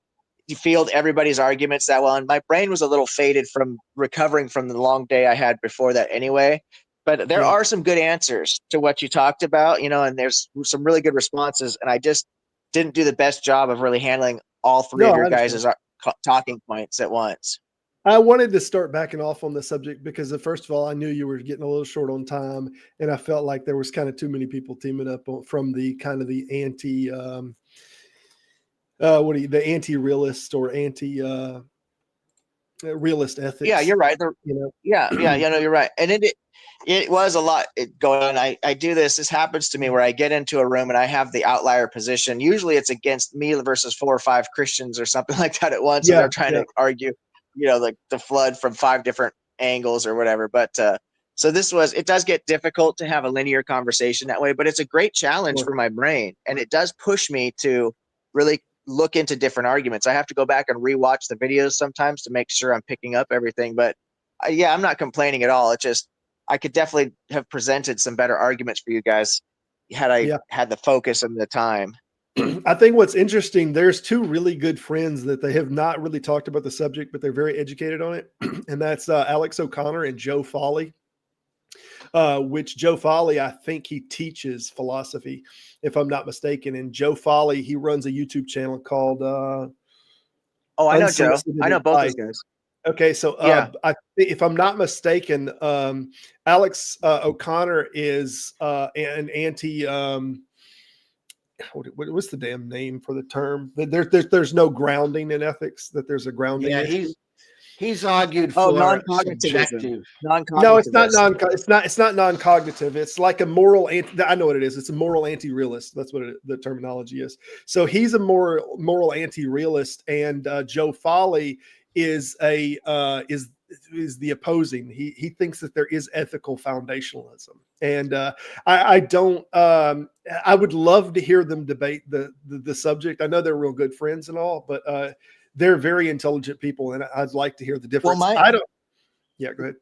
field everybody's arguments that well. And my brain was a little faded from recovering from the long day I had before that anyway. But there Yeah. are some good answers to what you talked about, and there's some really good responses. And I just didn't do the best job of really handling all 3 No, of I your understand. guys' talking points at once. I wanted to start backing off on the subject because, first of all, I knew you were getting a little short on time, and I felt like there was kind of too many people teaming up from the kind of the anti, the anti-realist or realist ethics. Yeah, you're right. Yeah, know. you're right. And it was a lot going on. I do this. This happens to me where I get into a room and I have the outlier position. Usually it's against me versus 4 or 5 Christians or something like that at once. And Yeah, they're trying yeah. to argue, like the flood from 5 different angles or whatever. But so it does get difficult to have a linear conversation that way, but it's a great challenge for my brain. And it does push me to really look into different arguments. I have to go back and rewatch the videos sometimes to make sure I'm picking up everything. But yeah, I'm not complaining at all. It's just I could definitely have presented some better arguments for you guys had I had the focus and the time. I think what's interesting, there's 2 really good friends that they have not really talked about the subject, but they're very educated on it. And that's Alex O'Connor and Joe Foley. Which Joe Foley, I think he teaches philosophy, if I'm not mistaken. And Joe Foley, he runs a YouTube channel called I know Joe. Unsolicited I know both Advice. those guys. Okay, so Yeah. if I'm not mistaken, Alex O'Connor is an anti. What's the damn name for the term? There's no grounding in ethics. That there's a grounding Yeah, issue. he's argued Oh, for non-cognitivism. subjective. No, it's not Non-cognitivist. it's not non-cognitive. It's like a moral I know what it is. It's a moral anti-realist. That's what the terminology is. So he's a moral anti-realist, and Joe Foley is is the opposing. He thinks that there is ethical foundationalism, and I don't. I would love to hear them debate the subject. I know they're real good friends and all, but they're very intelligent people, and I'd like to hear the difference. I don't. Yeah, go ahead.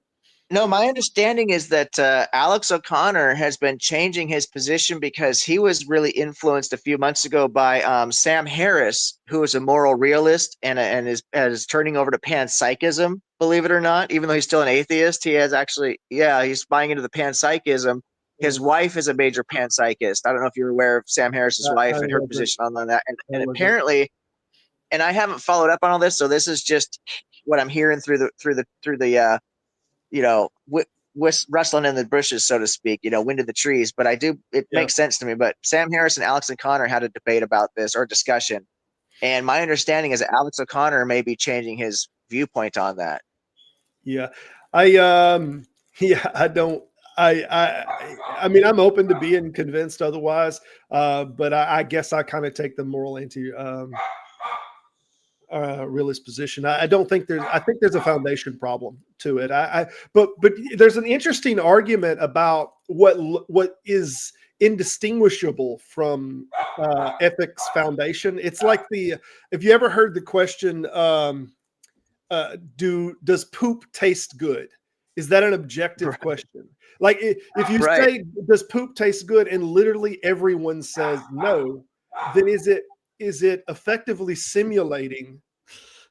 No, my understanding is that Alex O'Connor has been changing his position because he was really influenced a few months ago by Sam Harris, who is a moral realist and is turning over to panpsychism, believe it or not. Even though he's still an atheist, he has actually, he's buying into the panpsychism. His wife is a major panpsychist. I don't know if you're aware of Sam Harris's wife and her position on that. And apparently, and I haven't followed up on all this, so this is just what I'm hearing through the wrestling in the bushes, so to speak, wind of the trees. But it makes sense to me. But Sam Harris and Alex O'Connor had a debate about this, or discussion. And my understanding is that Alex O'Connor may be changing his viewpoint on that. Yeah. I don't, I mean, I'm open to being convinced otherwise. But I guess I kind of take the moral realist position. I don't think I think there's a foundation problem to it. But there's an interesting argument about what is indistinguishable from ethics foundation. It's like if you ever heard the question, does poop taste good? Is that an objective question? Like if you say, does poop taste good? And literally everyone says no, then is it effectively simulating?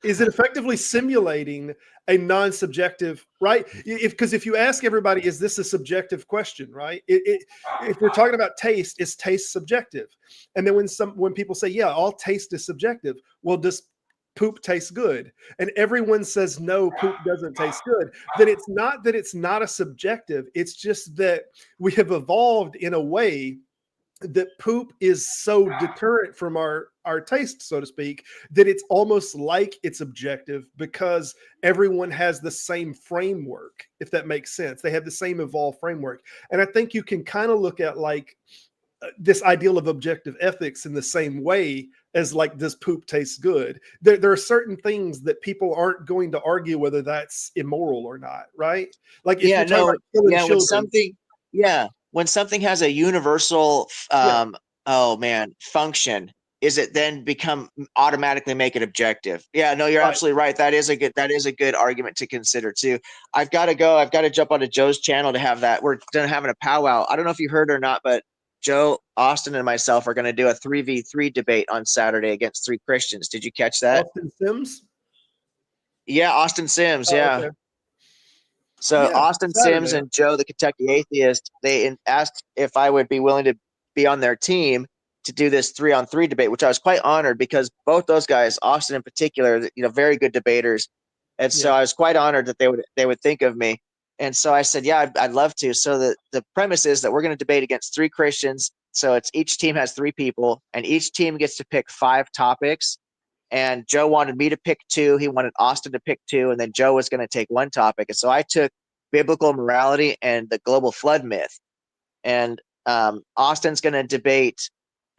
Is it effectively simulating a non-subjective, right? Because if you ask everybody, is this a subjective question, right? If we're talking about taste, is taste subjective? And then when people say, yeah, all taste is subjective, well, does poop taste good? And everyone says no, poop doesn't taste good. Then it's not that it's not a subjective. It's just that we have evolved in a way that poop is so deterrent from our taste, so to speak, that it's almost like it's objective because everyone has the same framework, if that makes sense. They have the same evolved framework. And I think you can kind of look at like this ideal of objective ethics in the same way as like, does poop taste good? There are certain things that people aren't going to argue whether that's immoral or not, right? Like if you're talking about killing children. When something has a universal function, is it then automatically make it objective? Yeah, no, you're absolutely right. That is a good argument to consider too. I've got to go. I've got to jump onto Joe's channel to have that. We're done having a powwow. I don't know if you heard or not, but Joe, Austin, and myself are going to do a 3v3 debate on Saturday against 3 Christians. Did you catch that? Austin Sims? Yeah, Austin Sims. Yeah. Okay. So Austin Sims and Joe, the Kentucky Atheist, they asked if I would be willing to be on their team to do this 3-on-3 debate, which I was quite honored because both those guys, Austin in particular, very good debaters. And so I was quite honored that they would think of me. And so I said, yeah, I'd love to. So the premise is that we're going to debate against 3 Christians. So each team has 3 people, and each team gets to pick 5 topics. And Joe wanted me to pick 2. He wanted Austin to pick 2, and then Joe was going to take 1 topic. And so I took biblical morality and the global flood myth. And Austin's going to debate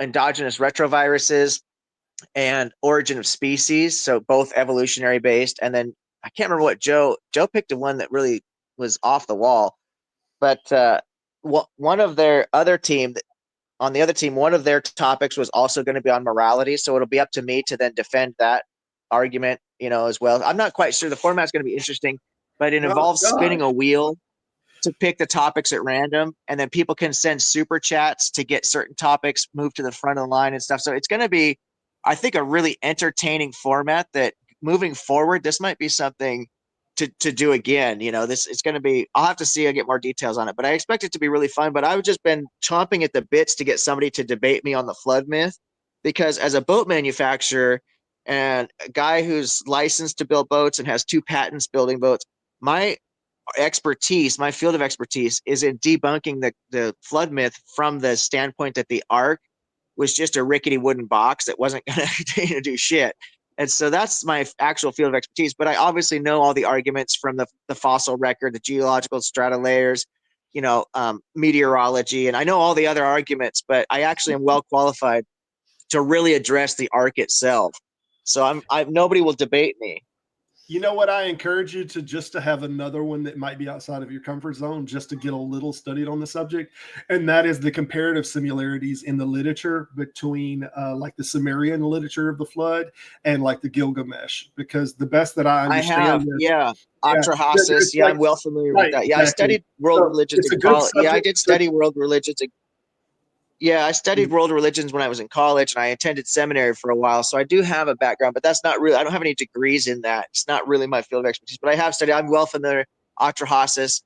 endogenous retroviruses and origin of species, so both evolutionary based. And then I can't remember what Joe picked one that really was off the wall. But one of their other team on the other team, one of their topics was also going to be on morality. So it'll be up to me to then defend that argument, as well. I'm not quite sure. The format's going to be interesting, but it involves spinning a wheel to pick the topics at random. And then people can send super chats to get certain topics moved to the front of the line and stuff. So it's going to be, I think, a really entertaining format that moving forward, this might be something to do again. It's going to be, I'll have to see, I'll get more details on it, but I expect it to be really fun. But I've just been chomping at the bits to get somebody to debate me on the flood myth, because as a boat manufacturer, and a guy who's licensed to build boats and has 2 patents building boats. My expertise, my field of expertise, is in debunking the flood myth from the standpoint that the ark was just a rickety wooden box that wasn't going to do shit. And so that's my actual field of expertise. But I obviously know all the arguments from the fossil record, the geological strata layers, meteorology, and I know all the other arguments. But I actually am well qualified to really address the ark itself. So nobody will debate me. You know what? I encourage you to have another one that might be outside of your comfort zone, just to get a little studied on the subject. And that is the comparative similarities in the literature between like the Sumerian literature of the flood and like the Gilgamesh, because the best that I understand. Atrahasis. Yeah, I'm well familiar with that. Yeah, exactly. I studied world religions in college. Yeah, I did study world religions. Yeah, I studied world religions when I was in college, and I attended seminary for a while. So I do have a background, but that's not really, I don't have any degrees in that. It's not really my field of expertise, but I have studied, I'm well familiar, Atrahasis,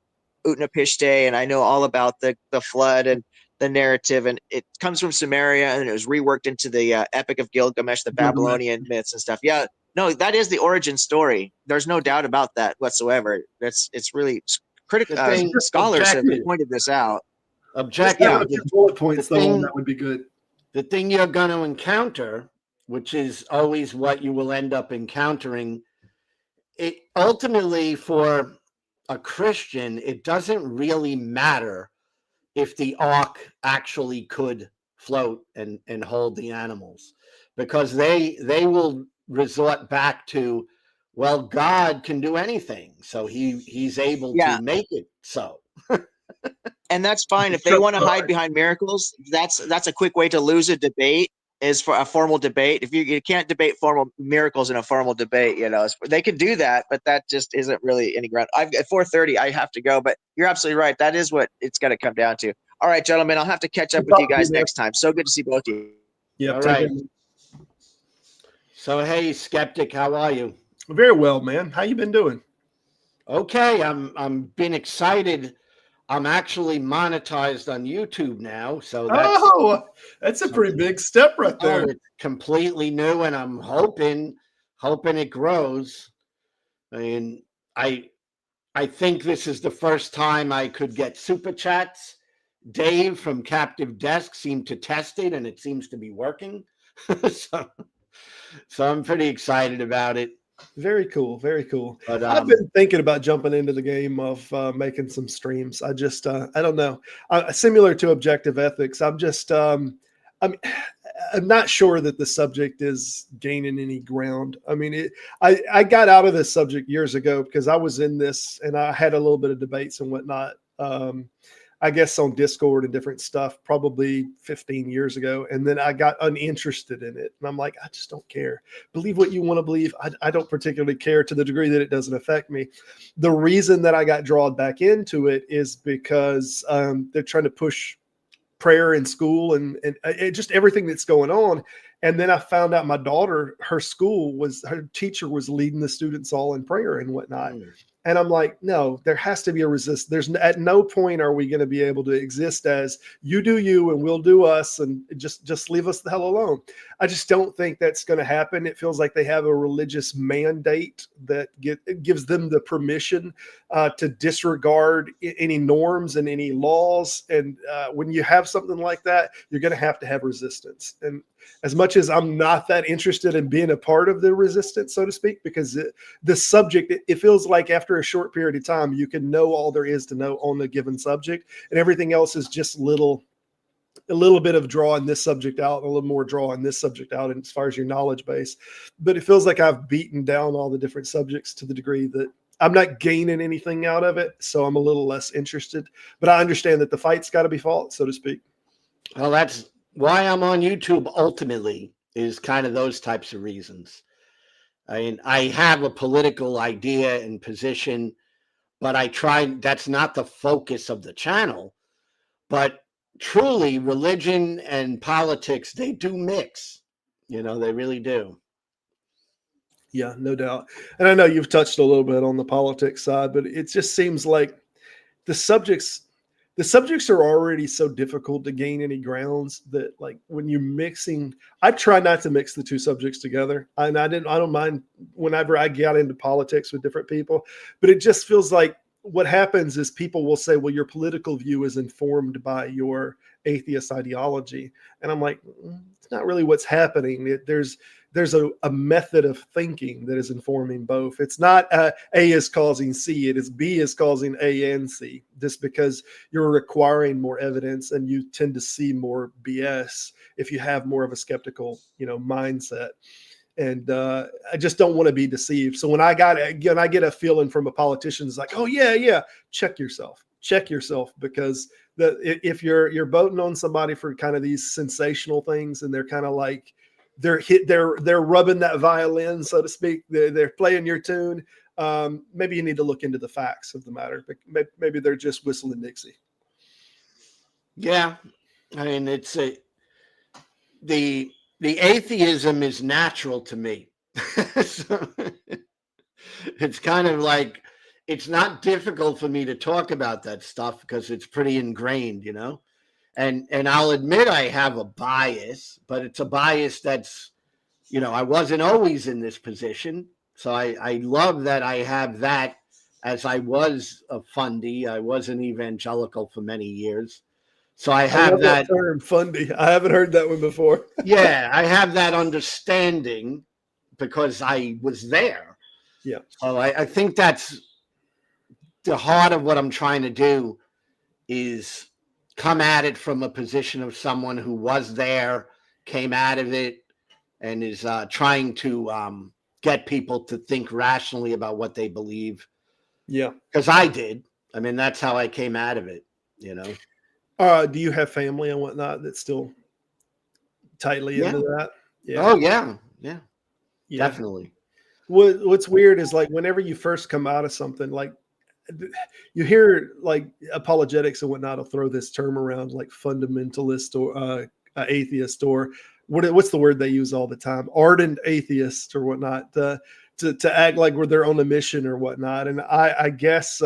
Utnapishtim, and I know all about the flood and the narrative. And it comes from Sumeria, and it was reworked into the Epic of Gilgamesh, the Babylonian myths and stuff. Yeah, no, that is the origin story. There's no doubt about that whatsoever. It's really critical. Scholars have pointed this out. Objective. Bullet points that would be good. The thing you're going to encounter, which is always what you will end up encountering, it ultimately for a Christian, it doesn't really matter if the ark actually could float and hold the animals, because they will resort back to, well, God can do anything, so he's able to make it so. And that's fine. If they want to hide behind miracles, that's a quick way to lose a debate, is for a formal debate. If you can't debate formal miracles in a formal debate, they can do that, but that just isn't really any ground. At 4:30, I have to go, but you're absolutely right. That is what it's going to come down to. All right, gentlemen, I'll have to catch up with you guys next time. So good to see both of you. Yeah. All right. So, hey, Skeptic, how are you? Very well, man. How you been doing? Okay, I'm been excited. I'm actually monetized on YouTube now, so that's a pretty big step right there. It's completely new, and I'm hoping it grows. I mean, I think this is the first time I could get super chats. Dave from Captive Desk seemed to test it, and it seems to be working. so I'm pretty excited about it. Very cool. Very cool. But, I've been thinking about jumping into the game of making some streams. I just, I don't know. Similar to Objective Ethics, I'm just, I'm not sure that the subject is gaining any ground. I mean, I got out of this subject years ago because I was in this and I had a little bit of debates and whatnot. I guess on Discord and different stuff, probably 15 years ago. And then I got uninterested in it. And I'm like, I just don't care. Believe what you want to believe. I don't particularly care to the degree that it doesn't affect me. The reason that I got drawn back into it is because they're trying to push prayer in school and just everything that's going on. And then I found out my daughter, her teacher was leading the students all in prayer and whatnot. And I'm like, no, there has to be a resistance. There's at no point are we going to be able to exist as you do you and we'll do us and just leave us the hell alone. I just don't think that's going to happen. It feels like they have a religious mandate that gives them the permission to disregard any norms and any laws. And when you have something like that, you're going to have resistance. And as much as I'm not that interested in being a part of the resistance, so to speak, because the subject, it feels like after a short period of time, you can know all there is to know on the given subject, and everything else is just a little bit of drawing this subject out, a little more drawing this subject out, and as far as your knowledge base. But it feels like I've beaten down all the different subjects to the degree that I'm not gaining anything out of it, so I'm a little less interested. But I understand that the fight's got to be fought, so to speak. Well, that's why I'm on YouTube ultimately, is kind of those types of reasons. I mean, I have a political idea and position, but that's not the focus of the channel. But truly, religion and politics, they do mix. They really do. Yeah, no doubt. And I know you've touched a little bit on the politics side, but it just seems like the subjects the subjects are already so difficult to gain any grounds that, like, when you're mixing, I try not to mix the two subjects together. And I don't mind whenever I get into politics with different people, but it just feels like what happens is people will say, well, your political view is informed by your atheist ideology. And I'm like, it's not really what's happening. There's a method of thinking that is informing both. It's not A is causing C, it is B is causing A and C, just because you're requiring more evidence and you tend to see more BS if you have more of a skeptical, mindset. And I just don't want to be deceived. So when I get a feeling from a politician, it's like, oh yeah, check yourself, because if you're voting on somebody for kind of these sensational things, and they're kind of like they're rubbing that violin, so to speak, they're playing your tune. Maybe you need to look into the facts of the matter. Maybe they're just whistling Dixie. Yeah, I mean, the atheism is natural to me. So, it's kind of like, it's not difficult for me to talk about that stuff because it's pretty ingrained, and I'll admit I have a bias, but it's a bias that's, I wasn't always in this position. So I love that I have that, as I was a fundy. I was an evangelical for many years. So I have love that term, fundy. I haven't heard that one before. Yeah, I have that understanding because I was there. Yeah. So I think that's the heart of what I'm trying to do, is come at it from a position of someone who was there, came out of it, and is trying to get people to think rationally about what they believe. Yeah. Because I did. I mean, that's how I came out of it, Do you have family and whatnot that's still tightly into that? Yeah. Oh, yeah. Definitely. What's weird is, like, whenever you first come out of something, like, you hear, like, apologetics and whatnot will throw this term around, like fundamentalist or atheist, or what's the word they use all the time? Ardent atheist or whatnot, to act like they're on a mission or whatnot. And I guess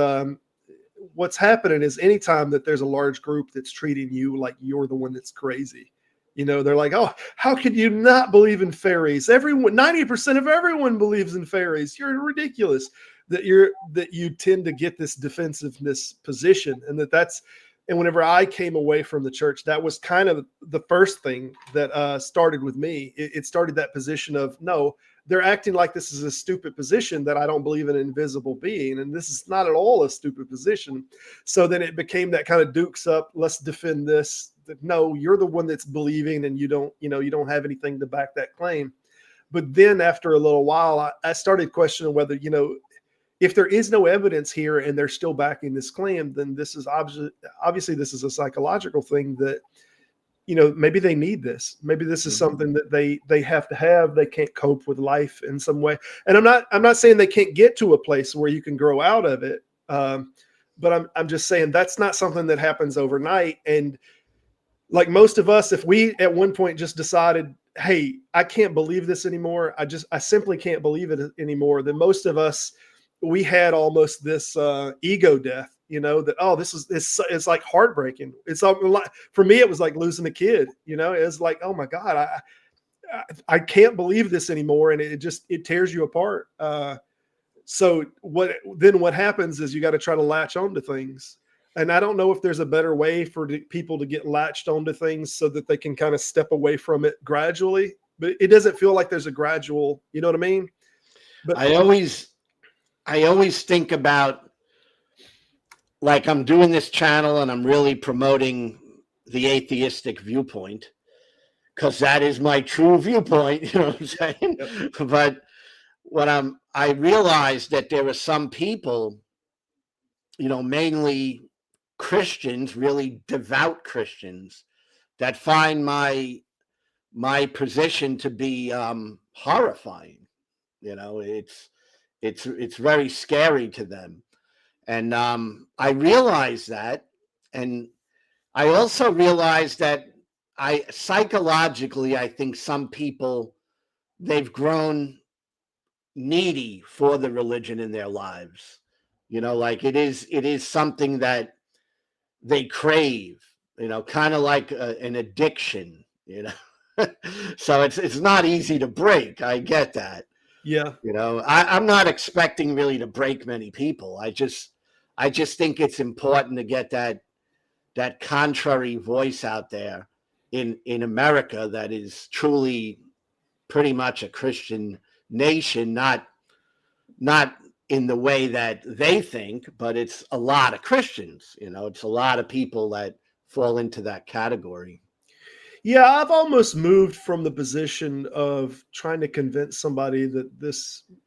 what's happening is, anytime that there's a large group that's treating you like you're the one that's crazy, they're like, oh, how could you not believe in fairies? 90% of everyone believes in fairies. You're ridiculous. That you tend to get this defensiveness position, and and whenever I came away from the church, that was kind of the first thing that started with me. It started that position of, no, they're acting like this is a stupid position, that I don't believe in an invisible being, and this is not at all a stupid position. So then it became that kind of dukes up, let's defend this. That, no, you're the one that's believing, and you don't have anything to back that claim. But then after a little while, I started questioning whether, if there is no evidence here and they're still backing this claim, then this is obviously this is a psychological thing that, maybe they need this. Maybe this is something that they have to have. They can't cope with life in some way. And I'm not saying they can't get to a place where you can grow out of it. But I'm just saying that's not something that happens overnight. And like most of us, if we at one point just decided, hey, I can't believe this anymore, I simply can't believe it anymore, then most of us, we had almost this ego death, that, oh, it's like heartbreaking. It's like, for me, it was like losing a kid, it's like, oh my God, I can't believe this anymore. And it tears you apart. So what happens is you got to try to latch onto things. And I don't know if there's a better way for people to get latched onto things so that they can kind of step away from it gradually, but it doesn't feel like there's a gradual, you know what I mean? But I always think about, like, I'm doing this channel and I'm really promoting the atheistic viewpoint because that is my true viewpoint, you know what I'm saying? Yep. But I realized that there were some people, mainly Christians, really devout Christians, that find my position to be horrifying. It's very scary to them. And I realized that. And I also realized that psychologically, I think some people, they've grown needy for the religion in their lives. Like it is something that they crave, kind of like an addiction, So it's not easy to break. I get that. Yeah. I'm not expecting really to break many people. I just think it's important to get that contrary voice out there in America that is truly pretty much a Christian nation, not in the way that they think, but it's a lot of Christians, it's a lot of people that fall into that category. Yeah, I've almost moved from the position of trying to convince somebody that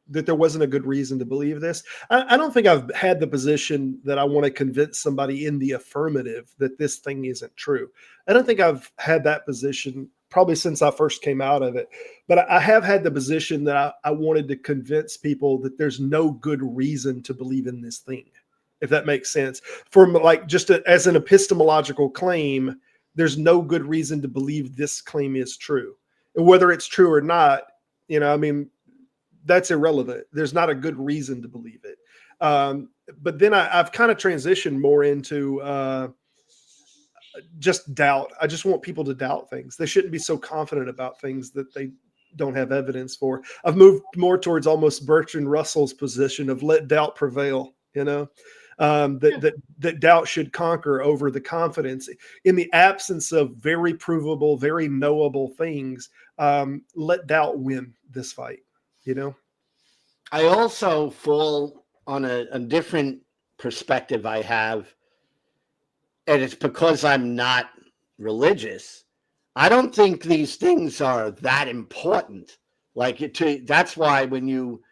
there wasn't a good reason to believe this. I don't think I've had the position that I want to convince somebody in the affirmative that this thing isn't true. I don't think I've had that position probably since I first came out of it. But I have had the position that I wanted to convince people that there's no good reason to believe in this thing, if that makes sense. From like as an epistemological claim, there's no good reason to believe this claim is true. And whether it's true or not, that's irrelevant. There's not a good reason to believe it. But then I've kind of transitioned more into just doubt. I just want people to doubt things. They shouldn't be so confident about things that they don't have evidence for. I've moved more towards almost Bertrand Russell's position of let doubt prevail, that doubt should conquer over the confidence in the absence of very provable, very knowable things. Let doubt win this fight, I also fall on a different perspective I have, and it's because I'm not religious. I don't think these things are that important. That's why when you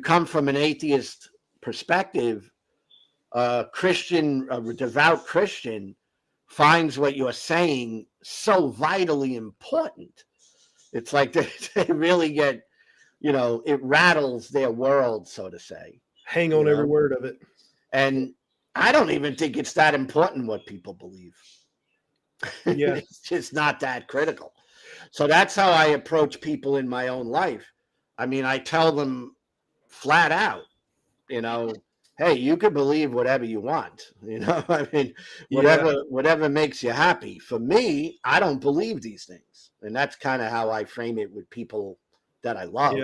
come from an atheist perspective, a devout Christian finds what you're saying so vitally important. It's like they really get, it rattles their world, so to say. Hang on every word of it. And I don't even think it's that important what people believe. Yeah. It's just not that critical. So that's how I approach people in my own life. I mean, I tell them flat out, hey, you can believe whatever you want. I mean, whatever makes you happy. For me, I don't believe these things. And that's kind of how I frame it with people that I love,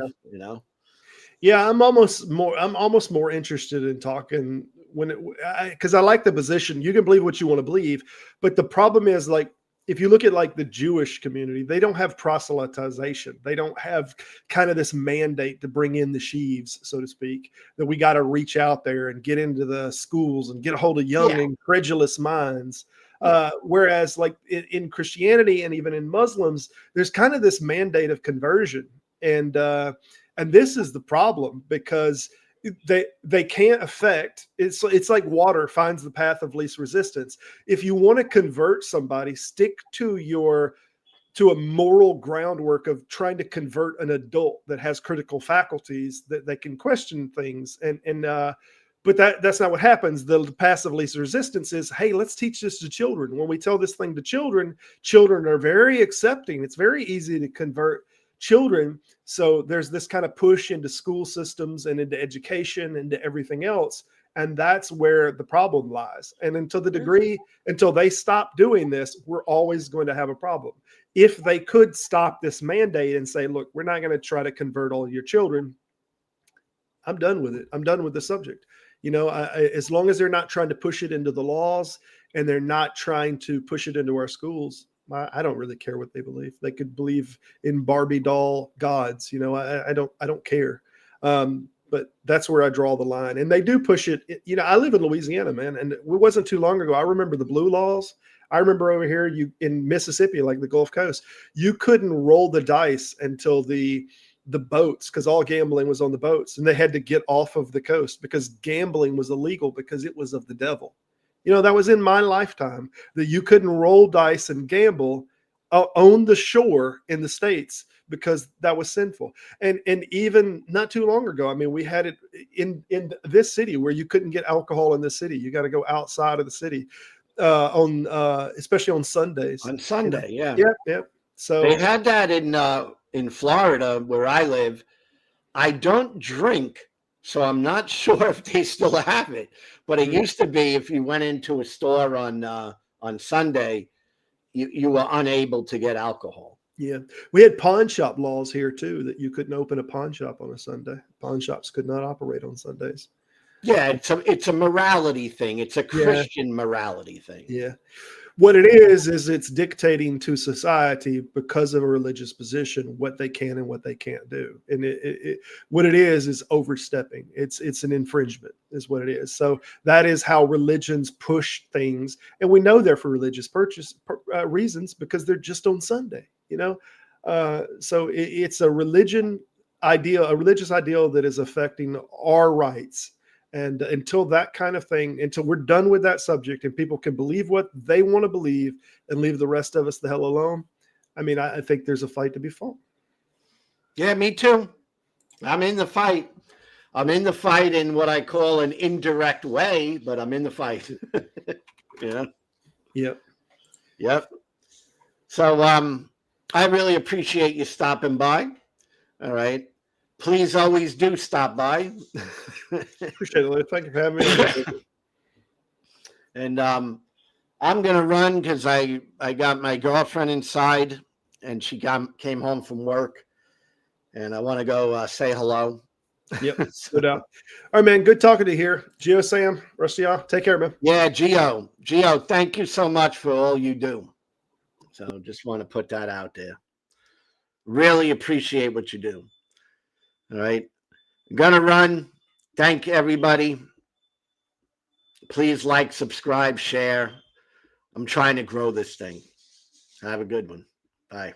Yeah, I'm almost more interested in talking because I like the position. You can believe what you want to believe, but the problem is, like, if you look at like the Jewish community, they don't have proselytization. They don't have kind of this mandate to bring in the sheaves, so to speak, that we got to reach out there and get into the schools and get a hold of young, incredulous minds. Whereas like in Christianity and even in Muslims, there's kind of this mandate of conversion. And this is the problem, because they can't affect it's like water finds the path of least resistance. If you want to convert somebody, stick to a moral groundwork of trying to convert an adult that has critical faculties, that they can question things. But that's not what happens. The path of least resistance is, hey, let's teach this to children. When we tell this thing to children are very accepting. It's very easy to convert children. So there's this kind of push into school systems and into education and into everything else. And that's where the problem lies. And until they stop doing this, we're always going to have a problem. If they could stop this mandate and say, look, we're not going to try to convert all your children, I'm done with it. I'm done with the subject. As long as they're not trying to push it into the laws and they're not trying to push it into our schools, I don't really care what they believe. They could believe in Barbie doll gods. I don't care. But that's where I draw the line. And they do push it. I live in Louisiana, man, and it wasn't too long ago. I remember the blue laws. I remember over here in Mississippi, like the Gulf Coast, you couldn't roll the dice until the boats, because all gambling was on the boats, and they had to get off of the coast because gambling was illegal because it was of the devil. That was in my lifetime, that you couldn't roll dice and gamble on the shore in the States because that was sinful. And even not too long ago, I mean, we had it in this city where you couldn't get alcohol in the city. You got to go outside of the city especially on Sundays. On Sunday, yeah. Yep. So they had that in Florida where I live. I don't drink So I'm not sure if they still have it, but it used to be if you went into a store on Sunday, you were unable to get alcohol. Yeah. We had pawn shop laws here too, that you couldn't open a pawn shop on a Sunday. Pawn shops could not operate on Sundays. Yeah, it's a morality thing. It's a Yeah. Christian morality thing. Yeah. What it is it's dictating to society because of a religious position what they can and what they can't do. And what it is overstepping. It's an infringement is what it is. So that is how religions push things, and we know they're for religious reasons because they're just on Sunday. So it's a religious ideal that is affecting our rights. And until that kind of thing, until we're done with that subject and people can believe what they want to believe and leave the rest of us the hell alone, I mean, I think there's a fight to be fought. Yeah, me too. I'm in the fight. I'm in the fight in what I call an indirect way, but I'm in the fight. Yeah. Yep. So I really appreciate you stopping by. All right. Please always do stop by. Appreciate it. Thank you for having me. And I'm gonna run because I got my girlfriend inside, and she came home from work, and I want to go say hello. Yep, no doubt. All right, man. Good talking to you here, Gio, Sam, rest of y'all. Take care, man. Yeah, Gio, thank you so much for all you do. So just want to put that out there. Really appreciate what you do. All right. I'm gonna run. Thank everybody. Please like, subscribe, share. I'm trying to grow this thing. Have a good one. Bye.